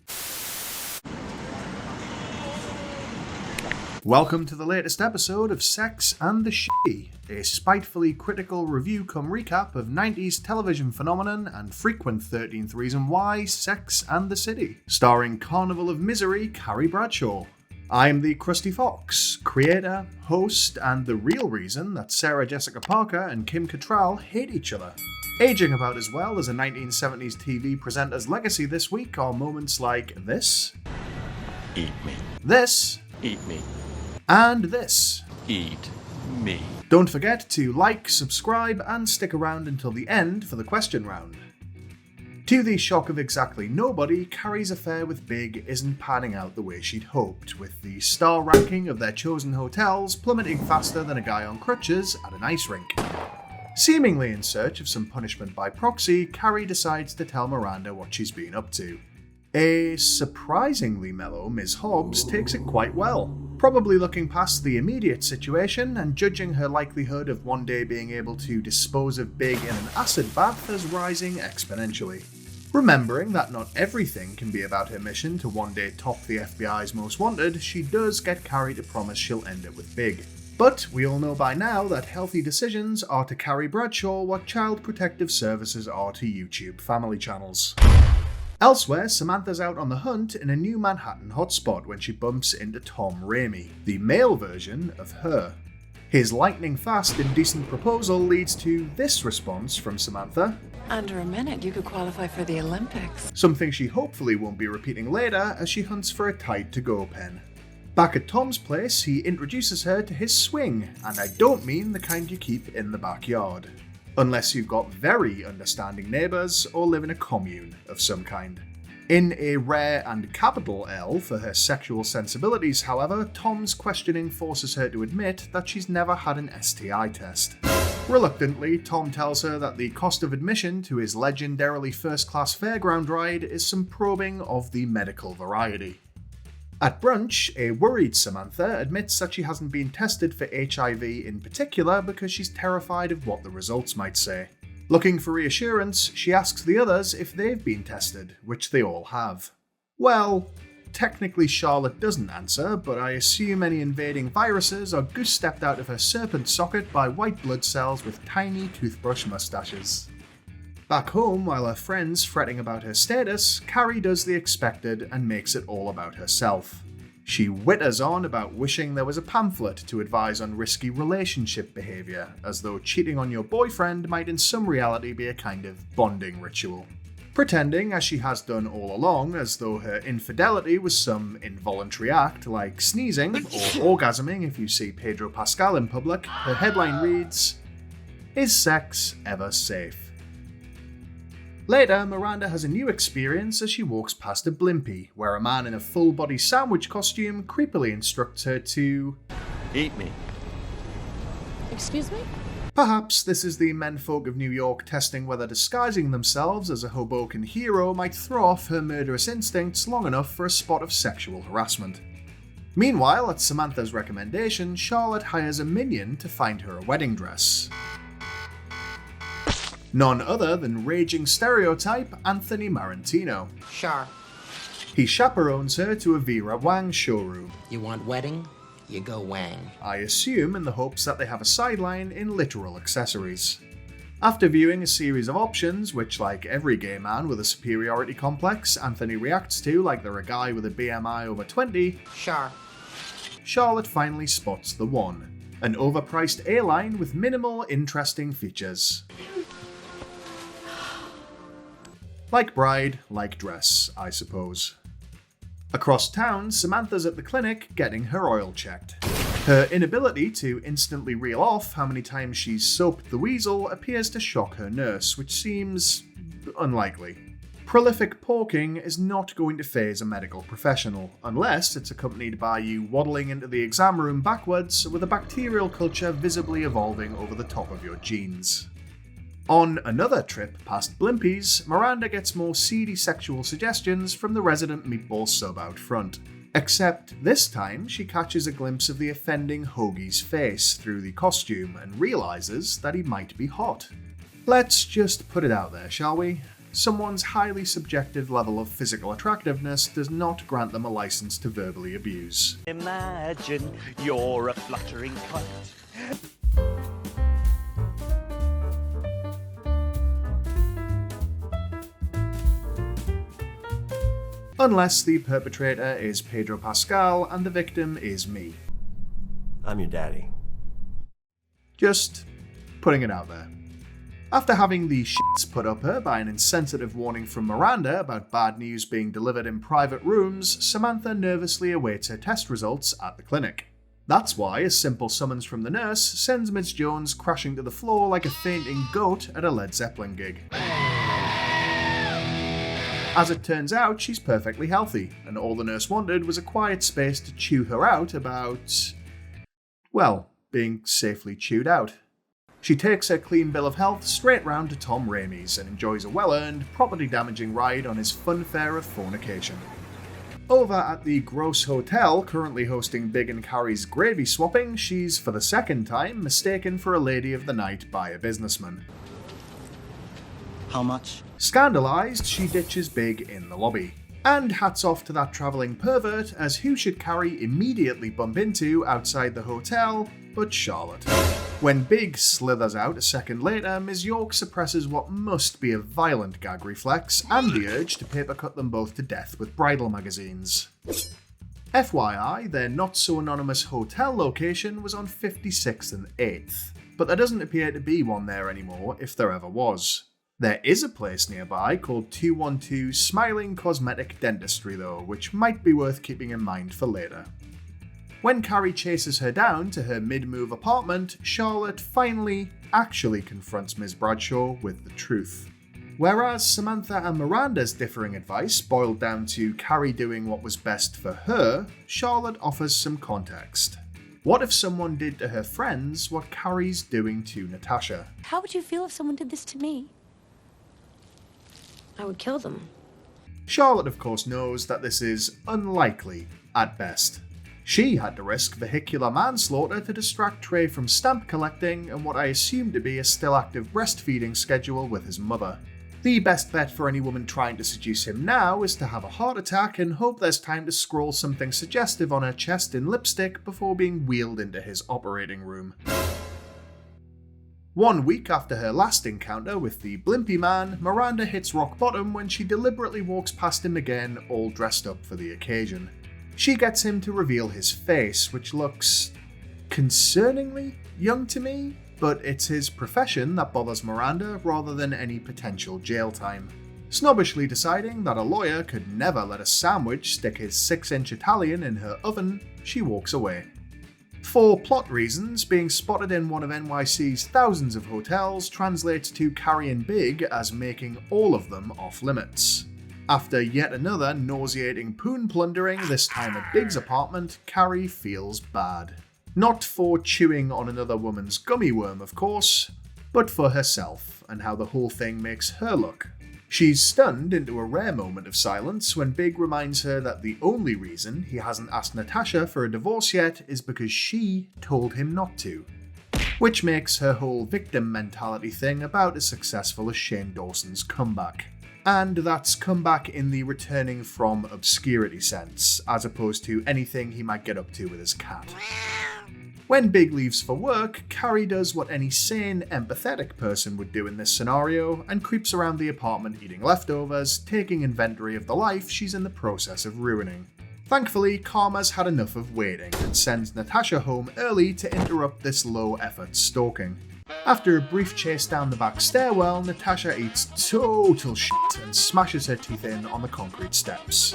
Welcome to the latest episode of Sex and the Shitty, a spitefully critical review cum recap of 90s television phenomenon and frequent 13th reason why, Sex and the City, starring Carnival of Misery Carrie Bradshaw. I'm the Krusty Fox, creator, host, and the real reason that Sarah Jessica Parker and Kim Cattrall hate each other. Aging about as well as a 1970s TV presenter's legacy this week are moments like this.
Eat me.
This.
Eat me.
And this.
Eat me.
Don't forget to like, subscribe, and stick around until the end for the question round. To the shock of exactly nobody, Carrie's affair with Big isn't panning out the way she'd hoped, with the star ranking of their chosen hotels plummeting faster than a guy on crutches at an ice rink. Seemingly in search of some punishment by proxy, Carrie decides to tell Miranda what she's been up to. A surprisingly mellow Ms. Hobbes takes it quite well, probably looking past the immediate situation and judging her likelihood of one day being able to dispose of Big in an acid bath as rising exponentially. Remembering that not everything can be about her mission to one day top the FBI's most wanted, she does get Carrie to promise she'll end it with Big. But we all know by now that healthy decisions are to Carrie Bradshaw what Child Protective Services are to YouTube family channels. Elsewhere, Samantha's out on the hunt in a new Manhattan hotspot when she bumps into Tom Ramey, the male version of her. His lightning-fast, indecent proposal leads to this response from Samantha.
Under a minute, you could qualify for the Olympics.
Something she hopefully won't be repeating later as she hunts for a Tide-to-go pen. Back at Tom's place, he introduces her to his swing, and I don't mean the kind you keep in the backyard. Unless you've got very understanding neighbours or live in a commune of some kind. In a rare and capital L for her sexual sensibilities, however, Tom's questioning forces her to admit that she's never had an STI test. Reluctantly, Tom tells her that the cost of admission to his legendarily first-class fairground ride is some probing of the medical variety. At brunch, a worried Samantha admits that she hasn't been tested for HIV in particular because she's terrified of what the results might say. Looking for reassurance, she asks the others if they've been tested, which they all have. Well, technically Charlotte doesn't answer, but I assume any invading viruses are goose-stepped out of her serpent socket by white blood cells with tiny toothbrush mustaches. Back home, while her friend's fretting about her status, Carrie does the expected and makes it all about herself. She witters on about wishing there was a pamphlet to advise on risky relationship behaviour, as though cheating on your boyfriend might in some reality be a kind of bonding ritual. Pretending, as she has done all along, as though her infidelity was some involuntary act like sneezing, or orgasming if you see Pedro Pascal in public, her headline reads, "Is sex ever safe?" Later, Miranda has a new experience as she walks past a blimpie, where a man in a full-body sandwich costume creepily instructs her to
eat me.
Excuse me?
Perhaps this is the menfolk of New York testing whether disguising themselves as a Hoboken hero might throw off her murderous instincts long enough for a spot of sexual harassment. Meanwhile, at Samantha's recommendation, Charlotte hires a minion to find her a wedding dress. None other than raging stereotype Anthony Marantino.
Sure.
He chaperones her to a Vera Wang showroom.
You want wedding? You go Wang.
I assume in the hopes that they have a sideline in literal accessories. After viewing a series of options, which like every gay man with a superiority complex, Anthony reacts to like they're a guy with a BMI over 20,
Sure.
Charlotte finally spots the one. An overpriced A-line with minimal interesting features. Like bride, like dress, I suppose. Across town, Samantha's at the clinic getting her oil checked. Her inability to instantly reel off how many times she's soaped the weasel appears to shock her nurse, which seems unlikely. Prolific porking is not going to faze a medical professional, unless it's accompanied by you waddling into the exam room backwards with a bacterial culture visibly evolving over the top of your jeans. On another trip past Blimpies, Miranda gets more seedy sexual suggestions from the resident meatball sub out front. Except this time she catches a glimpse of the offending hoagie's face through the costume and realises that he might be hot. Let's just put it out there, shall we? Someone's highly subjective level of physical attractiveness does not grant them a license to verbally abuse.
Imagine you're a fluttering cunt.
Unless the perpetrator is Pedro Pascal and the victim is me.
I'm your daddy.
Just putting it out there. After having the shits put up her by an insensitive warning from Miranda about bad news being delivered in private rooms, Samantha nervously awaits her test results at the clinic. That's why a simple summons from the nurse sends Ms. Jones crashing to the floor like a fainting goat at a Led Zeppelin gig. As it turns out, she's perfectly healthy, and all the nurse wanted was a quiet space to chew her out about, well, being safely chewed out. She takes her clean bill of health straight round to Tom Raimi's and enjoys a well-earned, property-damaging ride on his funfair of fornication. Over at the Gross Hotel, currently hosting Big and Carrie's gravy swapping, she's, for the second time, mistaken for a lady of the night by a businessman.
How much?
Scandalised, she ditches Big in the lobby. And hats off to that travelling pervert, as who should Carrie immediately bump into outside the hotel but Charlotte. When Big slithers out a second later, Ms. York suppresses what must be a violent gag reflex and the urge to papercut them both to death with bridal magazines. FYI, their not-so-anonymous hotel location was on 56th and 8th, but there doesn't appear to be one there anymore if there ever was. There is a place nearby called 212 Smiling Cosmetic Dentistry though, which might be worth keeping in mind for later. When Carrie chases her down to her mid-move apartment, Charlotte finally actually confronts Ms. Bradshaw with the truth. Whereas Samantha and Miranda's differing advice boiled down to Carrie doing what was best for her, Charlotte offers some context. What if someone did to her friends what Carrie's doing to Natasha?
How would you feel if someone did this to me? I would kill them.
Charlotte, of course, knows that this is unlikely at best. She had to risk vehicular manslaughter to distract Trey from stamp collecting and what I assume to be a still active breastfeeding schedule with his mother. The best bet for any woman trying to seduce him now is to have a heart attack and hope there's time to scrawl something suggestive on her chest in lipstick before being wheeled into his operating room. 1 week after her last encounter with the Blimpy Man, Miranda hits rock bottom when she deliberately walks past him again, all dressed up for the occasion. She gets him to reveal his face, which looks concerningly young to me, but it's his profession that bothers Miranda rather than any potential jail time. Snobbishly deciding that a lawyer could never let a sandwich stick his 6-inch Italian in her oven, she walks away. For plot reasons, being spotted in one of NYC's thousands of hotels translates to Carrie and Big as making all of them off limits. After yet another nauseating poon plundering, this time at Big's apartment, Carrie feels bad. Not for chewing on another woman's gummy worm, of course, but for herself and how the whole thing makes her look. She's stunned into a rare moment of silence when Big reminds her that the only reason he hasn't asked Natasha for a divorce yet is because she told him not to. Which makes her whole victim mentality thing about as successful as Shane Dawson's comeback. And that's comeback in the returning from obscurity sense, as opposed to anything he might get up to with his cat. When Big leaves for work, Carrie does what any sane, empathetic person would do in this scenario and creeps around the apartment eating leftovers, taking inventory of the life she's in the process of ruining. Thankfully, Karma's had enough of waiting and sends Natasha home early to interrupt this low-effort stalking. After a brief chase down the back stairwell, Natasha eats total shit and smashes her teeth in on the concrete steps.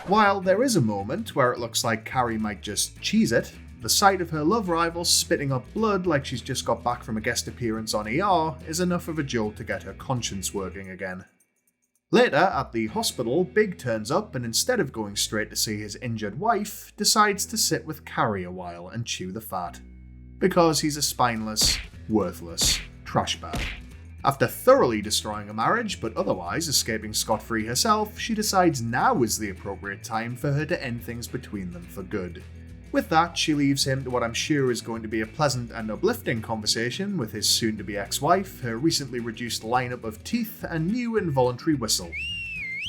While there is a moment where it looks like Carrie might just cheese it, the sight of her love rival spitting up blood like she's just got back from a guest appearance on ER is enough of a jolt to get her conscience working again. Later, at the hospital, Big turns up and instead of going straight to see his injured wife, decides to sit with Carrie a while and chew the fat. Because he's a spineless, worthless trash bag. After thoroughly destroying a marriage, but otherwise escaping scot-free herself, she decides now is the appropriate time for her to end things between them for good. With that, she leaves him to what I'm sure is going to be a pleasant and uplifting conversation with his soon-to-be ex-wife, her recently reduced lineup of teeth, and new involuntary whistle.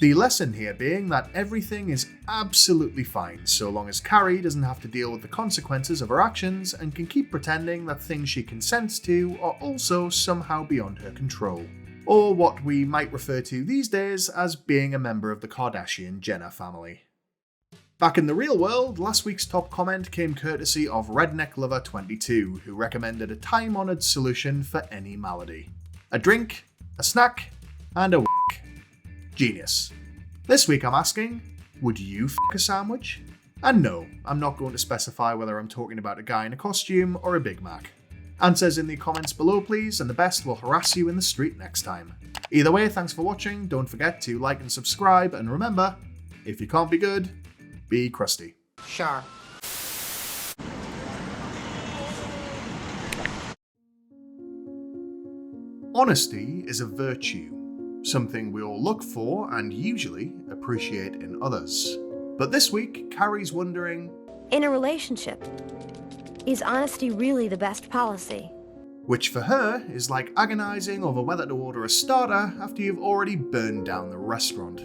The lesson here being that everything is absolutely fine so long as Carrie doesn't have to deal with the consequences of her actions and can keep pretending that things she consents to are also somehow beyond her control. Or what we might refer to these days as being a member of the Kardashian-Jenner family. Back in the real world, last week's top comment came courtesy of Redneck Lover 22, who recommended a time-honoured solution for any malady. A drink, a snack, and a whack. Genius. This week I'm asking, would you f*** a sandwich? And no, I'm not going to specify whether I'm talking about a guy in a costume or a Big Mac. Answers in the comments below please, and the best will harass you in the street next time. Either way, thanks for watching, don't forget to like and subscribe, and remember, if you can't be good, be crusty.
Sure.
Honesty is a virtue, something we all look for and usually appreciate in others. But this week, Carrie's wondering,
in a relationship, is honesty really the best policy?
Which for her is like agonising over whether to order a starter after you've already burned down the restaurant.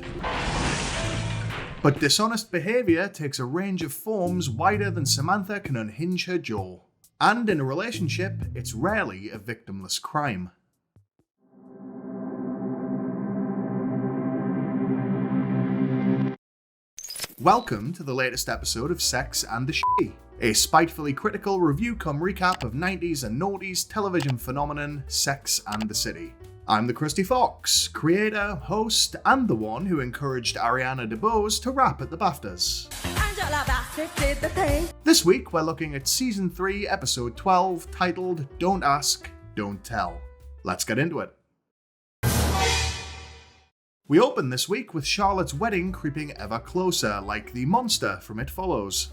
But dishonest behaviour takes a range of forms wider than Samantha can unhinge her jaw. And in a relationship, it's rarely a victimless crime. Welcome to the latest episode of Sex and the Shitty, a spitefully critical review cum recap of 90s and noughties television phenomenon Sex and the City. I'm the Krusty Fox, creator, host, and the one who encouraged Ariana DeBose to rap at the BAFTAs. This week we're looking at Season 3, Episode 12, titled Don't Ask, Don't Tell. Let's get into it. We open this week with Charlotte's wedding creeping ever closer, like the monster from It Follows.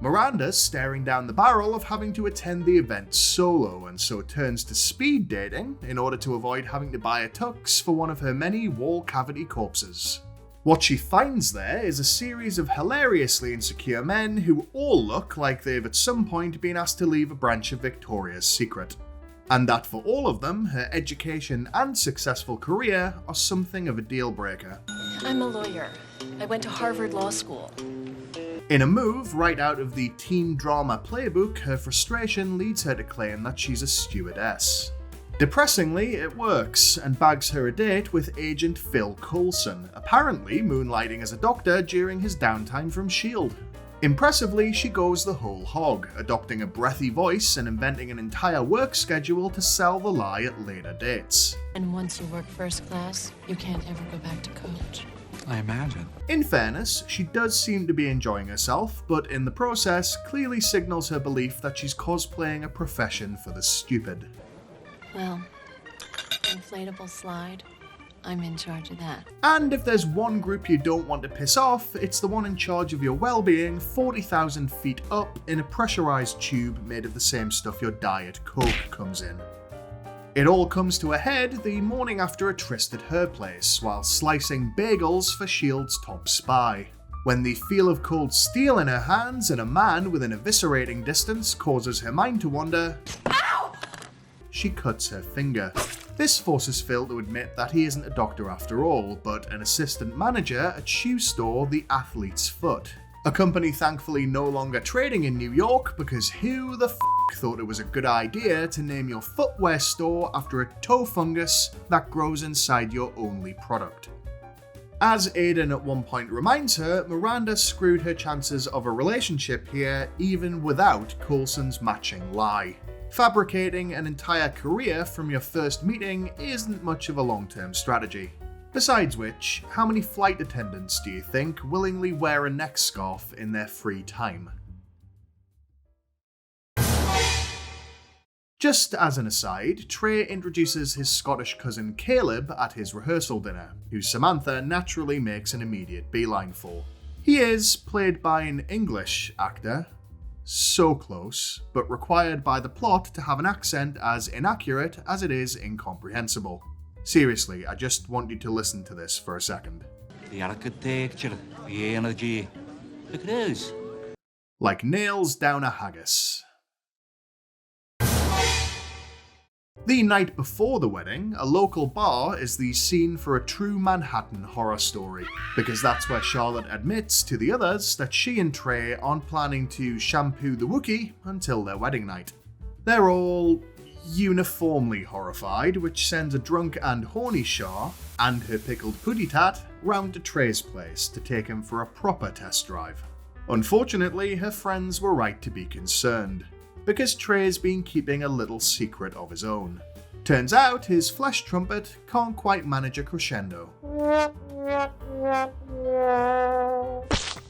Miranda's staring down the barrel of having to attend the event solo, and so turns to speed dating in order to avoid having to buy a tux for one of her many wall cavity corpses. What she finds there is a series of hilariously insecure men who all look like they've at some point been asked to leave a branch of Victoria's Secret. And that for all of them, her education and successful career are something of a deal breaker.
I'm a lawyer. I went to Harvard Law School.
In a move right out of the teen drama playbook, her frustration leads her to claim that she's a stewardess. Depressingly, it works, and bags her a date with Agent Phil Coulson, apparently moonlighting as a doctor during his downtime from S.H.I.E.L.D. Impressively, she goes the whole hog, adopting a breathy voice and inventing an entire work schedule to sell the lie at later dates.
And once you work first class, you can't ever go back to coach.
I imagine.
In fairness, she does seem to be enjoying herself, but in the process clearly signals her belief that she's cosplaying a profession for the stupid.
Well, inflatable slide. I'm in charge of that.
And if there's one group you don't want to piss off, it's the one in charge of your well-being 40,000 feet up in a pressurized tube made of the same stuff your Diet Coke comes in. It all comes to a head the morning after a tryst at her place, while slicing bagels for S.H.I.E.L.D's top spy. When the feel of cold steel in her hands and a man within eviscerating distance causes her mind to wander, ow! She cuts her finger. This forces Phil to admit that he isn't a doctor after all, but an assistant manager at shoe store The Athlete's Foot. A company thankfully no longer trading in New York, because who the f*** thought it was a good idea to name your footwear store after a toe fungus that grows inside your only product? As Aiden at one point reminds her, Miranda screwed her chances of a relationship here even without Coulson's matching lie. Fabricating an entire career from your first meeting isn't much of a long-term strategy. Besides which, how many flight attendants do you think willingly wear a neck scarf in their free time? Just as an aside, Trey introduces his Scottish cousin Caleb at his rehearsal dinner, who Samantha naturally makes an immediate beeline for. He is played by an English actor, so close, but required by the plot to have an accent as inaccurate as it is incomprehensible. Seriously, I just want you to listen to this for a second.
The architecture, the energy, the cruise.
Like nails down a haggis. The night before the wedding, a local bar is the scene for a true Manhattan horror story, because that's where Charlotte admits to the others that she and Trey aren't planning to shampoo the Wookiee until their wedding night. They're all uniformly horrified, which sends a drunk and horny Char and her pickled puddy tat round to Trey's place to take him for a proper test drive. Unfortunately, her friends were right to be concerned, because Trey's been keeping a little secret of his own. Turns out his flesh trumpet can't quite manage a crescendo.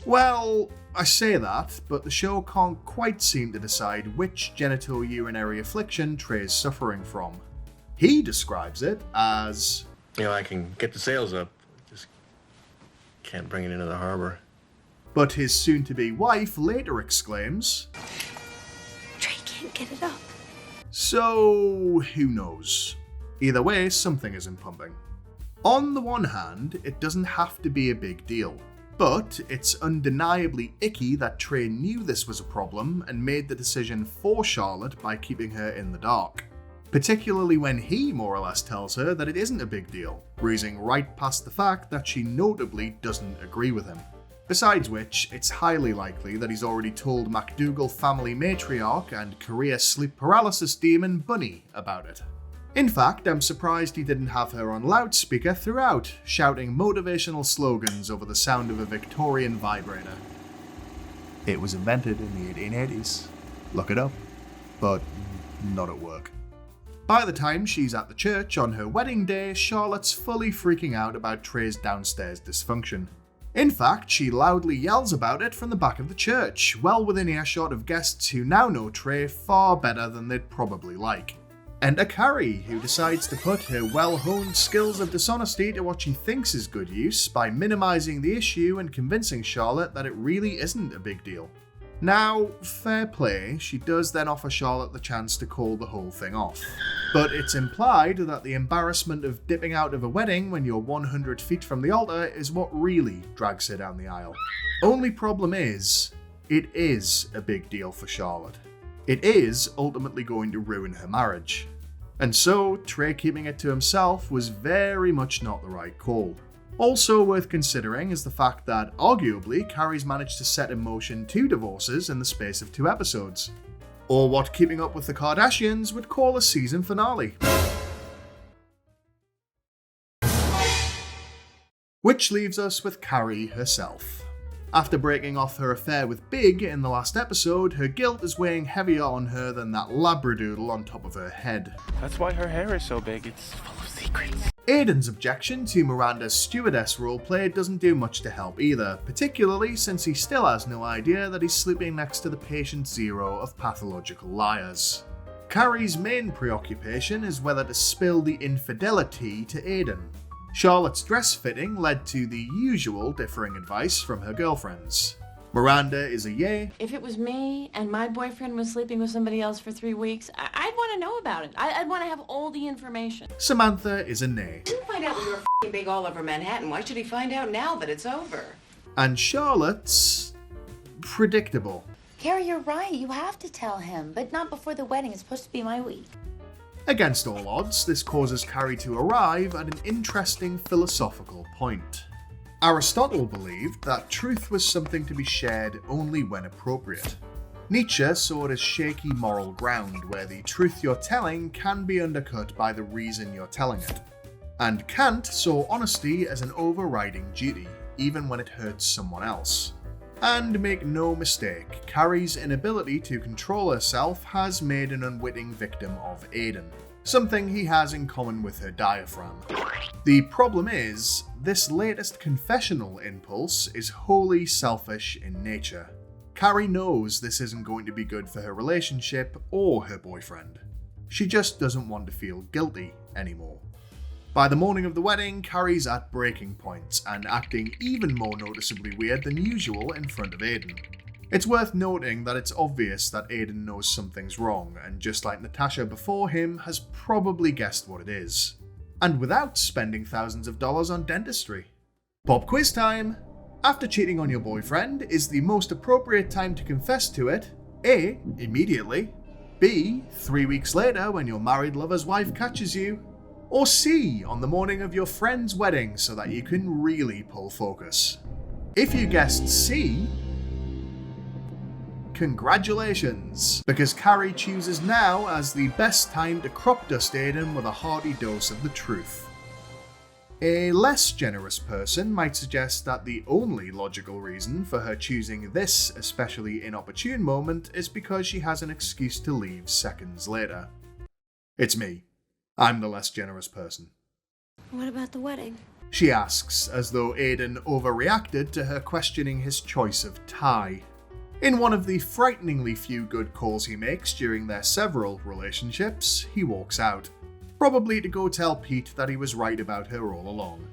Well, I say that, but the show can't quite seem to decide which genitourinary affliction Trey's suffering from. He describes it as...
I can get the sails up, just can't bring it into the harbor.
But his soon-to-be wife later exclaims...
Trey can't get it up.
So, who knows? Either way, something isn't pumping. On the one hand, it doesn't have to be a big deal. But it's undeniably icky that Trey knew this was a problem and made the decision for Charlotte by keeping her in the dark. Particularly when he more or less tells her that it isn't a big deal, breezing right past the fact that she notably doesn't agree with him. Besides which, it's highly likely that he's already told MacDougal family matriarch and career sleep paralysis demon Bunny about it. In fact, I'm surprised he didn't have her on loudspeaker throughout, shouting motivational slogans over the sound of a Victorian vibrator. It was invented in the 1880s. Look it up. But not at work. By the time she's at the church on her wedding day, Charlotte's fully freaking out about Trey's downstairs dysfunction. In fact, she loudly yells about it from the back of the church, well within earshot of guests who now know Trey far better than they'd probably like. Enter Carrie, who decides to put her well-honed skills of dishonesty to what she thinks is good use by minimising the issue and convincing Charlotte that it really isn't a big deal. Now, fair play, she does then offer Charlotte the chance to call the whole thing off. But it's implied that the embarrassment of dipping out of a wedding when you're 100 feet from the altar is what really drags her down the aisle. Only problem is, it is a big deal for Charlotte. It is ultimately going to ruin her marriage. And so, Trey keeping it to himself was very much not the right call. Also worth considering is the fact that, arguably, Carrie's managed to set in motion 2 divorces in the space of 2 episodes. Or what Keeping Up with the Kardashians would call a season finale. Which leaves us with Carrie herself. After breaking off her affair with Big in the last episode, her guilt is weighing heavier on her than that labradoodle on top of her head.
That's why her hair is so big, it's full of secrets.
Aiden's objection to Miranda's stewardess roleplay doesn't do much to help either, particularly since he still has no idea that he's sleeping next to the patient zero of pathological liars. Carrie's main preoccupation is whether to spill the infidelity to Aiden. Charlotte's dress fitting led to the usual differing advice from her girlfriends. Miranda is a yay.
If it was me and my boyfriend was sleeping with somebody else for 3 weeks, I'd want to know about it. I'd want to have all the information.
Samantha is a nay.
He didn't find out we were f***ing big all over Manhattan. Why should he find out now that it's over?
And Charlotte's predictable.
Carrie, you're right. You have to tell him, but not before the wedding. It's supposed to be my week.
Against all odds, this causes Carrie to arrive at an interesting philosophical point. Aristotle believed that truth was something to be shared only when appropriate. Nietzsche saw it as shaky moral ground where the truth you're telling can be undercut by the reason you're telling it. And Kant saw honesty as an overriding duty, even when it hurts someone else. And make no mistake, Carrie's inability to control herself has made an unwitting victim of Aiden, something he has in common with her diaphragm. The problem is, this latest confessional impulse is wholly selfish in nature. Carrie knows this isn't going to be good for her relationship or her boyfriend. She just doesn't want to feel guilty anymore. By the morning of the wedding, Carrie's at breaking points and acting even more noticeably weird than usual in front of Aiden. It's worth noting that it's obvious that Aiden knows something's wrong, and just like Natasha before him, has probably guessed what it is. And without spending thousands of dollars on dentistry. Pop quiz time! After cheating on your boyfriend, is the most appropriate time to confess to it A. Immediately, B. 3 weeks later when your married lover's wife catches you, or C. On the morning of your friend's wedding so that you can really pull focus? If you guessed C, congratulations, because Carrie chooses now as the best time to crop dust Aiden with a hearty dose of the truth. A less generous person might suggest that the only logical reason for her choosing this especially inopportune moment is because she has an excuse to leave seconds later. It's me. I'm the less generous person.
What about the wedding?
she asks, as though Aidan overreacted to her questioning his choice of tie. In one of the frighteningly few good calls he makes during their several relationships, he walks out, probably to go tell Pete that he was right about her all along.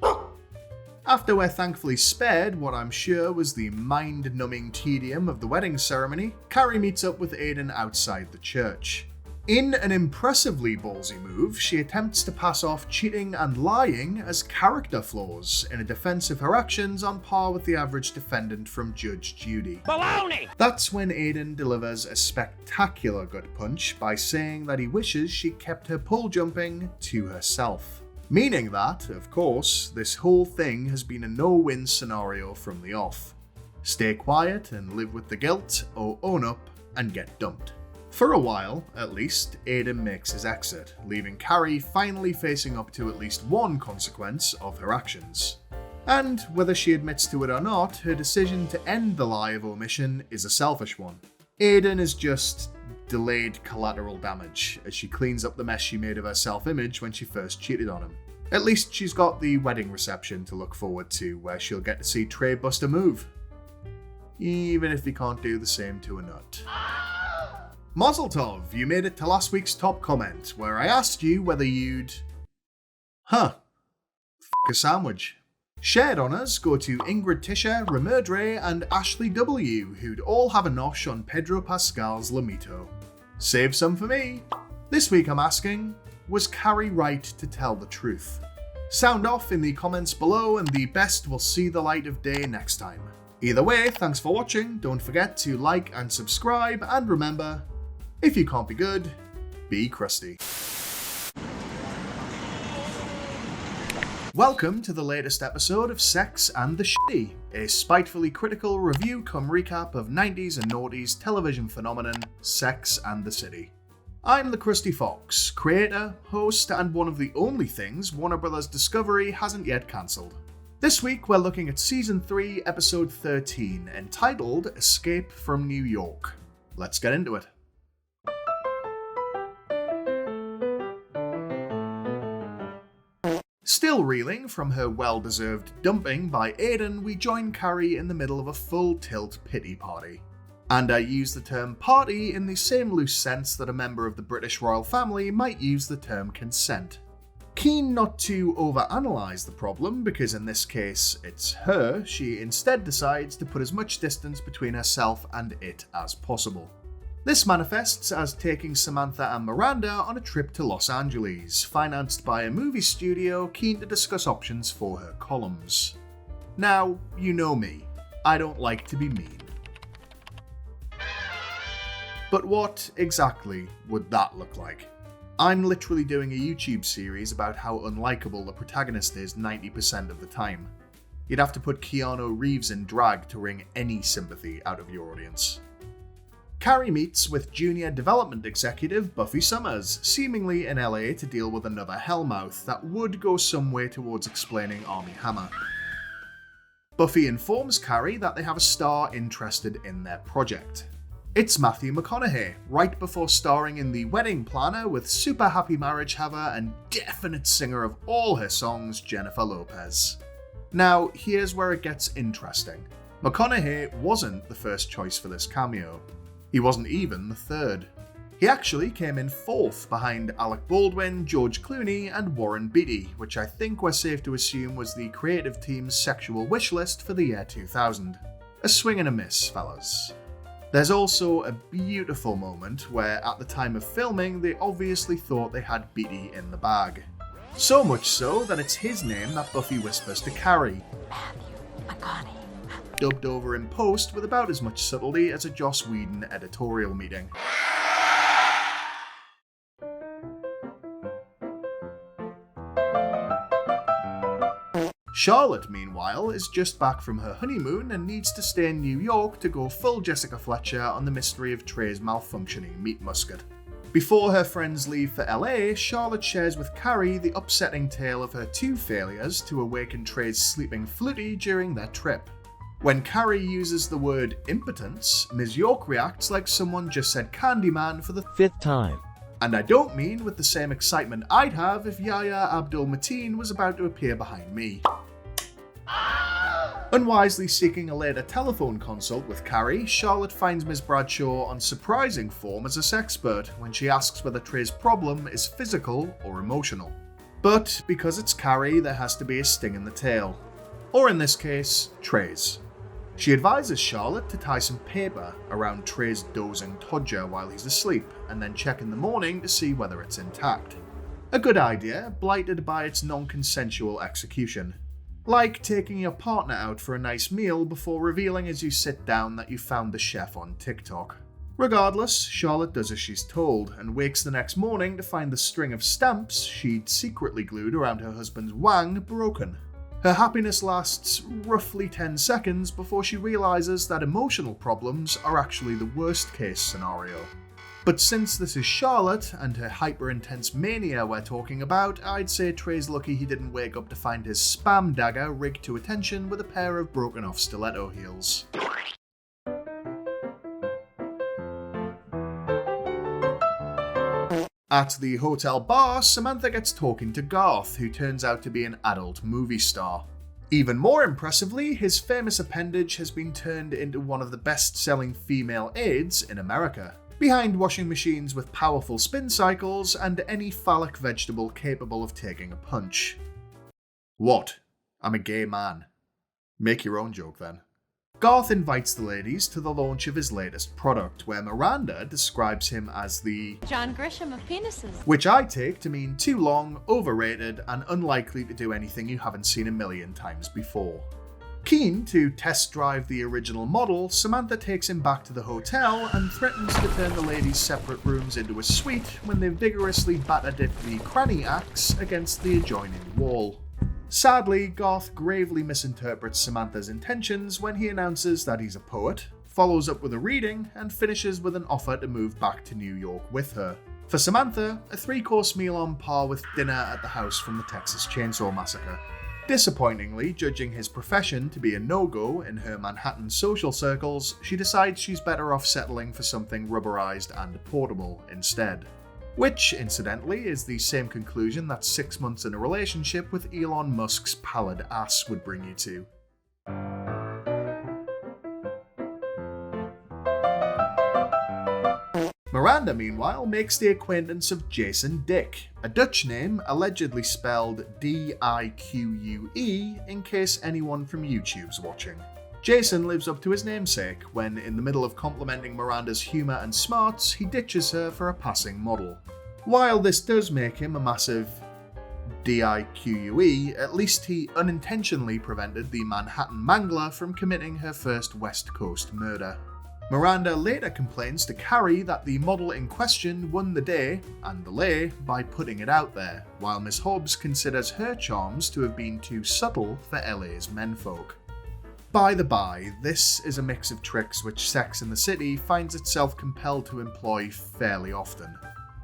After we're thankfully spared what I'm sure was the mind-numbing tedium of the wedding ceremony, Carrie meets up with Aidan outside the church. In an impressively ballsy move, she attempts to pass off cheating and lying as character flaws in a defense of her actions on par with the average defendant from Judge Judy.
Baloney!
That's when Aidan delivers a spectacular gut punch by saying that he wishes she kept her pole jumping to herself. Meaning that, of course, this whole thing has been a no-win scenario from the off. Stay quiet and live with the guilt, or own up and get dumped. For a while, at least, Aidan makes his exit, leaving Carrie finally facing up to at least one consequence of her actions. And, whether she admits to it or not, her decision to end the lie of omission is a selfish one. Aidan is just delayed collateral damage, as she cleans up the mess she made of her self-image when she first cheated on him. At least she's got the wedding reception to look forward to, where she'll get to see Trey bust a move. Even if he can't do the same to a nut. Mazel tov, you made it to last week's top comment, where I asked you whether you'd... a sandwich. Shared honours go to Ingrid Tischer, Remerdre, and Ashley W, who'd all have a nosh on Pedro Pascal's Lamito. Save some for me. This week I'm asking, was Carrie right to tell the truth? Sound off in the comments below, and the best will see the light of day next time. Either way, thanks for watching, don't forget to like and subscribe, and remember, if you can't be good, be crusty. Welcome to the latest episode of Sex and the Shitty, a spitefully critical review cum recap of 90s and noughties television phenomenon, Sex and the City. I'm the Krusty Fox, creator, host, and one of the only things Warner Bros. Discovery hasn't yet cancelled. This week we're looking at Season 3, Episode 13, entitled Escape from New York. Let's get into it. Still reeling from her well-deserved dumping by Aidan, we join Carrie in the middle of a full-tilt pity party. And I use the term party in the same loose sense that a member of the British royal family might use the term consent. Keen not to overanalyze the problem, because in this case it's her, she instead decides to put as much distance between herself and it as possible. This manifests as taking Samantha and Miranda on a trip to Los Angeles, financed by a movie studio keen to discuss options for her columns. Now, you know me, I don't like to be mean. But what exactly would that look like? I'm literally doing a YouTube series about how unlikable the protagonist is 90% of the time. You'd have to put Keanu Reeves in drag to wring any sympathy out of your audience. Carrie meets with junior development executive Buffy Summers, seemingly in LA to deal with another hellmouth that would go some way towards explaining Armie Hammer. Buffy informs Carrie that they have a star interested in their project. It's Matthew McConaughey, right before starring in The Wedding Planner with super happy marriage haver and definite singer of all her songs, Jennifer Lopez. Now, here's where it gets interesting. McConaughey wasn't the first choice for this cameo. He wasn't even the third. He actually came in fourth behind Alec Baldwin, George Clooney, and Warren Beatty, which I think we're safe to assume was the creative team's sexual wish list for the year 2000. A swing and a miss, fellas. There's also a beautiful moment where, at the time of filming, they obviously thought they had Beatty in the bag. So much so that it's his name that Buffy whispers to Carrie.
Matthew McConaughey.
Dubbed over in post with about as much subtlety as a Joss Whedon editorial meeting. Charlotte, meanwhile, is just back from her honeymoon and needs to stay in New York to go full Jessica Fletcher on the mystery of Trey's malfunctioning meat musket. Before her friends leave for LA, Charlotte shares with Carrie the upsetting tale of her two failures to awaken Trey's sleeping Flutie during their trip. When Carrie uses the word impotence, Ms. York reacts like someone just said Candyman for the 5th time. And I don't mean with the same excitement I'd have if Yahya Abdul-Mateen was about to appear behind me. Unwisely seeking a later telephone consult with Carrie, Charlotte finds Ms. Bradshaw on surprising form as a sexpert when she asks whether Trey's problem is physical or emotional. But because it's Carrie, there has to be a sting in the tail. Or in this case, Trey's. She advises Charlotte to tie some paper around Trey's dozing todger while he's asleep, and then check in the morning to see whether it's intact. A good idea, blighted by its non-consensual execution. Like taking your partner out for a nice meal before revealing as you sit down that you found the chef on TikTok. Regardless, Charlotte does as she's told, and wakes the next morning to find the string of stamps she'd secretly glued around her husband's wang broken. Her happiness lasts roughly 10 seconds before she realizes that emotional problems are actually the worst case scenario. But since this is Charlotte and her hyper-intense mania we're talking about, I'd say Trey's lucky he didn't wake up to find his spam dagger rigged to attention with a pair of broken-off stiletto heels. At the hotel bar, Samantha gets talking to Garth, who turns out to be an adult movie star. Even more impressively, his famous appendage has been turned into one of the best-selling female aids in America, behind washing machines with powerful spin cycles and any phallic vegetable capable of taking a punch. What? I'm a gay man. Make your own joke then. Garth invites the ladies to the launch of his latest product, where Miranda describes him as the
John Grisham of penises.
which I take to mean too long, overrated, and unlikely to do anything you haven't seen a million times before. Keen to test drive the original model, Samantha takes him back to the hotel and threatens to turn the ladies' separate rooms into a suite when they vigorously batter-dip the cranny axe against the adjoining wall. Sadly, Garth gravely misinterprets Samantha's intentions when he announces that he's a poet, follows up with a reading, and finishes with an offer to move back to New York with her. For Samantha, a 3-course meal on par with dinner at the house from the Texas Chainsaw Massacre. Disappointingly, judging his profession to be a no-go in her Manhattan social circles, she decides she's better off settling for something rubberized and portable instead. Which, incidentally, is the same conclusion that 6 months in a relationship with Elon Musk's pallid ass would bring you to. Miranda, meanwhile, makes the acquaintance of Jason Dick, a Dutch name allegedly spelled D-I-Q-U-E in case anyone from YouTube's watching. Jason lives up to his namesake when, in the middle of complimenting Miranda's humour and smarts, he ditches her for a passing model. While this does make him a massive D-I-Q-U-E, at least he unintentionally prevented the Manhattan Mangler from committing her first West Coast murder. Miranda later complains to Carrie that the model in question won the day and the lay by putting it out there, while Miss Hobbes considers her charms to have been too subtle for LA's menfolk. By the by, this is a mix of tricks which Sex and the City finds itself compelled to employ fairly often.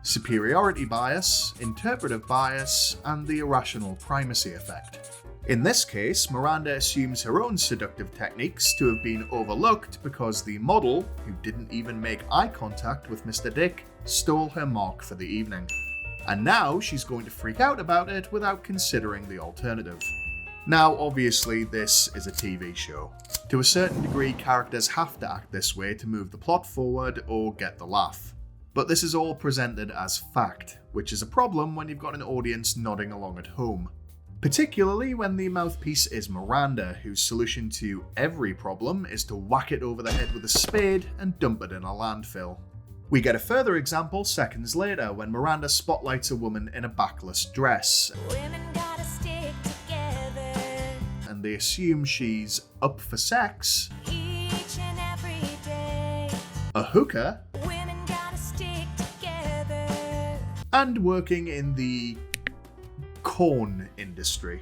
Superiority bias, interpretive bias, and the irrational primacy effect. In this case, Miranda assumes her own seductive techniques to have been overlooked because the model, who didn't even make eye contact with Mr. Dick, stole her mark for the evening. And now she's going to freak out about it without considering the alternative. Now, obviously, this is a TV show. To a certain degree, characters have to act this way to move the plot forward or get the laugh. But this is all presented as fact, which is a problem when you've got an audience nodding along at home. Particularly when the mouthpiece is Miranda, whose solution to every problem is to whack it over the head with a spade and dump it in a landfill. We get a further example seconds later when Miranda spotlights a woman in a backless dress. And they assume she's up for sex, a hooker, and working in the corn industry.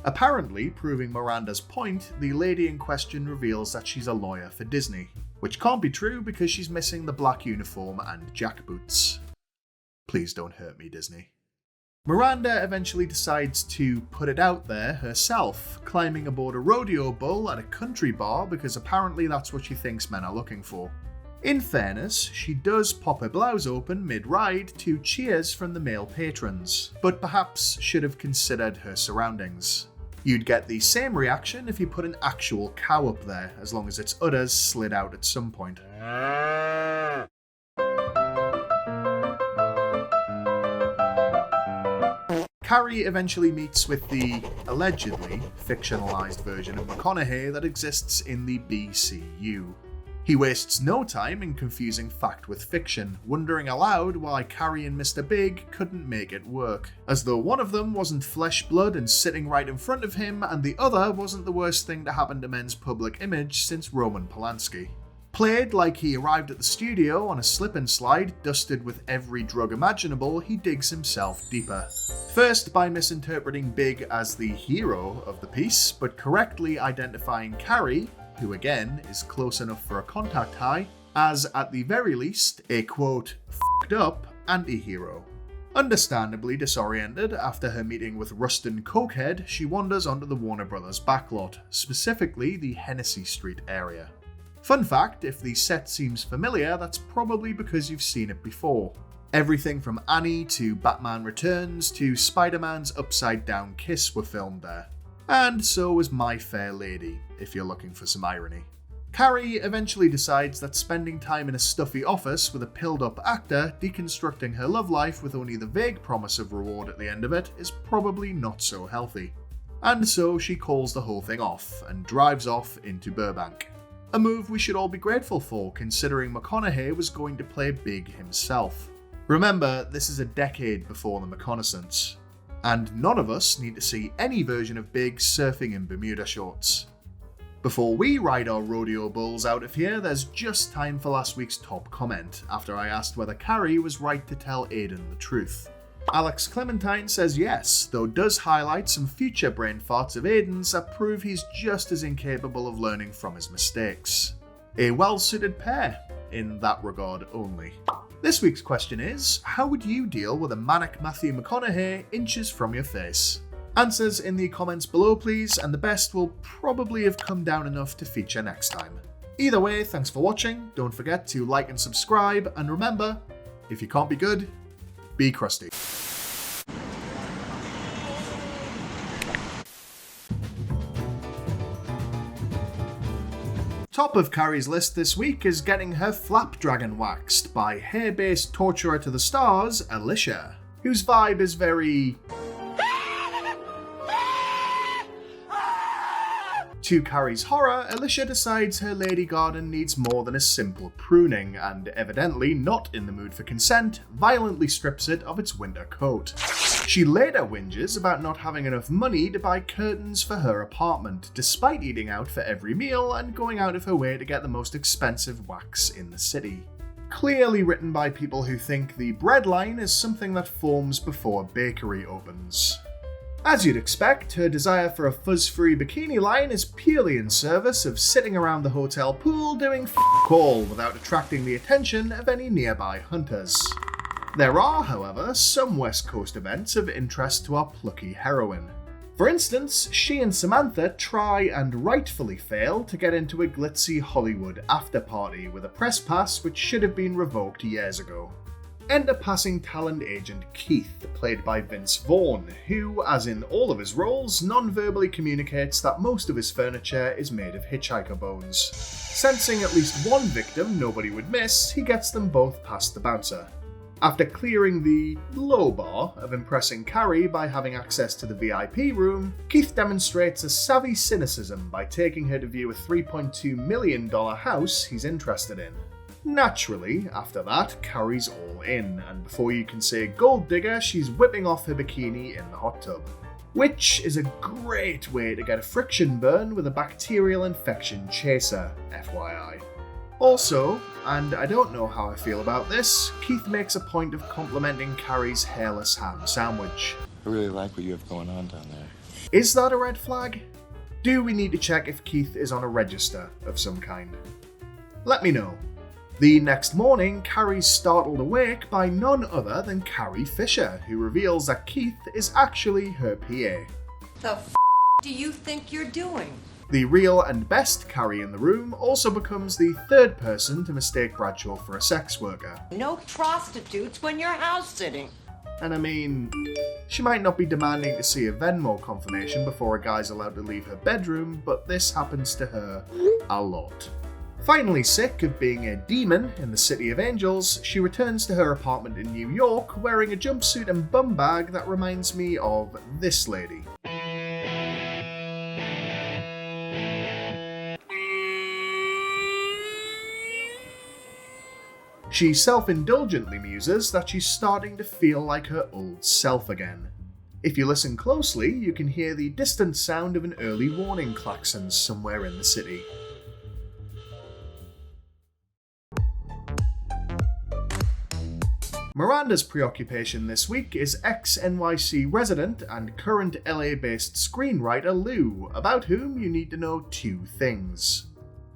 Apparently, proving Miranda's point, the lady in question reveals that she's a lawyer for Disney, which can't be true because she's missing the black uniform and jackboots. Please don't hurt me, Disney. Miranda eventually decides to put it out there herself, climbing aboard a rodeo bull at a country bar because apparently that's what she thinks men are looking for. In fairness, she does pop her blouse open mid-ride to cheers from the male patrons, but perhaps should have considered her surroundings. You'd get the same reaction if you put an actual cow up there, as long as its udders slid out at some point. Carrie eventually meets with the, allegedly, fictionalized version of McConaughey that exists in the BCU. He wastes no time in confusing fact with fiction, wondering aloud why Carrie and Mr. Big couldn't make it work, as though one of them wasn't flesh blood and sitting right in front of him, and the other wasn't the worst thing to happen to men's public image since Roman Polanski. Played like he arrived at the studio on a slip and slide, dusted with every drug imaginable, he digs himself deeper. First by misinterpreting Big as the hero of the piece, but correctly identifying Carrie, who again is close enough for a contact high, as at the very least a quote, "fucked up" anti-hero. Understandably disoriented after her meeting with Rustin Cokehead, she wanders onto the Warner Brothers backlot, specifically the Hennessy Street area. Fun fact, if the set seems familiar, that's probably because you've seen it before. Everything from Annie to Batman Returns to Spider-Man's Upside Down Kiss were filmed there. And so was My Fair Lady, if you're looking for some irony. Carrie eventually decides that spending time in a stuffy office with a pilled-up actor deconstructing her love life with only the vague promise of reward at the end of it is probably not so healthy. And so she calls the whole thing off and drives off into Burbank. A move we should all be grateful for, considering McConaughey was going to play Big himself. Remember, this is a decade before The Reconnaissance, and none of us need to see any version of Big surfing in Bermuda shorts. Before we ride our rodeo bulls out of here, there's just time for last week's top comment, after I asked whether Carrie was right to tell Aiden the truth. Alex Clementine says yes, though does highlight some future brain farts of Aiden's that prove he's just as incapable of learning from his mistakes. A well-suited pair, in that regard only. This week's question is, how would you deal with a manic Matthew McConaughey inches from your face? Answers in the comments below please, and the best will probably have come down enough to feature next time. Either way, thanks for watching, don't forget to like and subscribe, and remember, if you can't be good, be crusty. Top of Carrie's list this week is getting her flapdragon waxed by hair-based torturer to the stars, Alicia, whose vibe is very... To Carrie's horror, Alicia decides her lady garden needs more than a simple pruning, and evidently not in the mood for consent, violently strips it of its winter coat. She later whinges about not having enough money to buy curtains for her apartment, despite eating out for every meal and going out of her way to get the most expensive wax in the city. Clearly written by people who think the bread line is something that forms before a bakery opens. As you'd expect, her desire for a fuzz-free bikini line is purely in service of sitting around the hotel pool doing f*** all without attracting the attention of any nearby hunters. There are, however, some West Coast events of interest to our plucky heroine. For instance, she and Samantha try and rightfully fail to get into a glitzy Hollywood after-party with a press pass which should have been revoked years ago. Enter passing talent agent Keith, played by Vince Vaughn, who, as in all of his roles, non-verbally communicates that most of his furniture is made of hitchhiker bones. Sensing at least one victim nobody would miss, he gets them both past the bouncer. After clearing the low bar of impressing Carrie by having access to the VIP room, Keith demonstrates a savvy cynicism by taking her to view a $3.2 million house he's interested in. Naturally, after that, Carrie's all in, and before you can say gold digger, she's whipping off her bikini in the hot tub. Which is a great way to get a friction burn with a bacterial infection chaser, FYI. Also, and I don't know how I feel about this, Keith makes a point of complimenting Carrie's hairless ham sandwich.
I really like what you have going on down there.
Is that a red flag? Do we need to check if Keith is on a register of some kind? Let me know. The next morning, Carrie's startled awake by none other than Carrie Fisher, who reveals that Keith is actually her PA.
The f*** do you think you're doing?
The real and best Carrie in the room also becomes the third person to mistake Bradshaw for a sex worker.
No prostitutes when you're house sitting.
And I mean, she might not be demanding to see a Venmo confirmation before a guy's allowed to leave her bedroom, but this happens to her a lot. Finally sick of being a demon in the City of Angels, she returns to her apartment in New York wearing a jumpsuit and bum bag that reminds me of this lady. She self-indulgently muses that she's starting to feel like her old self again. If you listen closely, you can hear the distant sound of an early warning klaxon somewhere in the city. Miranda's preoccupation this week is ex-NYC resident and current LA-based screenwriter Lou, about whom you need to know two things.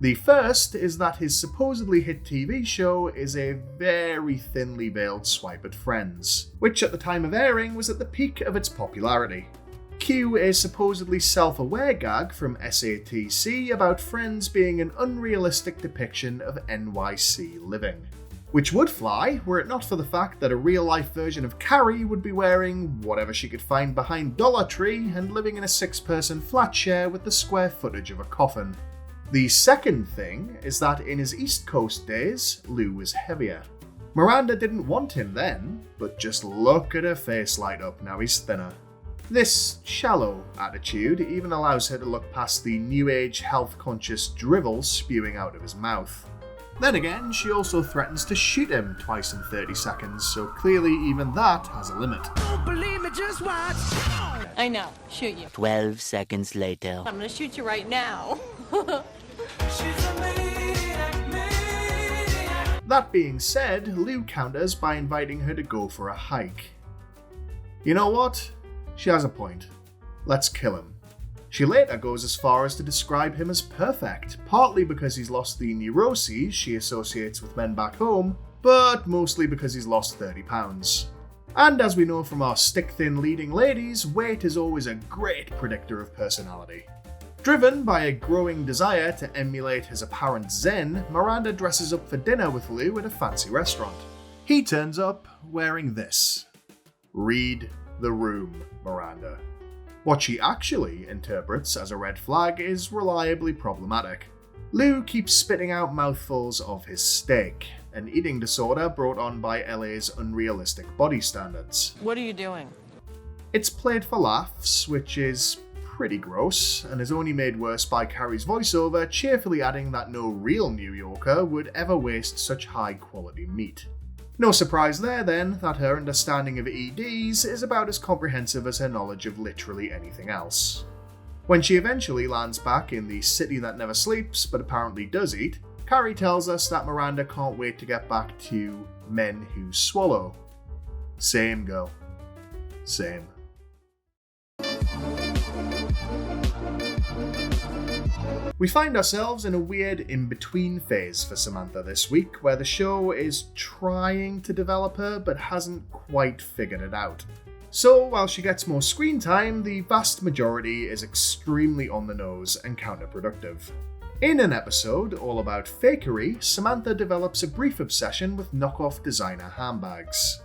The first is that his supposedly hit TV show is a very thinly veiled swipe at Friends, which at the time of airing was at the peak of its popularity. Cue a supposedly self-aware gag from SATC about Friends being an unrealistic depiction of NYC living. Which would fly were it not for the fact that a real-life version of Carrie would be wearing whatever she could find behind Dollar Tree and living in a 6-person flat share with the square footage of a coffin. The second thing is that in his East Coast days, Lou was heavier. Miranda didn't want him then, but just look at her face light up now he's thinner. This shallow attitude even allows her to look past the new age health-conscious drivel spewing out of his mouth. Then again, she also threatens to shoot him twice in 30 seconds, so clearly even that has a limit.
Don't believe me, just watch.
I know. Shoot you.
12 seconds later.
I'm gonna shoot you right now.
That being said, Lou counters by inviting her to go for a hike. You know what? She has a point. Let's kill him. She later goes as far as to describe him as perfect, partly because he's lost the neuroses she associates with men back home, but mostly because he's lost 30 pounds. And as we know from our stick-thin leading ladies, weight is always a great predictor of personality. Driven by a growing desire to emulate his apparent zen, Miranda dresses up for dinner with Lou at a fancy restaurant. He turns up wearing this. Read the room, Miranda. What she actually interprets as a red flag is reliably problematic. Lou keeps spitting out mouthfuls of his steak, an eating disorder brought on by LA's unrealistic body standards.
What are you doing?
It's played for laughs, which is pretty gross, and is only made worse by Carrie's voiceover cheerfully adding that no real New Yorker would ever waste such high-quality meat. No surprise there then that her understanding of EDs is about as comprehensive as her knowledge of literally anything else. When she eventually lands back in the city that never sleeps but apparently does eat, Carrie tells us that Miranda can't wait to get back to men who swallow. Same girl. Same. We find ourselves in a weird in-between phase for Samantha this week, where the show is trying to develop her but hasn't quite figured it out. So while she gets more screen time, the vast majority is extremely on the nose and counterproductive. In an episode all about fakery, Samantha develops a brief obsession with knockoff designer handbags.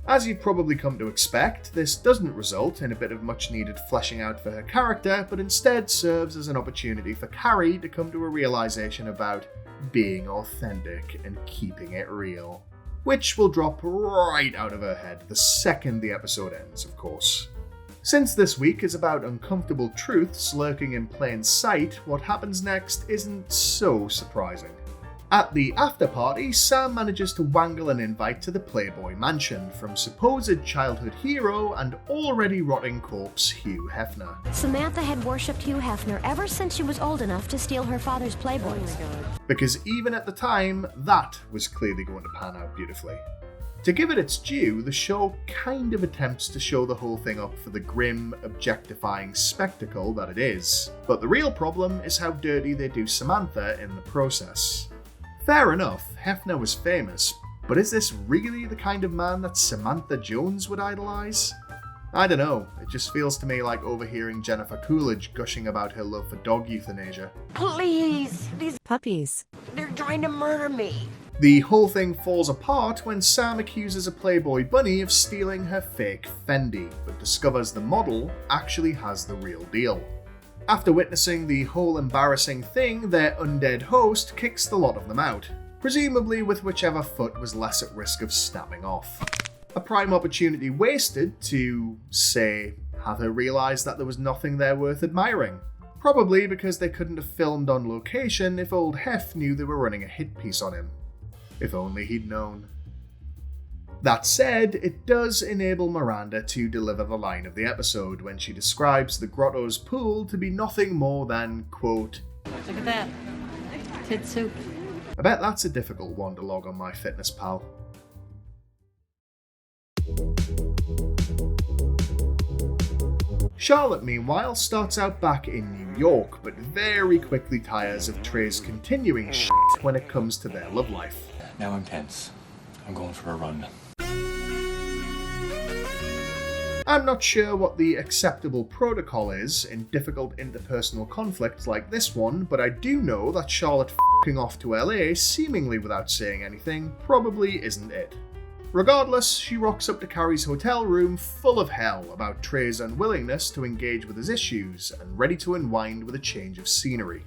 As you've probably come to expect, this doesn't result in a bit of much needed fleshing out for her character, but instead serves as an opportunity for Carrie to come to a realization about being authentic and keeping it real. Which will drop right out of her head the second the episode ends, of course. Since this week is about uncomfortable truths lurking in plain sight, what happens next isn't so surprising. At the after-party, Sam manages to wangle an invite to the Playboy Mansion from supposed childhood hero and already rotting corpse Hugh Hefner.
Samantha had worshipped Hugh Hefner ever since she was old enough to steal her father's Playboys.
Because even at the time, that was clearly going to pan out beautifully. To give it its due, the show kind of attempts to show the whole thing up for the grim, objectifying spectacle that it is. But the real problem is how dirty they do Samantha in the process. Fair enough, Hefner was famous, but is this really the kind of man that Samantha Jones would idolise? I don't know, it just feels to me like overhearing Jennifer Coolidge gushing about her love for dog euthanasia.
Please, these
Puppies.
they're trying to murder me.
The whole thing falls apart when Sam accuses a Playboy bunny of stealing her fake Fendi, but discovers the model actually has the real deal. After witnessing the whole embarrassing thing, their undead host kicks the lot of them out, presumably with whichever foot was less at risk of snapping off. A prime opportunity wasted to, say, have her realise that there was nothing there worth admiring. Probably because they couldn't have filmed on location if old Hef knew they were running a hit piece on him. If only he'd known. That said, it does enable Miranda to deliver the line of the episode when she describes the grotto's pool to be nothing more than, quote,
Look at that. Tit soup.
I bet that's a difficult one to log on MyFitnessPal. Charlotte, meanwhile, starts out back in New York, but very quickly tires of Trey's continuing shit when it comes to their love life.
Now I'm tense. I'm going for a run.
I'm not sure what the acceptable protocol is in difficult interpersonal conflicts like this one, but I do know that Charlotte f***ing off to LA seemingly without saying anything probably isn't it. Regardless, she rocks up to Carrie's hotel room full of hell about Trey's unwillingness to engage with his issues and ready to unwind with a change of scenery.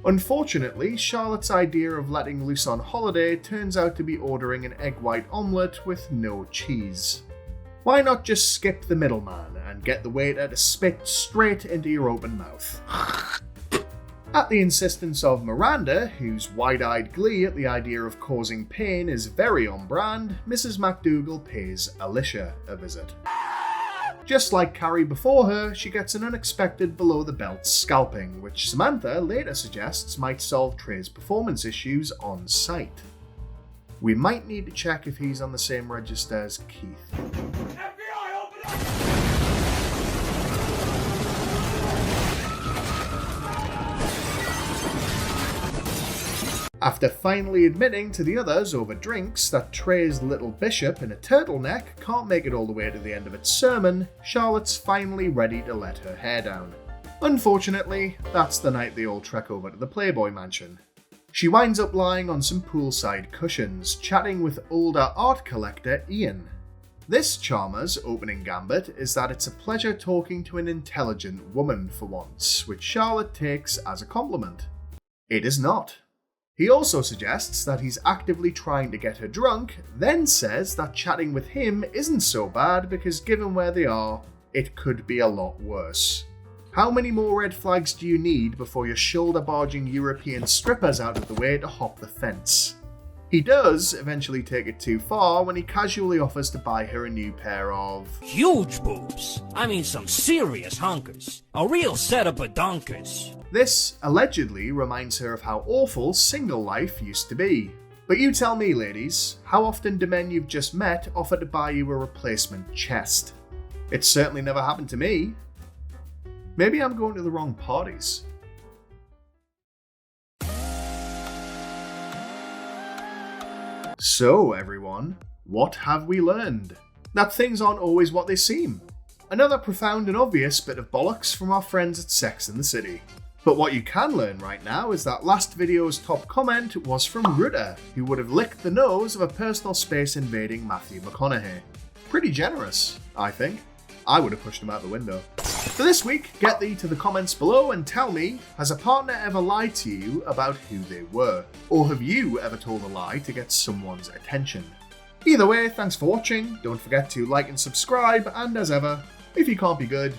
Unfortunately, Charlotte's idea of letting loose on holiday turns out to be ordering an egg white omelette with no cheese. Why not just skip the middleman and get the waiter to spit straight into your open mouth? At the insistence of Miranda, whose wide-eyed glee at the idea of causing pain is very on brand, Mrs. McDougal pays Alicia a visit. Just like Carrie before her, she gets an unexpected below-the-belt scalping, which Samantha later suggests might solve Trey's performance issues on site. We might need to check if he's on the same register as Keith. After finally admitting to the others over drinks that Trey's little bishop in a turtleneck can't make it all the way to the end of its sermon, Charlotte's finally ready to let her hair down. Unfortunately, that's the night they all trek over to the Playboy mansion. She winds up lying on some poolside cushions, chatting with older art collector Ian. This charmer's opening gambit is that it's a pleasure talking to an intelligent woman for once, which Charlotte takes as a compliment. It is not. He also suggests that he's actively trying to get her drunk, then says that chatting with him isn't so bad because given where they are, it could be a lot worse. How many more red flags do you need before you're shoulder-barging European strippers out of the way to hop the fence? He does eventually take it too far when he casually offers to buy her a new pair of
huge boobs. I mean some serious hunkers. A real set of badonkers.
This allegedly reminds her of how awful single life used to be. But you tell me, ladies, how often do men you've just met offer to buy you a replacement chest? It's certainly never happened to me. Maybe I'm going to the wrong parties. So, everyone, what have we learned? That things aren't always what they seem. Another profound and obvious bit of bollocks from our friends at Sex and the City. But what you can learn right now is that last video's top comment was from Ruta, who would have licked the nose of a personal space invading Matthew McConaughey. Pretty generous, I think. I would have pushed him out the window. For this week, get thee to the comments below and tell me, has a partner ever lied to you about who they were? Or have you ever told a lie to get someone's attention? Either way, thanks for watching, don't forget to like and subscribe, and as ever, if you can't be good,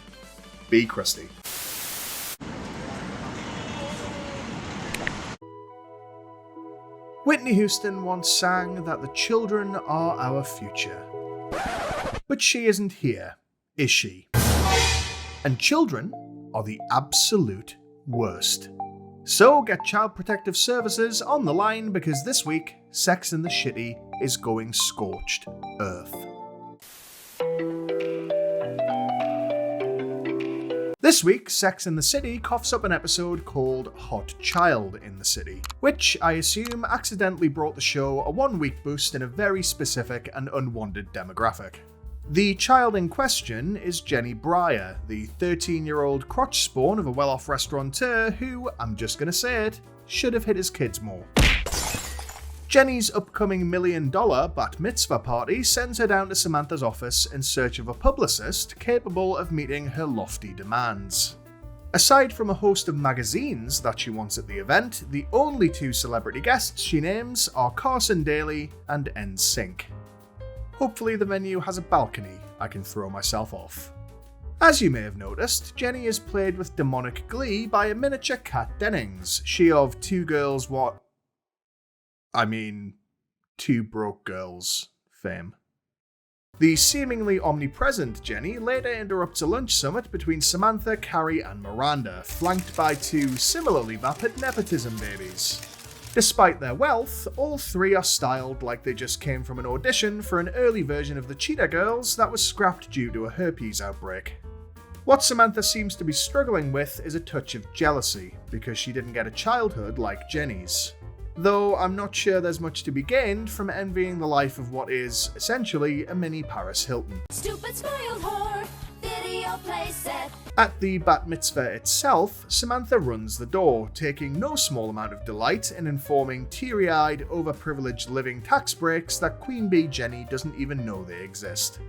be crusty. Whitney Houston once sang that the children are our future. But she isn't here, is she? And children are the absolute worst. So get Child Protective Services on the line because this week, Sex and the Shitty is going scorched earth. This week, Sex and the City coughs up an episode called Hot Child in the City, which I assume accidentally brought the show a 1-week boost in a very specific and unwanted demographic. The child in question is Jenny Breyer, the 13-year-old crotch spawn of a well-off restaurateur who, I'm just gonna say it, should have hit his kids more. Jenny's upcoming $1 million bat mitzvah party sends her down to Samantha's office in search of a publicist capable of meeting her lofty demands. Aside from a host of magazines that she wants at the event, the only two celebrity guests she names are Carson Daly and NSYNC. Hopefully the venue has a balcony I can throw myself off. As you may have noticed, Jenny is played with demonic glee by a miniature Kat Dennings, she of Two Broke Girls fame. The seemingly omnipresent Jenny later interrupts a lunch summit between Samantha, Carrie and Miranda, flanked by two similarly vapid nepotism babies. Despite their wealth, all three are styled like they just came from an audition for an early version of the Cheetah Girls that was scrapped due to a herpes outbreak. What Samantha seems to be struggling with is a touch of jealousy, because she didn't get a childhood like Jenny's. Though I'm not sure there's much to be gained from envying the life of what is, essentially, a mini Paris Hilton.
Stupid spoiled whore, video playset.
At the bat mitzvah itself, Samantha runs the door, taking no small amount of delight in informing teary-eyed, overprivileged living tax breaks that Queen Bee Jenny doesn't even know they exist.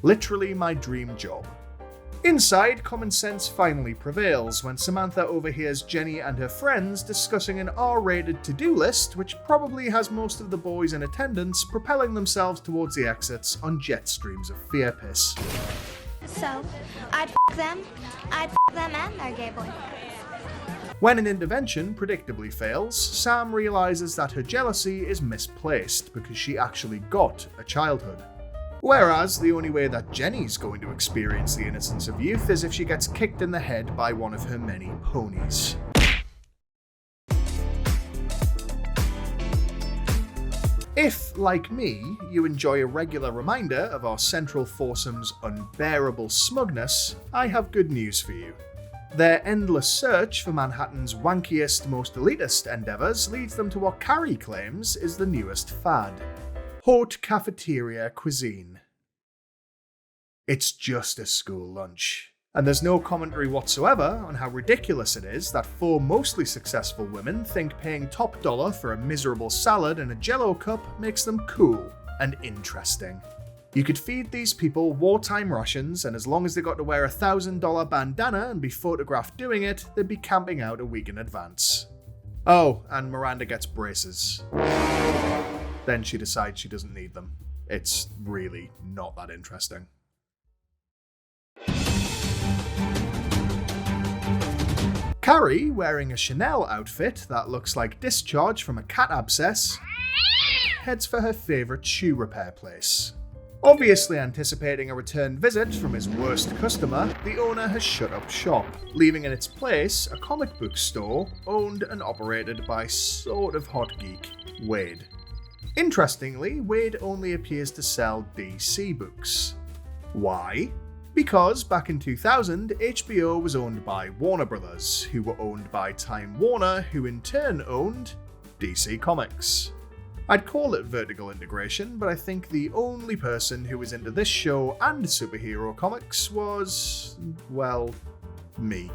Literally my dream job. Inside, common sense finally prevails when Samantha overhears Jenny and her friends discussing an R-rated to-do list which probably has most of the boys in attendance propelling themselves towards the exits on jet streams of fear piss.
So, I'd them and their gay boyfriends.
When an intervention predictably fails, Sam realizes that her jealousy is misplaced because she actually got a childhood. Whereas the only way that Jenny's going to experience the innocence of youth is if she gets kicked in the head by one of her many ponies. If, like me, you enjoy a regular reminder of our central foursome's unbearable smugness, I have good news for you. Their endless search for Manhattan's wankiest, most elitist endeavours leads them to what Carrie claims is the newest fad. Haute cafeteria cuisine. It's just a school lunch. And there's no commentary whatsoever on how ridiculous it is that four mostly successful women think paying top dollar for a miserable salad and a Jell-O cup makes them cool and interesting. You could feed these people wartime rations, and as long as they got to wear a $1,000 bandana and be photographed doing it, they'd be camping out a week in advance. Oh, and Miranda gets braces. Then she decides she doesn't need them. It's really not that interesting. Carrie, wearing a Chanel outfit that looks like discharge from a cat abscess, heads for her favourite shoe repair place. Obviously anticipating a return visit from his worst customer, the owner has shut up shop, leaving in its place a comic book store owned and operated by sort of hot geek Wade. Interestingly, Wade only appears to sell DC books. Why? Because back in 2000, HBO was owned by Warner Brothers, who were owned by Time Warner, who in turn owned DC Comics. I'd call it vertical integration, but I think the only person who was into this show and superhero comics was, well, me.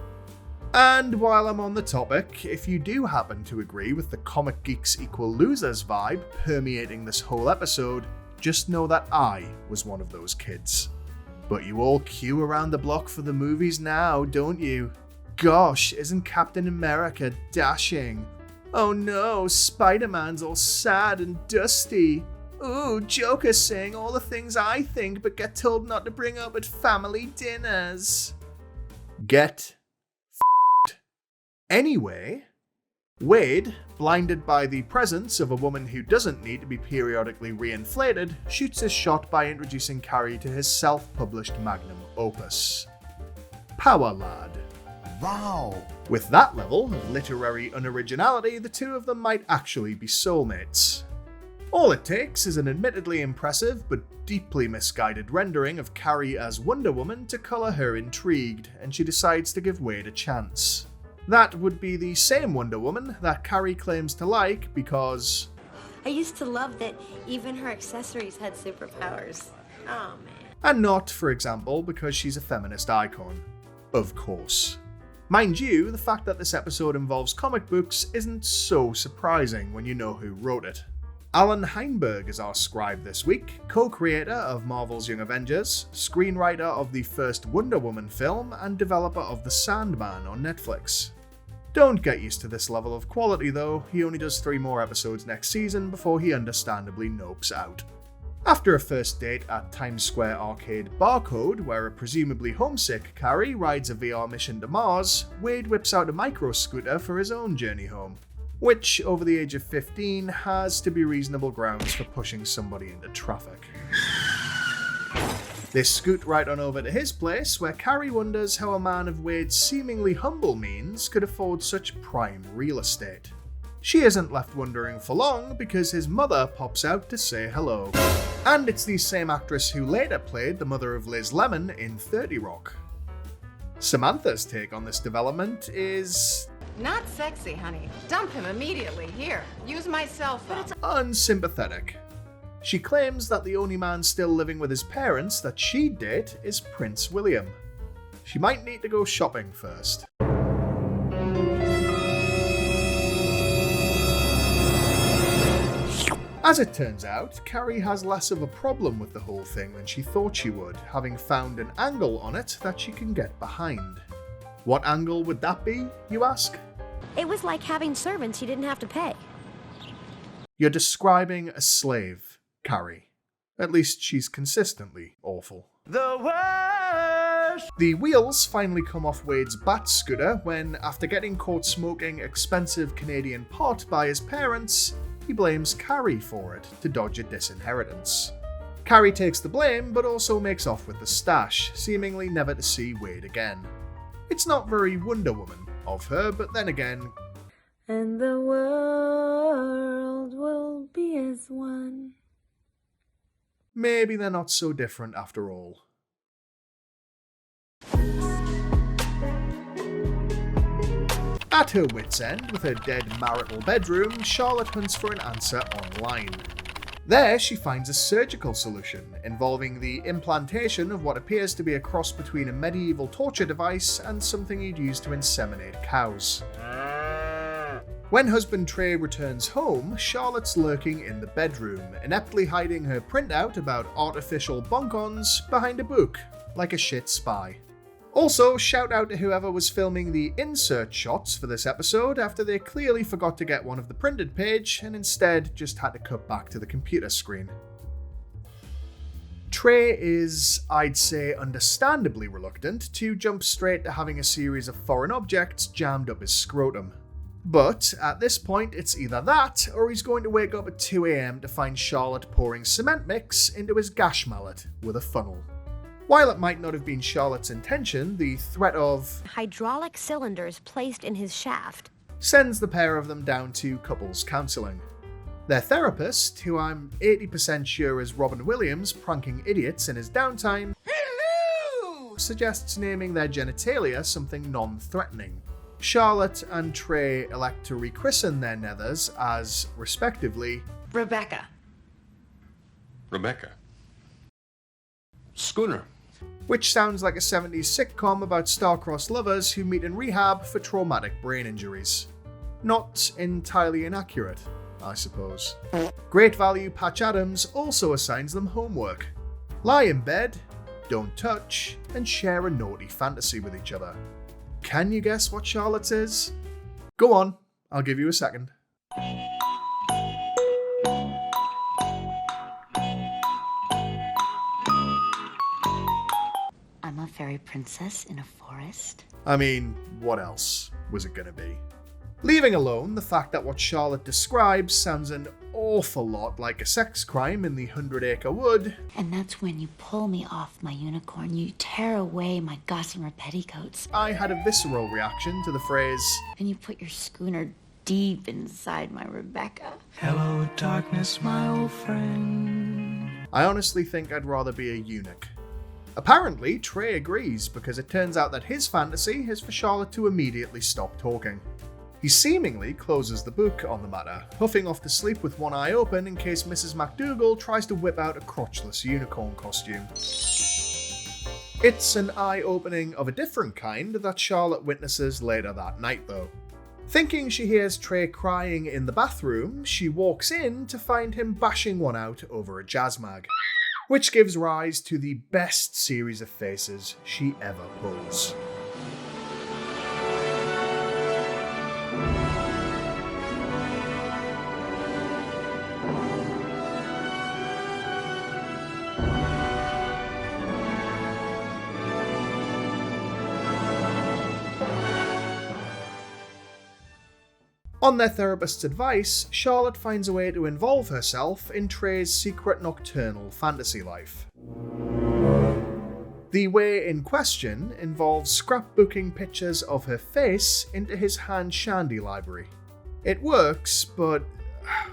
And while I'm on the topic, if you do happen to agree with the comic geeks equal losers vibe permeating this whole episode, just know that I was one of those kids. But you all queue around the block for the movies now, don't you? Gosh, isn't Captain America dashing? Oh no, Spider-Man's all sad and dusty. Ooh, Joker's saying all the things I think but get told not to bring up at family dinners. Get f***ed. Anyway, Wade, blinded by the presence of a woman who doesn't need to be periodically reinflated, shoots his shot by introducing Carrie to his self-published magnum opus, Power Lad. Wow! With that level of literary unoriginality, the two of them might actually be soulmates. All it takes is an admittedly impressive but deeply misguided rendering of Carrie as Wonder Woman to colour her intrigued, and she decides to give Wade a chance. That would be the same Wonder Woman that Carrie claims to like because...
I used to love that even her accessories had superpowers. Oh man.
And not, for example, because she's a feminist icon. Of course. Mind you, the fact that this episode involves comic books isn't so surprising when you know who wrote it. Alan Heinberg is our scribe this week, co-creator of Marvel's Young Avengers, screenwriter of the first Wonder Woman film, and developer of The Sandman on Netflix. Don't get used to this level of quality though, he only does 3 more episodes next season before he understandably nopes out. After a first date at Times Square arcade Barcode, where a presumably homesick Carrie rides a VR mission to Mars, Wade whips out a micro scooter for his own journey home, which, over the age of 15, has to be reasonable grounds for pushing somebody into traffic. They scoot right on over to his place, where Carrie wonders how a man of Wade's seemingly humble means could afford such prime real estate. She isn't left wondering for long, because his mother pops out to say hello. And it's the same actress who later played the mother of Liz Lemon in 30 Rock. Samantha's take on this development is...
Not sexy, honey. Dump him immediately. Here, use my cell phone.
unsympathetic. She claims that the only man still living with his parents that she'd date is Prince William. She might need to go shopping first. As it turns out, Carrie has less of a problem with the whole thing than she thought she would, having found an angle on it that she can get behind. What angle would that be, you ask?
It was like having servants you didn't have to pay.
You're describing a slave, Carrie. At least she's consistently awful.
The worst!
The wheels finally come off Wade's bat scooter when, after getting caught smoking expensive Canadian pot by his parents, he blames Carrie for it to dodge a disinheritance. Carrie takes the blame, but also makes off with the stash, seemingly never to see Wade again. It's not very Wonder Woman of her, but then again...
And the world will be as one.
Maybe they're not so different after all. At her wit's end, with her dead marital bedroom, Charlotte hunts for an answer online. There, she finds a surgical solution, involving the implantation of what appears to be a cross between a medieval torture device and something you'd use to inseminate cows. When husband Trey returns home, Charlotte's lurking in the bedroom, ineptly hiding her printout about artificial bonk-ons behind a book, like a shit spy. Also, shout out to whoever was filming the insert shots for this episode after they clearly forgot to get one of the printed page and instead just had to cut back to the computer screen. Trey is, I'd say, understandably reluctant to jump straight to having a series of foreign objects jammed up his scrotum. But at this point, it's either that or he's going to wake up at 2 AM to find Charlotte pouring cement mix into his gash mallet with a funnel. While it might not have been Charlotte's intention, the threat of
hydraulic cylinders placed in his shaft
sends the pair of them down to couples counselling. Their therapist, who I'm 80% sure is Robin Williams pranking idiots in his downtime, hello! Suggests naming their genitalia something non-threatening. Charlotte and Trey elect to rechristen their nethers as, respectively,
Rebecca.
Schooner.
Which sounds like a 70s sitcom about star-crossed lovers who meet in rehab for traumatic brain injuries. Not entirely inaccurate, I suppose. Great Value Patch Adams also assigns them homework. Lie in bed, don't touch, and share a naughty fantasy with each other. Can you guess what Charlotte's is? Go on, I'll give you a second.
I'm a fairy princess in a forest.
I mean, what else was it gonna be? Leaving alone the fact that what Charlotte describes sounds an awful lot like a sex crime in the 100 Acre Wood.
And that's when you pull me off my unicorn, you tear away my gossamer petticoats.
I had a visceral reaction to the phrase,
and you put your schooner deep inside my Rebecca.
Hello, darkness, my old friend.
I honestly think I'd rather be a eunuch. Apparently, Trey agrees, because it turns out that his fantasy is for Charlotte to immediately stop talking. He seemingly closes the book on the matter, huffing off to sleep with one eye open in case Mrs. McDougal tries to whip out a crotchless unicorn costume. It's an eye-opening of a different kind that Charlotte witnesses later that night, though. Thinking she hears Trey crying in the bathroom, she walks in to find him bashing one out over a jazz mag, which gives rise to the best series of faces she ever pulls. On their therapist's advice, Charlotte finds a way to involve herself in Trey's secret nocturnal fantasy life. The way in question involves scrapbooking pictures of her face into his hand shandy library. It works, but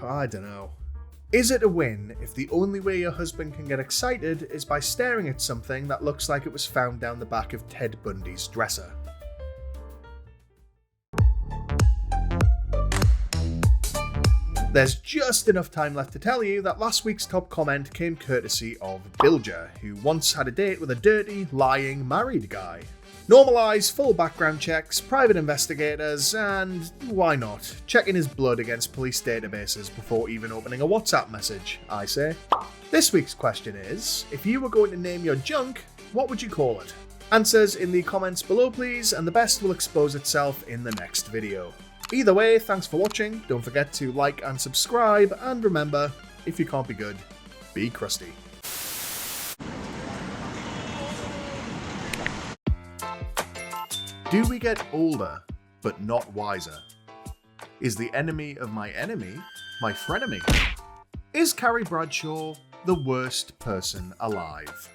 I don't know. Is it a win if the only way your husband can get excited is by staring at something that looks like it was found down the back of Ted Bundy's dresser? There's just enough time left to tell you that last week's top comment came courtesy of Bilger, who once had a date with a dirty, lying, married guy. Normalise full background checks, private investigators, and why not, checking his blood against police databases before even opening a WhatsApp message, I say. This week's question is, if you were going to name your junk, what would you call it? Answers in the comments below please, and the best will expose itself in the next video. Either way, thanks for watching, don't forget to like and subscribe, and remember, if you can't be good, be crusty. Do we get older, but not wiser? Is the enemy of my enemy my frenemy? Is Carrie Bradshaw the worst person alive?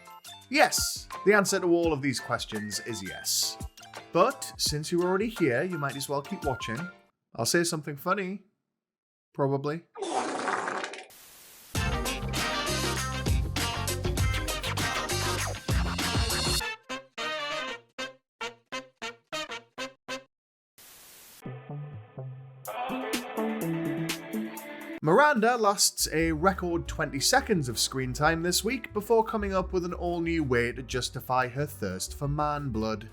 Yes, the answer to all of these questions is yes. But since you're already here, you might as well keep watching. I'll say something funny. Probably. Miranda lasts a record 20 seconds of screen time this week before coming up with an all-new way to justify her thirst for man blood.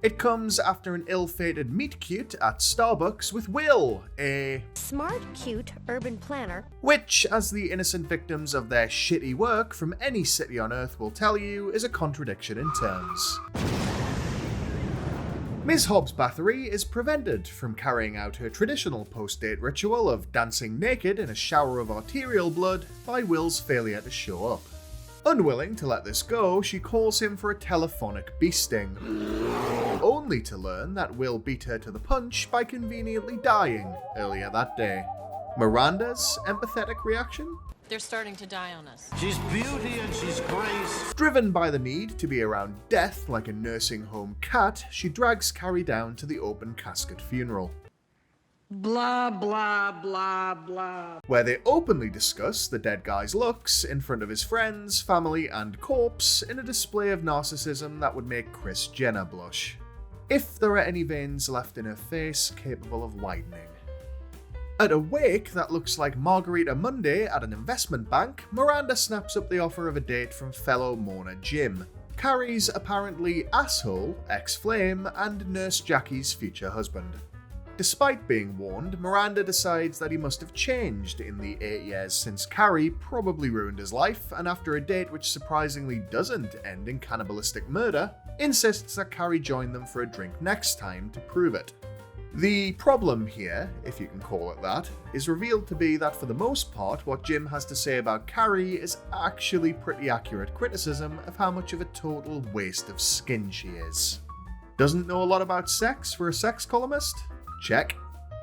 It comes after an ill-fated meet-cute at Starbucks with Will, a
smart, cute urban planner,
which, as the innocent victims of their shitty work from any city on Earth will tell you, is a contradiction in terms. Ms. Hobbes Bathory is prevented from carrying out her traditional post-date ritual of dancing naked in a shower of arterial blood by Will's failure to show up. Unwilling to let this go, she calls him for a telephonic bee sting, only to learn that Will beat her to the punch by conveniently dying earlier that day. Miranda's empathetic reaction?
They're starting to die on us.
She's beauty and she's grace.
Driven by the need to be around death like a nursing home cat, she drags Carrie down to the open casket funeral.
Blah, blah, blah, blah.
Where they openly discuss the dead guy's looks in front of his friends, family, and corpse in a display of narcissism that would make Kris Jenner blush. If there are any veins left in her face capable of widening. At a wake that looks like Margarita Monday at an investment bank, Miranda snaps up the offer of a date from fellow mourner Jim, Carrie's apparently asshole ex-flame and Nurse Jackie's future husband. Despite being warned, Miranda decides that he must have changed in the 8 years since Carrie probably ruined his life, and after a date which surprisingly doesn't end in cannibalistic murder, insists that Carrie join them for a drink next time to prove it. The problem here, if you can call it that, is revealed to be that for the most part what Jim has to say about Carrie is actually pretty accurate criticism of how much of a total waste of skin she is. Doesn't know a lot about sex for a sex columnist? Check.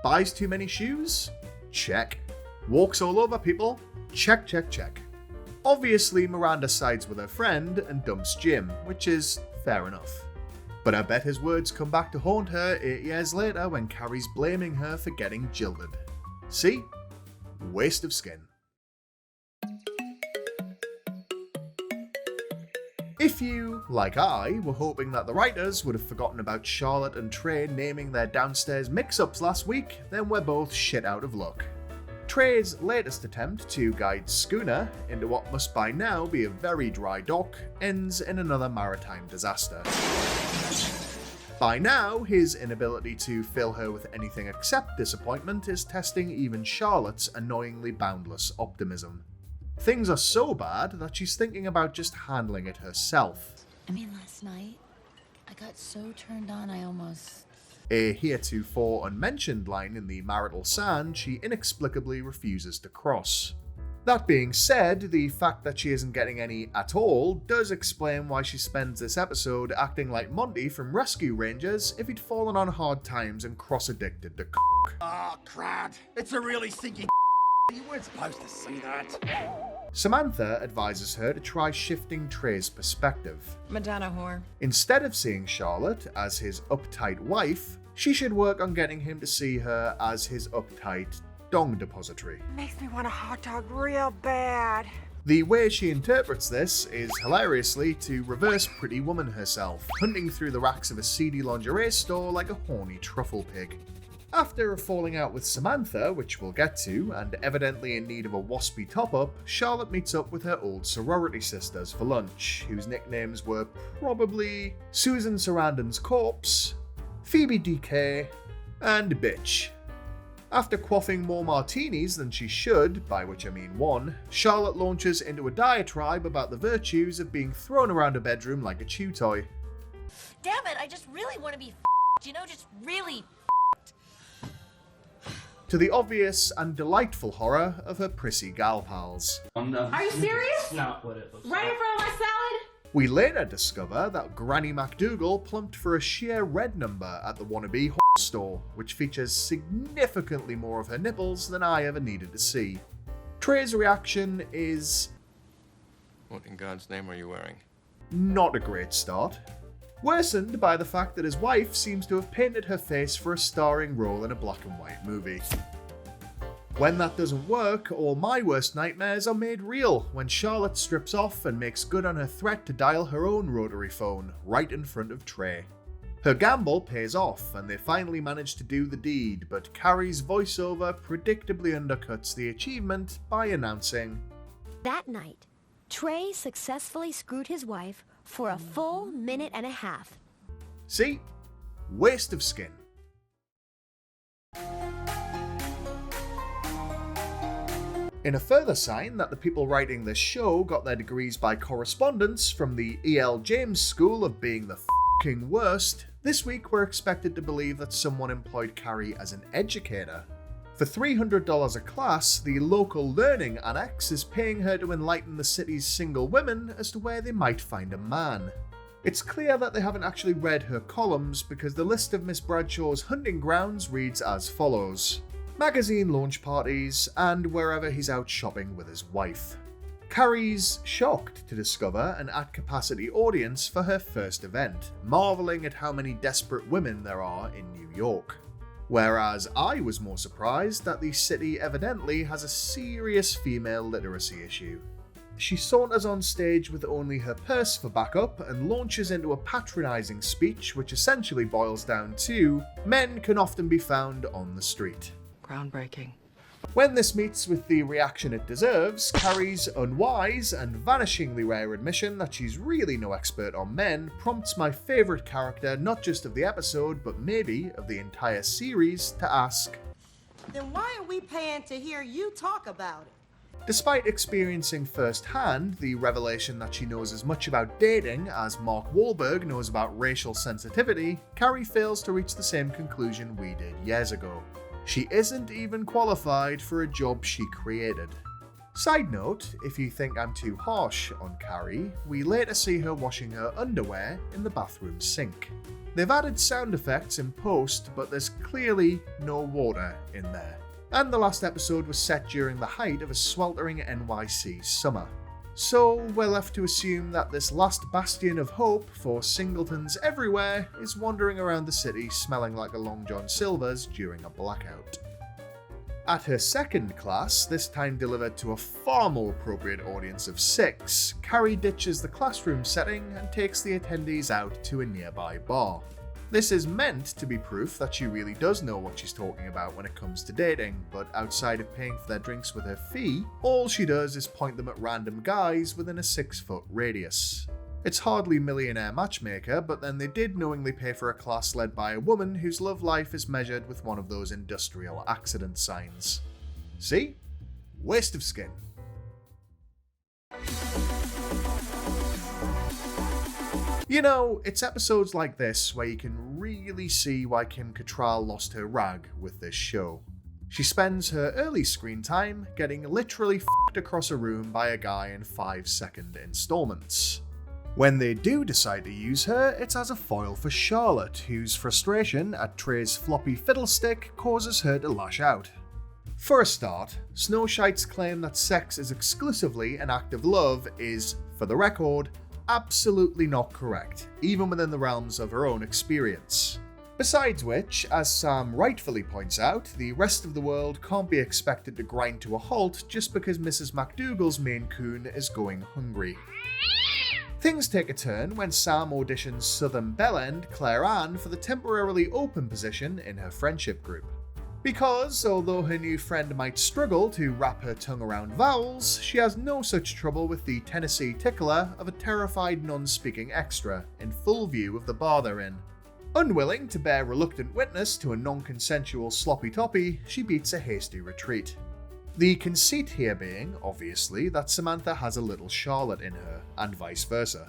Buys too many shoes? Check. Walks all over people? Check, check, check. Obviously, Miranda sides with her friend and dumps Jim, which is fair enough. But I bet his words come back to haunt her 8 years later when Carrie's blaming her for getting jilted. See? Waste of skin. If you, like I, were hoping that the writers would have forgotten about Charlotte and Trey naming their downstairs mix-ups last week, then we're both shit out of luck. Trey's latest attempt to guide Schooner into what must by now be a very dry dock ends in another maritime disaster. By now, his inability to fill her with anything except disappointment is testing even Charlotte's annoyingly boundless optimism. Things are so bad that she's thinking about just handling it herself.
I mean, last night, I got so turned on I almost...
A heretofore unmentioned line in the marital sand she inexplicably refuses to cross. That being said, the fact that she isn't getting any at all does explain why she spends this episode acting like Monty from Rescue Rangers if he'd fallen on hard times and cross-addicted to
Oh, crud. It's a really stinky You weren't supposed to see that.
Samantha advises her to try shifting Trey's perspective.
Madonna whore.
Instead of seeing Charlotte as his uptight wife, she should work on getting him to see her as his uptight dong depository.
Makes me want a hot dog real bad.
The way she interprets this is hilariously to reverse Pretty Woman herself, hunting through the racks of a seedy lingerie store like a horny truffle pig. After a falling out with Samantha, which we'll get to, and evidently in need of a waspy top-up, Charlotte meets up with her old sorority sisters for lunch, whose nicknames were probably Susan Sarandon's Corpse, Phoebe DK, and Bitch. After quaffing more martinis than she should, by which I mean one, Charlotte launches into a diatribe about the virtues of being thrown around a bedroom like a chew toy.
Damn it, I just really want to be just really
to the obvious and delightful horror of her prissy gal pals.
Are you serious?
Not what it looks
Right in front of my salad?
We later discover that Granny MacDougal plumped for a sheer red number at the wannabe store, which features significantly more of her nipples than I ever needed to see. Trey's reaction is...
What in God's name are you wearing?
Not a great start. Worsened by the fact that his wife seems to have painted her face for a starring role in a black and white movie. When that doesn't work, all my worst nightmares are made real when Charlotte strips off and makes good on her threat to dial her own rotary phone right in front of Trey. Her gamble pays off and they finally manage to do the deed, but Carrie's voiceover predictably undercuts the achievement by announcing,
That night, Trey successfully screwed his wife for a full minute and a half.
See? Waste of skin. In a further sign that the people writing this show got their degrees by correspondence from the E.L. James School of being the f***ing worst, this week we're expected to believe that someone employed Carrie as an educator. For $300 a class, the local learning annex is paying her to enlighten the city's single women as to where they might find a man. It's clear that they haven't actually read her columns because the list of Miss Bradshaw's hunting grounds reads as follows: magazine launch parties, and wherever he's out shopping with his wife. Carrie's shocked to discover an at-capacity audience for her first event, marvelling at how many desperate women there are in New York. Whereas I was more surprised that the city evidently has a serious female literacy issue. She saunters on stage with only her purse for backup and launches into a patronising speech which essentially boils down to, men can often be found on the street.
Groundbreaking.
When this meets with the reaction it deserves, Carrie's unwise and vanishingly rare admission that she's really no expert on men prompts my favourite character not just of the episode but maybe of the entire series to ask,
Then why are we paying to hear you talk about it?
Despite experiencing firsthand the revelation that she knows as much about dating as Mark Wahlberg knows about racial sensitivity, Carrie fails to reach the same conclusion we did years ago. She isn't even qualified for a job she created. Side note, if you think I'm too harsh on Carrie, we later see her washing her underwear in the bathroom sink. They've added sound effects in post, but there's clearly no water in there. And the last episode was set during the height of a sweltering NYC summer. So we're left to assume that this last bastion of hope for singletons everywhere is wandering around the city smelling like a Long John Silver's during a blackout. At her second class, this time delivered to a far more appropriate audience of 6, Carrie ditches the classroom setting and takes the attendees out to a nearby bar. This is meant to be proof that she really does know what she's talking about when it comes to dating, but outside of paying for their drinks with her fee, all she does is point them at random guys within a 6-foot radius. It's hardly Millionaire Matchmaker, but then they did knowingly pay for a class led by a woman whose love life is measured with one of those industrial accident signs. See? Waste of skin. You know, it's episodes like this where you can really see why Kim Cattrall lost her rag with this show. She spends her early screen time getting literally f***ed across a room by a guy in 5-second installments. When they do decide to use her, it's as a foil for Charlotte, whose frustration at Trey's floppy fiddlestick causes her to lash out. For a start, Snowshite's claim that sex is exclusively an act of love is, for the record, absolutely not correct, even within the realms of her own experience. Besides which, as Sam rightfully points out, the rest of the world can't be expected to grind to a halt just because Mrs. McDougal's Maine Coon is going hungry. Things take a turn when Sam auditions Southern Bellend Claire Ann for the temporarily open position in her friendship group. Because, although her new friend might struggle to wrap her tongue around vowels, she has no such trouble with the Tennessee tickler of a terrified non-speaking extra in full view of the bar they're in. Unwilling to bear reluctant witness to a non-consensual sloppy toppy, she beats a hasty retreat. The conceit here being, obviously, that Samantha has a little Charlotte in her, and vice versa.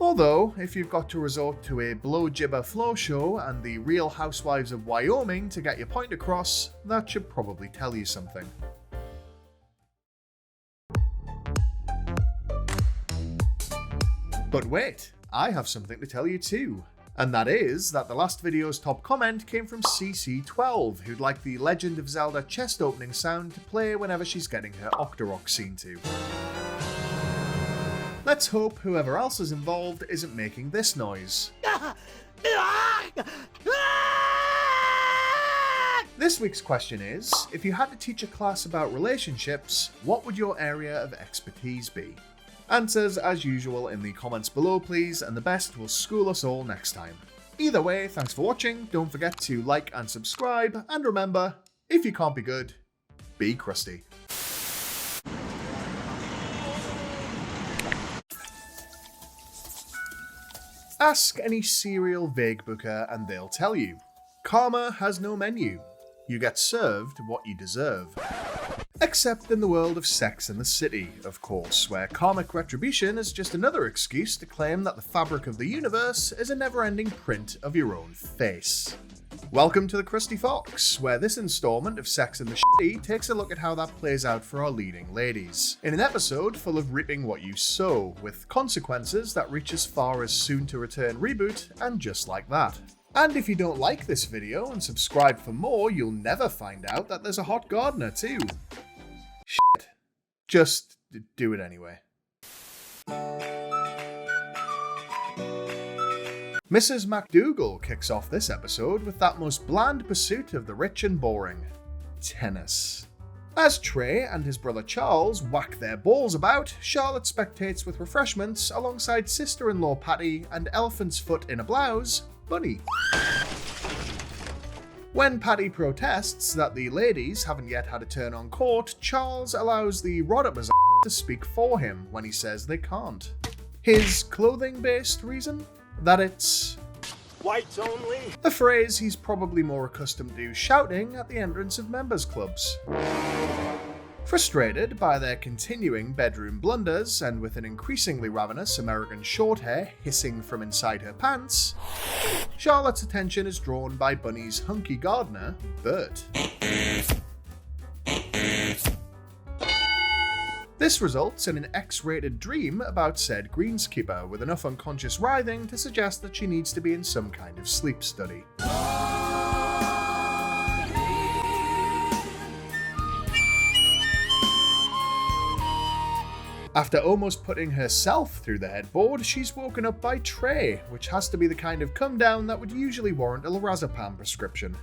Although, if you've got to resort to a blow-jibber flow show and the Real Housewives of Wyoming to get your point across, that should probably tell you something. But wait, I have something to tell you too. And that is that the last video's top comment came from CC12, who'd like the Legend of Zelda chest opening sound to play whenever she's getting her Octorok scene to. Let's hope whoever else is involved isn't making this noise. This week's question is, if you had to teach a class about relationships, what would your area of expertise be? Answers as usual in the comments below please, and the best will school us all next time. Either way, thanks for watching, don't forget to like and subscribe, and remember, if you can't be good, be crusty. Ask any serial vague booker and they'll tell you. Karma has no menu. You get served what you deserve. Except in the world of Sex and the City, of course, where karmic retribution is just another excuse to claim that the fabric of the universe is a never-ending print of your own face. Welcome to the Krusty Fox, where this installment of Sex and the Shitty takes a look at how that plays out for our leading ladies, in an episode full of reaping what you sow, with consequences that reach as far as soon-to-return reboot, and just like that. And if you don't like this video and subscribe for more, you'll never find out that there's a hot gardener too. Shit. Just do it anyway. Mrs. McDougal kicks off this episode with that most bland pursuit of the rich and boring: tennis. As Trey and his brother Charles whack their balls about, Charlotte spectates with refreshments alongside sister-in-law Patty and elephant's foot in a blouse, Bunny. When Patty protests that the ladies haven't yet had a turn on court, Charles allows the Rodopers to speak for him when he says they can't. His clothing-based reason? That it's
whites only?
A phrase he's probably more accustomed to shouting at the entrance of members' clubs. Frustrated by their continuing bedroom blunders, and with an increasingly ravenous American shorthair hissing from inside her pants, Charlotte's attention is drawn by Bunny's hunky gardener, Bert. This results in an X-rated dream about said greenskeeper, with enough unconscious writhing to suggest that she needs to be in some kind of sleep study. After almost putting herself through the headboard, she's woken up by Trey, which has to be the kind of come down that would usually warrant a lorazepam prescription.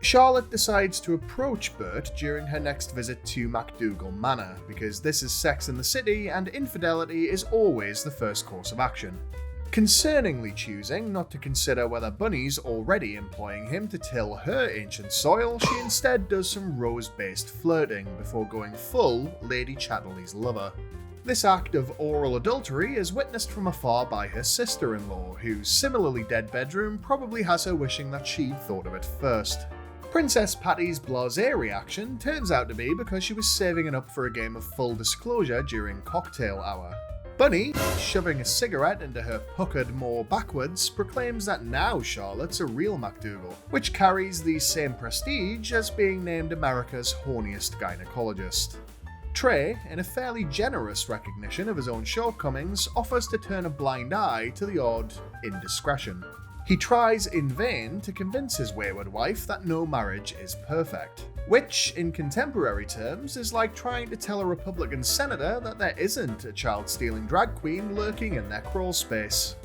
Charlotte decides to approach Bert during her next visit to McDougal Manor, because this is Sex and the City and infidelity is always the first course of action. Concerningly choosing not to consider whether Bunny's already employing him to till her ancient soil, she instead does some rose-based flirting before going full Lady Chatterley's lover. This act of oral adultery is witnessed from afar by her sister-in-law, whose similarly dead bedroom probably has her wishing that she'd thought of it first. Princess Patty's blasé reaction turns out to be because she was saving it up for a game of full disclosure during cocktail hour. Bunny, shoving a cigarette into her puckered maw backwards, proclaims that now Charlotte's a real MacDougal, which carries the same prestige as being named America's horniest gynecologist. Trey, in a fairly generous recognition of his own shortcomings, offers to turn a blind eye to the odd indiscretion. He tries in vain to convince his wayward wife that no marriage is perfect, which, in contemporary terms, is like trying to tell a Republican senator that there isn't a child-stealing drag queen lurking in their crawl space.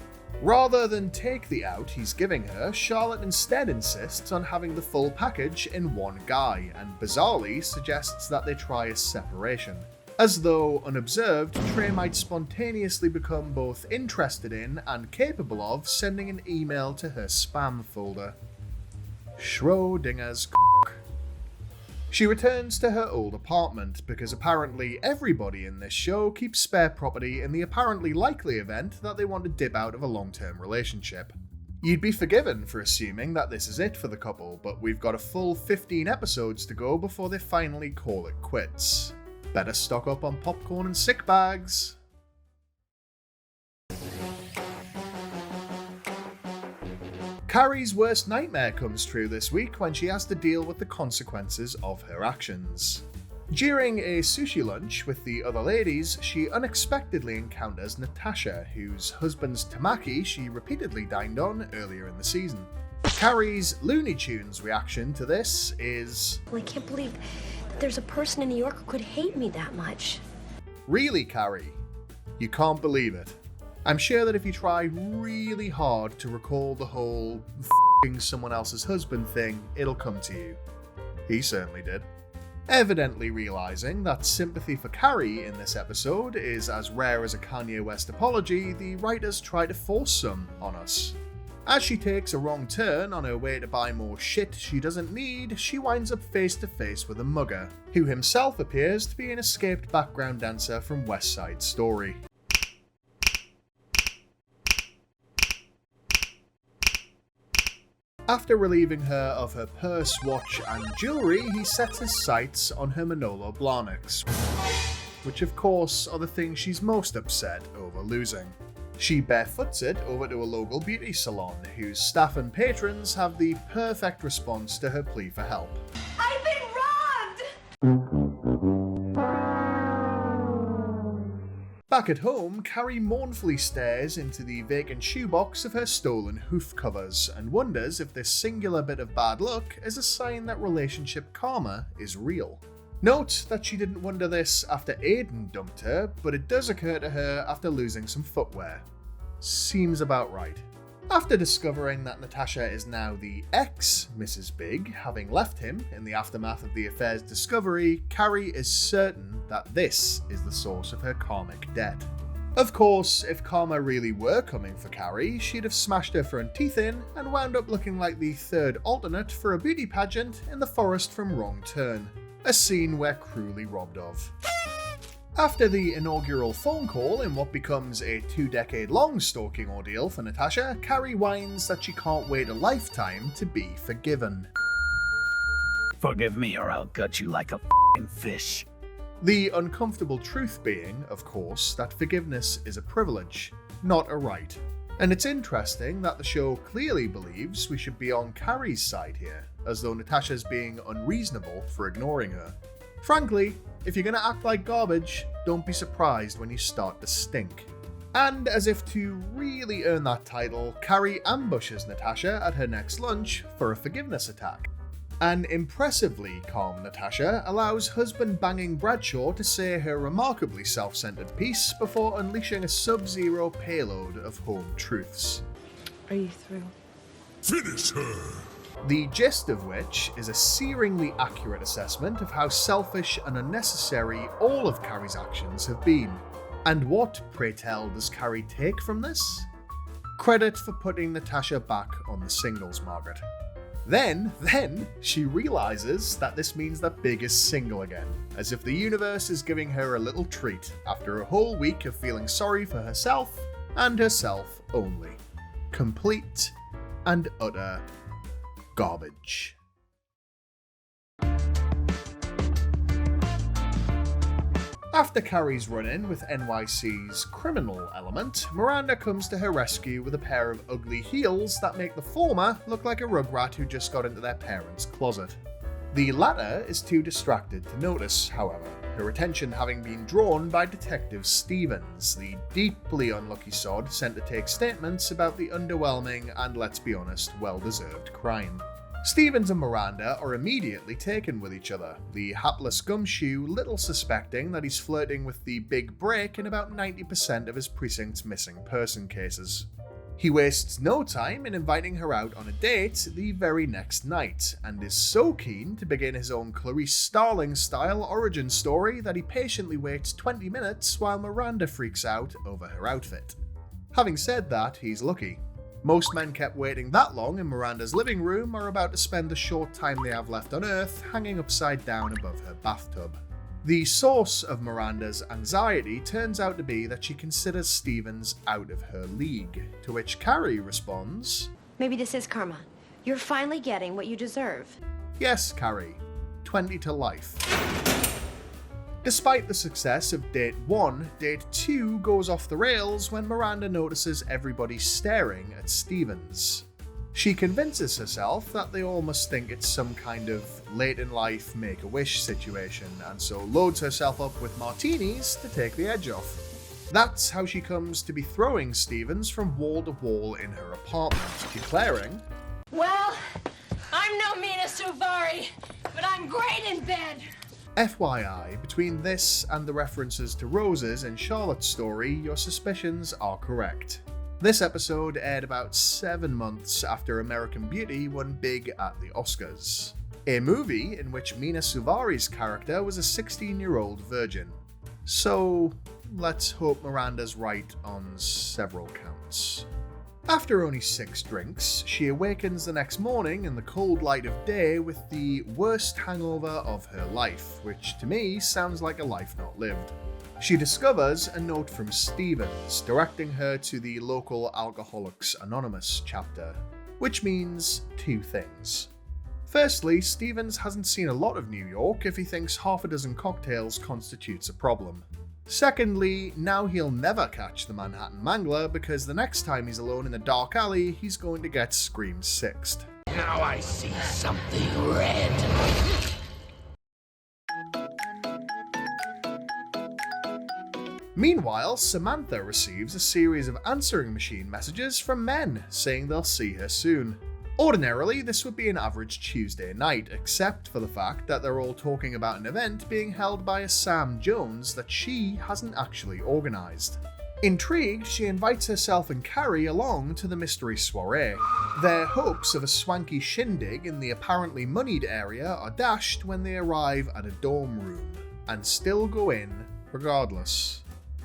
Rather than take the out he's giving her, Charlotte instead insists on having the full package in one guy, and bizarrely suggests that they try a separation. As though, unobserved, Trey might spontaneously become both interested in and capable of sending an email to her spam folder. Schrodinger's cock. She returns to her old apartment because apparently everybody in this show keeps spare property in the apparently likely event that they want to dip out of a long-term relationship. You'd be forgiven for assuming that this is it for the couple, but we've got a full 15 episodes to go before they finally call it quits. Better stock up on popcorn and sick bags. Carrie's worst nightmare comes true this week when she has to deal with the consequences of her actions. During a sushi lunch with the other ladies, she unexpectedly encounters Natasha, whose husband's tamaki she repeatedly dined on earlier in the season. Carrie's Looney Tunes reaction to this is,
I can't believe that there's a person in New York who could hate me that much.
Really, Carrie? You can't believe it. I'm sure that if you try really hard to recall the whole f***ing someone else's husband thing, it'll come to you. He certainly did. Evidently realizing that sympathy for Carrie in this episode is as rare as a Kanye West apology, the writers try to force some on us. As she takes a wrong turn on her way to buy more shit she doesn't need, she winds up face to face with a mugger, who himself appears to be an escaped background dancer from West Side Story. After relieving her of her purse, watch and jewellery, he sets his sights on her Manolo Blahniks, which of course are the things she's most upset over losing. She barefoots it over to a local beauty salon, whose staff and patrons have the perfect response to her plea for help.
I've been robbed!
Back at home, Carrie mournfully stares into the vacant shoebox of her stolen hoof covers and wonders if this singular bit of bad luck is a sign that relationship karma is real. Note that she didn't wonder this after Aiden dumped her, but it does occur to her after losing some footwear. Seems about right. After discovering that Natasha is now the ex-Mrs. Big, having left him in the aftermath of the affair's discovery, Carrie is certain that this is the source of her karmic debt. Of course, if karma really were coming for Carrie, she'd have smashed her front teeth in and wound up looking like the third alternate for a beauty pageant in the forest from Wrong Turn, a scene we're cruelly robbed of. After the inaugural phone call in what becomes a 2-decade-long stalking ordeal for Natasha, Carrie whines that she can't wait a lifetime to be forgiven.
Forgive me or I'll gut you like a f***ing fish.
The uncomfortable truth being, of course, that forgiveness is a privilege, not a right. And it's interesting that the show clearly believes we should be on Carrie's side here, as though Natasha's being unreasonable for ignoring her. Frankly, if you're gonna act like garbage, don't be surprised when you start to stink. And as if to really earn that title, Carrie ambushes Natasha at her next lunch for a forgiveness attack. An impressively calm Natasha allows husband-banging Bradshaw to say her remarkably self-centered piece before unleashing a sub-zero payload of home truths.
Are you through?
Finish her!
The gist of which is a searingly accurate assessment of how selfish and unnecessary all of Carrie's actions have been. And what, pray tell, does Carrie take from this? Credit for putting Natasha back on the singles market. Then, she realizes that this means that Big is single again, as if the universe is giving her a little treat after a whole week of feeling sorry for herself and herself only. Complete and utter garbage. After Carrie's run-in with NYC's criminal element, Miranda comes to her rescue with a pair of ugly heels that make the former look like a rugrat who just got into their parents' closet. The latter is too distracted to notice, however, her attention having been drawn by Detective Stevens, the deeply unlucky sod sent to take statements about the underwhelming and, let's be honest, well-deserved crime. Stevens and Miranda are immediately taken with each other, the hapless gumshoe little suspecting that he's flirting with the big break in about 90% of his precinct's missing person cases. He wastes no time in inviting her out on a date the very next night, and is so keen to begin his own Clarice Starling-style origin story that he patiently waits 20 minutes while Miranda freaks out over her outfit. Having said that, he's lucky. Most men kept waiting that long in Miranda's living room are about to spend the short time they have left on Earth hanging upside down above her bathtub. The source of Miranda's anxiety turns out to be that she considers Stevens out of her league, to which Carrie responds,
Maybe this is karma. You're finally getting what you deserve.
Yes, Carrie. 20 to life. Despite the success of Date 1, Date 2 goes off the rails when Miranda notices everybody staring at Stevens. She convinces herself that they all must think it's some kind of late-in-life Make-A-Wish situation, and so loads herself up with martinis to take the edge off. That's how she comes to be throwing Stevens from wall to wall in her apartment, declaring,
Well, I'm no Mina Suvari, but I'm great in bed.
FYI, between this and the references to roses in Charlotte's story, your suspicions are correct. This episode aired about 7 months after American Beauty won big at the Oscars, a movie in which Mina Suvari's character was a 16-year-old virgin. So, let's hope Miranda's right on several counts. After only 6 drinks, she awakens the next morning in the cold light of day with the worst hangover of her life, which to me sounds like a life not lived. She discovers a note from Stevens directing her to the local Alcoholics Anonymous chapter, which means 2 things. Firstly, Stevens hasn't seen a lot of New York if he thinks half a dozen cocktails constitutes a problem. Secondly, now he'll never catch the Manhattan Mangler because the next time he's alone in a dark alley, he's going to get screamed sixth.
Now I see something red.
Meanwhile, Samantha receives a series of answering machine messages from men saying they'll see her soon. Ordinarily, this would be an average Tuesday night, except for the fact that they're all talking about an event being held by a Sam Jones that she hasn't actually organised. Intrigued, she invites herself and Carrie along to the mystery soiree. Their hopes of a swanky shindig in the apparently moneyed area are dashed when they arrive at a dorm room, and still go in regardless.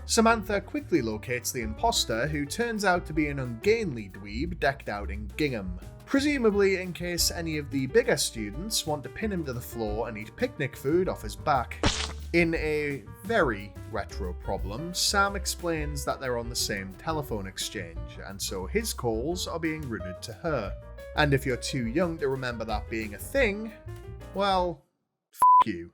Samantha quickly locates the imposter, who turns out to be an ungainly dweeb decked out in gingham, presumably in case any of the bigger students want to pin him to the floor and eat picnic food off his back. In a very retro problem, Sam explains that they're on the same telephone exchange, and so his calls are being routed to her. And if you're too young to remember that being a thing, well, f*** you.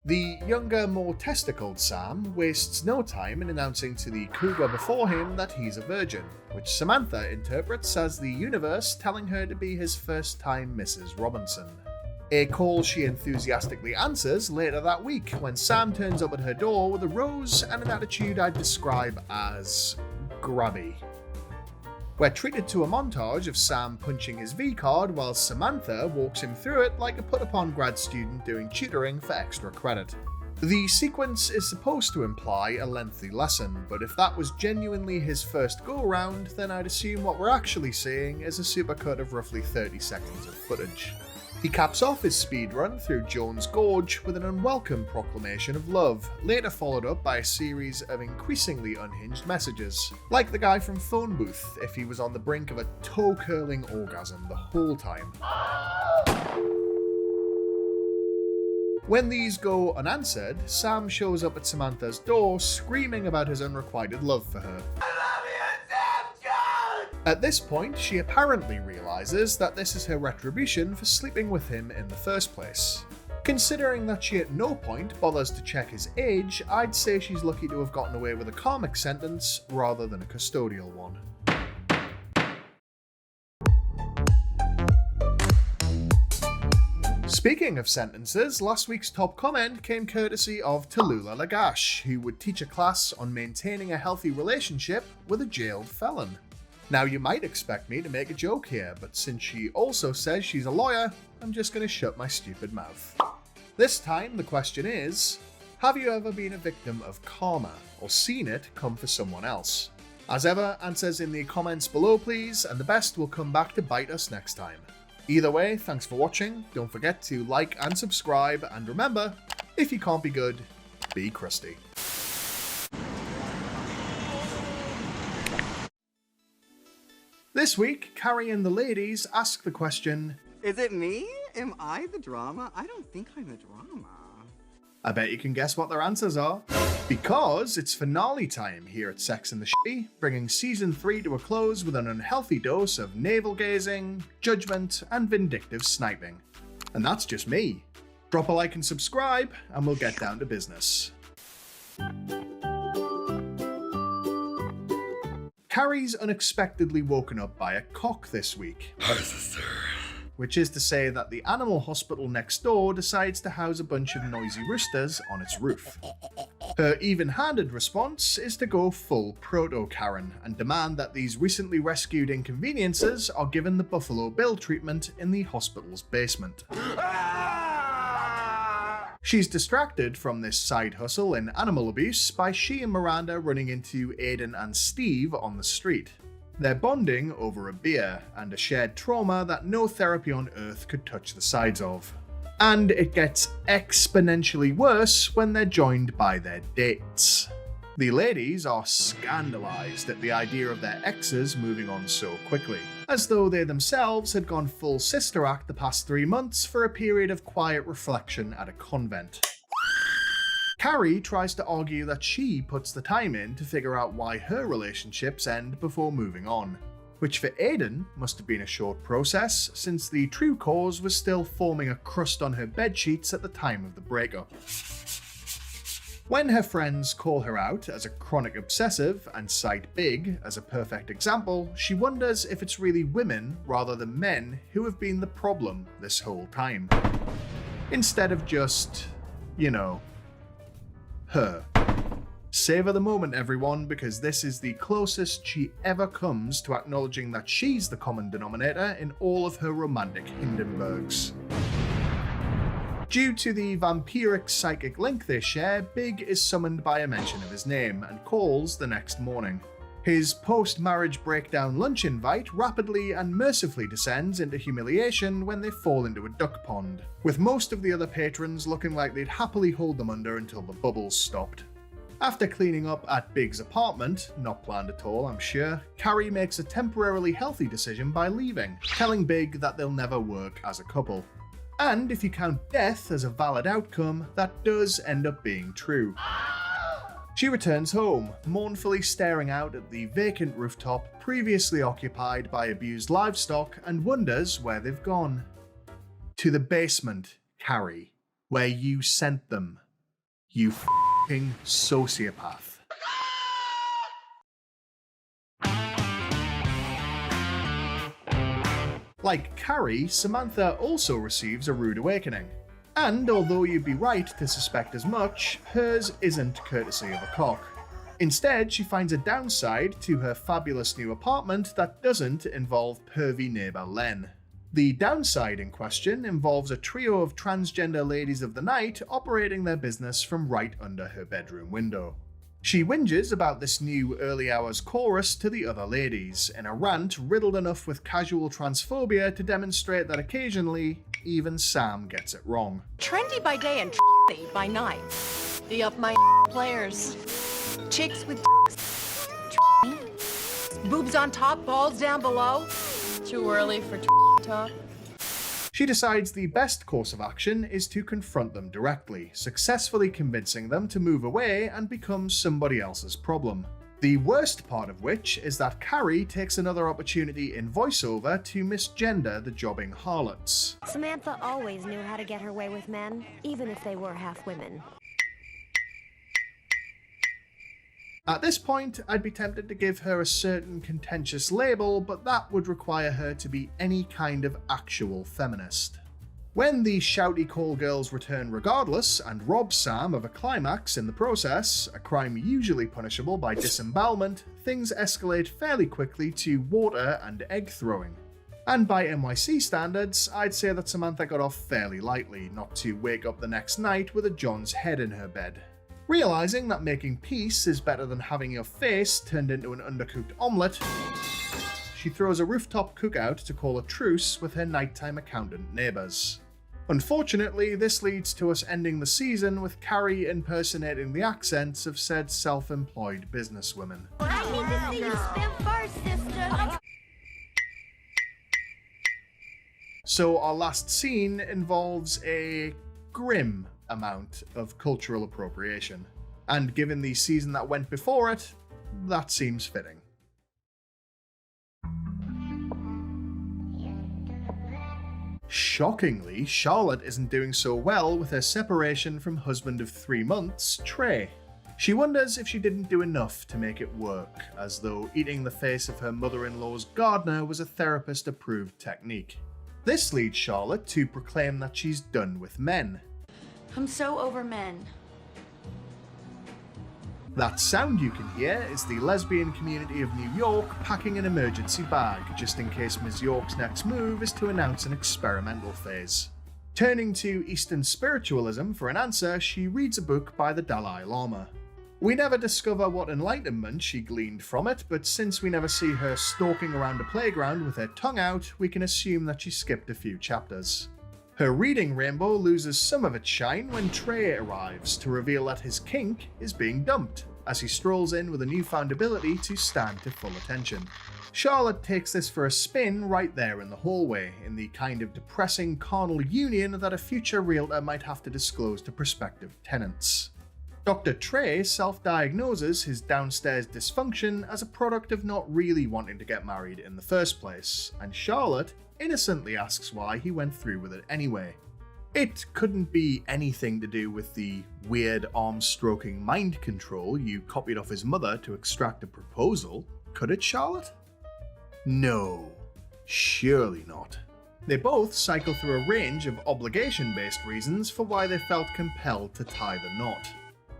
The younger, more testicled Sam wastes no time in announcing to the cougar before him that he's a virgin, which Samantha interprets as the universe telling her to be his first time Mrs. Robinson. A call she enthusiastically answers later that week when Sam turns up at her door with a rose and an attitude I'd describe as grabby. We're treated to a montage of Sam punching his V-card while Samantha walks him through it like a put-upon grad student doing tutoring for extra credit. The sequence is supposed to imply a lengthy lesson, but if that was genuinely his first go-around, then I'd assume what we're actually seeing is a supercut of roughly 30 seconds of footage. He caps off his speedrun through Jones Gorge with an unwelcome proclamation of love, later followed up by a series of increasingly unhinged messages, like the guy from Phone Booth if he was on the brink of a toe-curling orgasm the whole time. When these go unanswered, Sam shows up at Samantha's door screaming about his unrequited love for her. At this point, she apparently realizes that this is her retribution for sleeping with him in the first place. Considering that she at no point bothers to check his age, I'd say she's lucky to have gotten away with a karmic sentence rather than a custodial one. Speaking of sentences, last week's top comment came courtesy of Tallulah Lagash, who would teach a class on maintaining a healthy relationship with a jailed felon. Now, you might expect me to make a joke here, but since she also says she's a lawyer, I'm just going to shut my stupid mouth. This time, the question is, have you ever been a victim of karma, or seen it come for someone else? As ever, answers in the comments below please, and the best will come back to bite us next time. Either way, thanks for watching, don't forget to like and subscribe, and remember, if you can't be good, be crusty. This week, Carrie and the ladies ask the question,
is it me? Am I the drama? I don't think I'm the drama.
I bet you can guess what their answers are. Because it's finale time here at Sex and the Shitty, bringing season 3 to a close with an unhealthy dose of navel-gazing, judgment, and vindictive sniping. And that's just me. Drop a like and subscribe, and we'll get down to business. Carrie's unexpectedly woken up by a cock this week. Which is to say that the animal hospital next door decides to house a bunch of noisy roosters on its roof. Her even-handed response is to go full proto-Karen and demand that these recently rescued inconveniences are given the Buffalo Bill treatment in the hospital's basement. She's distracted from this side hustle in animal abuse by she and Miranda running into Aiden and Steve on the street. They're bonding over a beer and a shared trauma that no therapy on earth could touch the sides of. And it gets exponentially worse when they're joined by their dates. The ladies are scandalized at the idea of their exes moving on so quickly, as though they themselves had gone full sister act the past 3 months for a period of quiet reflection at a convent. Carrie tries to argue that she puts the time in to figure out why her relationships end before moving on, which for Aiden must have been a short process since the true cause was still forming a crust on her bedsheets at the time of the breakup. When her friends call her out as a chronic obsessive and cite Big as a perfect example, she wonders if it's really women rather than men who have been the problem this whole time. Instead of just, you know, her. Savor the moment, everyone, because this is the closest she ever comes to acknowledging that she's the common denominator in all of her romantic Hindenburgs. Due to the vampiric psychic link they share, Big is summoned by a mention of his name and calls the next morning. His post-marriage breakdown lunch invite rapidly and mercifully descends into humiliation when they fall into a duck pond, with most of the other patrons looking like they'd happily hold them under until the bubbles stopped. After cleaning up at Big's apartment, not planned at all I'm sure, Carrie makes a temporarily healthy decision by leaving, telling Big that they'll never work as a couple. And if you count death as a valid outcome, that does end up being true. She returns home, mournfully staring out at the vacant rooftop previously occupied by abused livestock, and wonders where they've gone. To the basement, Carrie, where you sent them. You f***ing sociopath. Like Carrie, Samantha also receives a rude awakening. And although you'd be right to suspect as much, hers isn't courtesy of a cock. Instead, she finds a downside to her fabulous new apartment that doesn't involve pervy neighbour Len. The downside in question involves a trio of transgender ladies of the night operating their business from right under her bedroom window. She whinges about this new early hours chorus to the other ladies, in a rant riddled enough with casual transphobia to demonstrate that occasionally, even Sam gets it wrong.
Trendy by day and by night.
The up my players.
Chicks with boobs on top, balls down below.
Too early for talk.
She decides the best course of action is to confront them directly, successfully convincing them to move away and become somebody else's problem. The worst part of which is that Carrie takes another opportunity in voiceover to misgender the jobbing harlots.
Samantha always knew how to get her way with men, even if they were half women.
At this point, I'd be tempted to give her a certain contentious label, but that would require her to be any kind of actual feminist. When the shouty call girls return regardless and rob Sam of a climax in the process, a crime usually punishable by disembowelment, things escalate fairly quickly to water and egg throwing. And by NYC standards, I'd say that Samantha got off fairly lightly, not to wake up the next night with a John's head in her bed. Realising that making peace is better than having your face turned into an undercooked omelette, she throws a rooftop cookout to call a truce with her nighttime accountant neighbours. Unfortunately, this leads to us ending the season with Carrie impersonating the accents of said self-employed businesswomen.
I need to see you spin first, sister.
So our last scene involves a grim amount of cultural appropriation, and given the season that went before it, that seems fitting. Shockingly, Charlotte isn't doing so well with her separation from husband of 3 months, Trey. She wonders if she didn't do enough to make it work, as though eating the face of her mother-in-law's gardener was a therapist-approved technique. This leads Charlotte to proclaim that she's done with men.
I'm so over men.
That sound you can hear is the lesbian community of New York packing an emergency bag, just in case Ms. York's next move is to announce an experimental phase. Turning to Eastern spiritualism for an answer, she reads a book by the Dalai Lama. We never discover what enlightenment she gleaned from it, but since we never see her stalking around a playground with her tongue out, we can assume that she skipped a few chapters. Her reading rainbow loses some of its shine when Trey arrives to reveal that his kink is being dumped, as he strolls in with a newfound ability to stand to full attention. Charlotte takes this for a spin right there in the hallway, in the kind of depressing carnal union that a future realtor might have to disclose to prospective tenants. Dr. Trey self-diagnoses his downstairs dysfunction as a product of not really wanting to get married in the first place, and Charlotte innocently asks why he went through with it anyway. It couldn't be anything to do with the weird arm-stroking mind control you copied off his mother to extract a proposal, could it, Charlotte? No, surely not. They both cycle through a range of obligation-based reasons for why they felt compelled to tie the knot.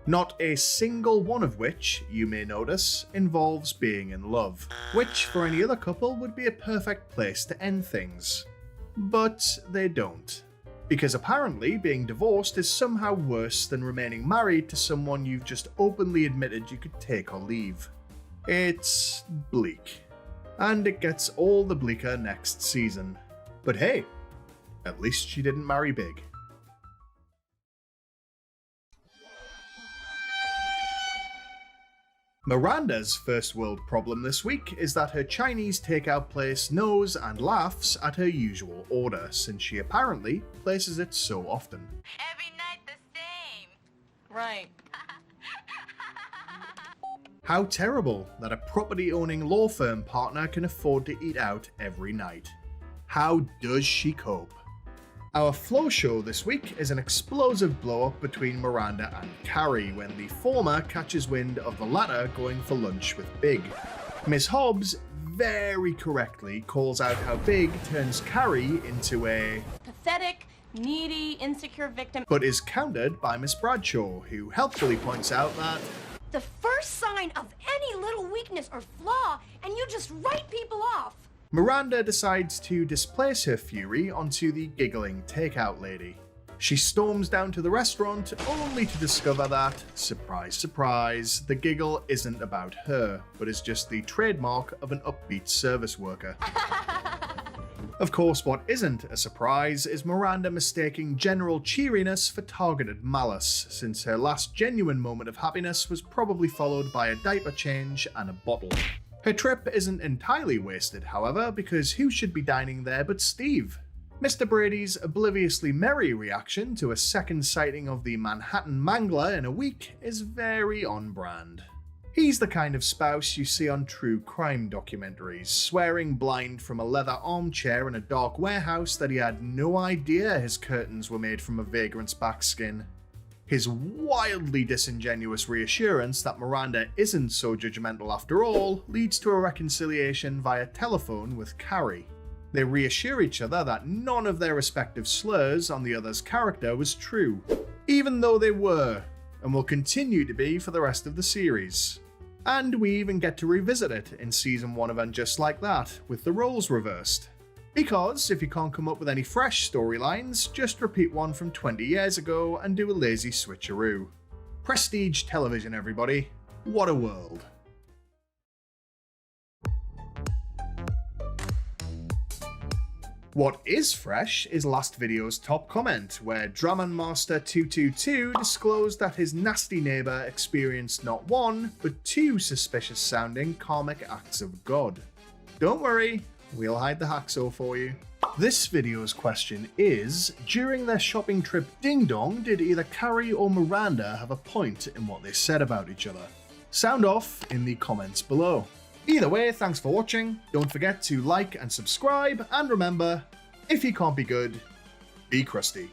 Not a single one of which, you may notice, involves being in love, which for any other couple would be a perfect place to end things. But they don't. Because apparently being divorced is somehow worse than remaining married to someone you've just openly admitted you could take or leave. It's bleak. And it gets all the bleaker next season. But hey, at least she didn't marry big. Miranda's first world problem this week is that her Chinese takeout place knows and laughs at her usual order, since she apparently places it so often.
Every night the same.
Right.
How terrible that a property-owning law firm partner can afford to eat out every night. How does she cope? Our flow show this week is an explosive blow-up between Miranda and Carrie when the former catches wind of the latter going for lunch with Big. Ms. Hobbes very correctly calls out how Big turns Carrie into a
Pathetic, needy, insecure victim.
but is countered by Miss Bradshaw, who helpfully points out that
The first sign of any little weakness or flaw, and you just write people off.
Miranda decides to displace her fury onto the giggling takeout lady. She storms down to the restaurant only to discover that, surprise surprise, the giggle isn't about her, but is just the trademark of an upbeat service worker. Of course, what isn't a surprise is Miranda mistaking general cheeriness for targeted malice, since her last genuine moment of happiness was probably followed by a diaper change and a bottle. Her trip isn't entirely wasted, however, because who should be dining there but Steve? Mr. Brady's obliviously merry reaction to a second sighting of the Manhattan Mangler in a week is very on brand. He's the kind of spouse you see on true crime documentaries, swearing blind from a leather armchair in a dark warehouse that he had no idea his curtains were made from a vagrant's backskin. His wildly disingenuous reassurance that Miranda isn't so judgmental after all leads to a reconciliation via telephone with Carrie. They reassure each other that none of their respective slurs on the other's character was true, even though they were, and will continue to be for the rest of the series. And we even get to revisit it in season 1 of And Just Like That, with the roles reversed. Because if you can't come up with any fresh storylines, just repeat one from 20 years ago and do a lazy switcheroo. Prestige television, everybody. What a world. What is fresh is last video's top comment, where Draman Master 222 disclosed that his nasty neighbour experienced not one, but 2 suspicious sounding karmic acts of God. Don't worry, we'll hide the hacksaw for you. This video's question is, during their shopping trip Ding Dong, did either Carrie or Miranda have a point in what they said about each other? Sound off in the comments below. Either way, thanks for watching, don't forget to like and subscribe, and remember, if you can't be good, be crusty.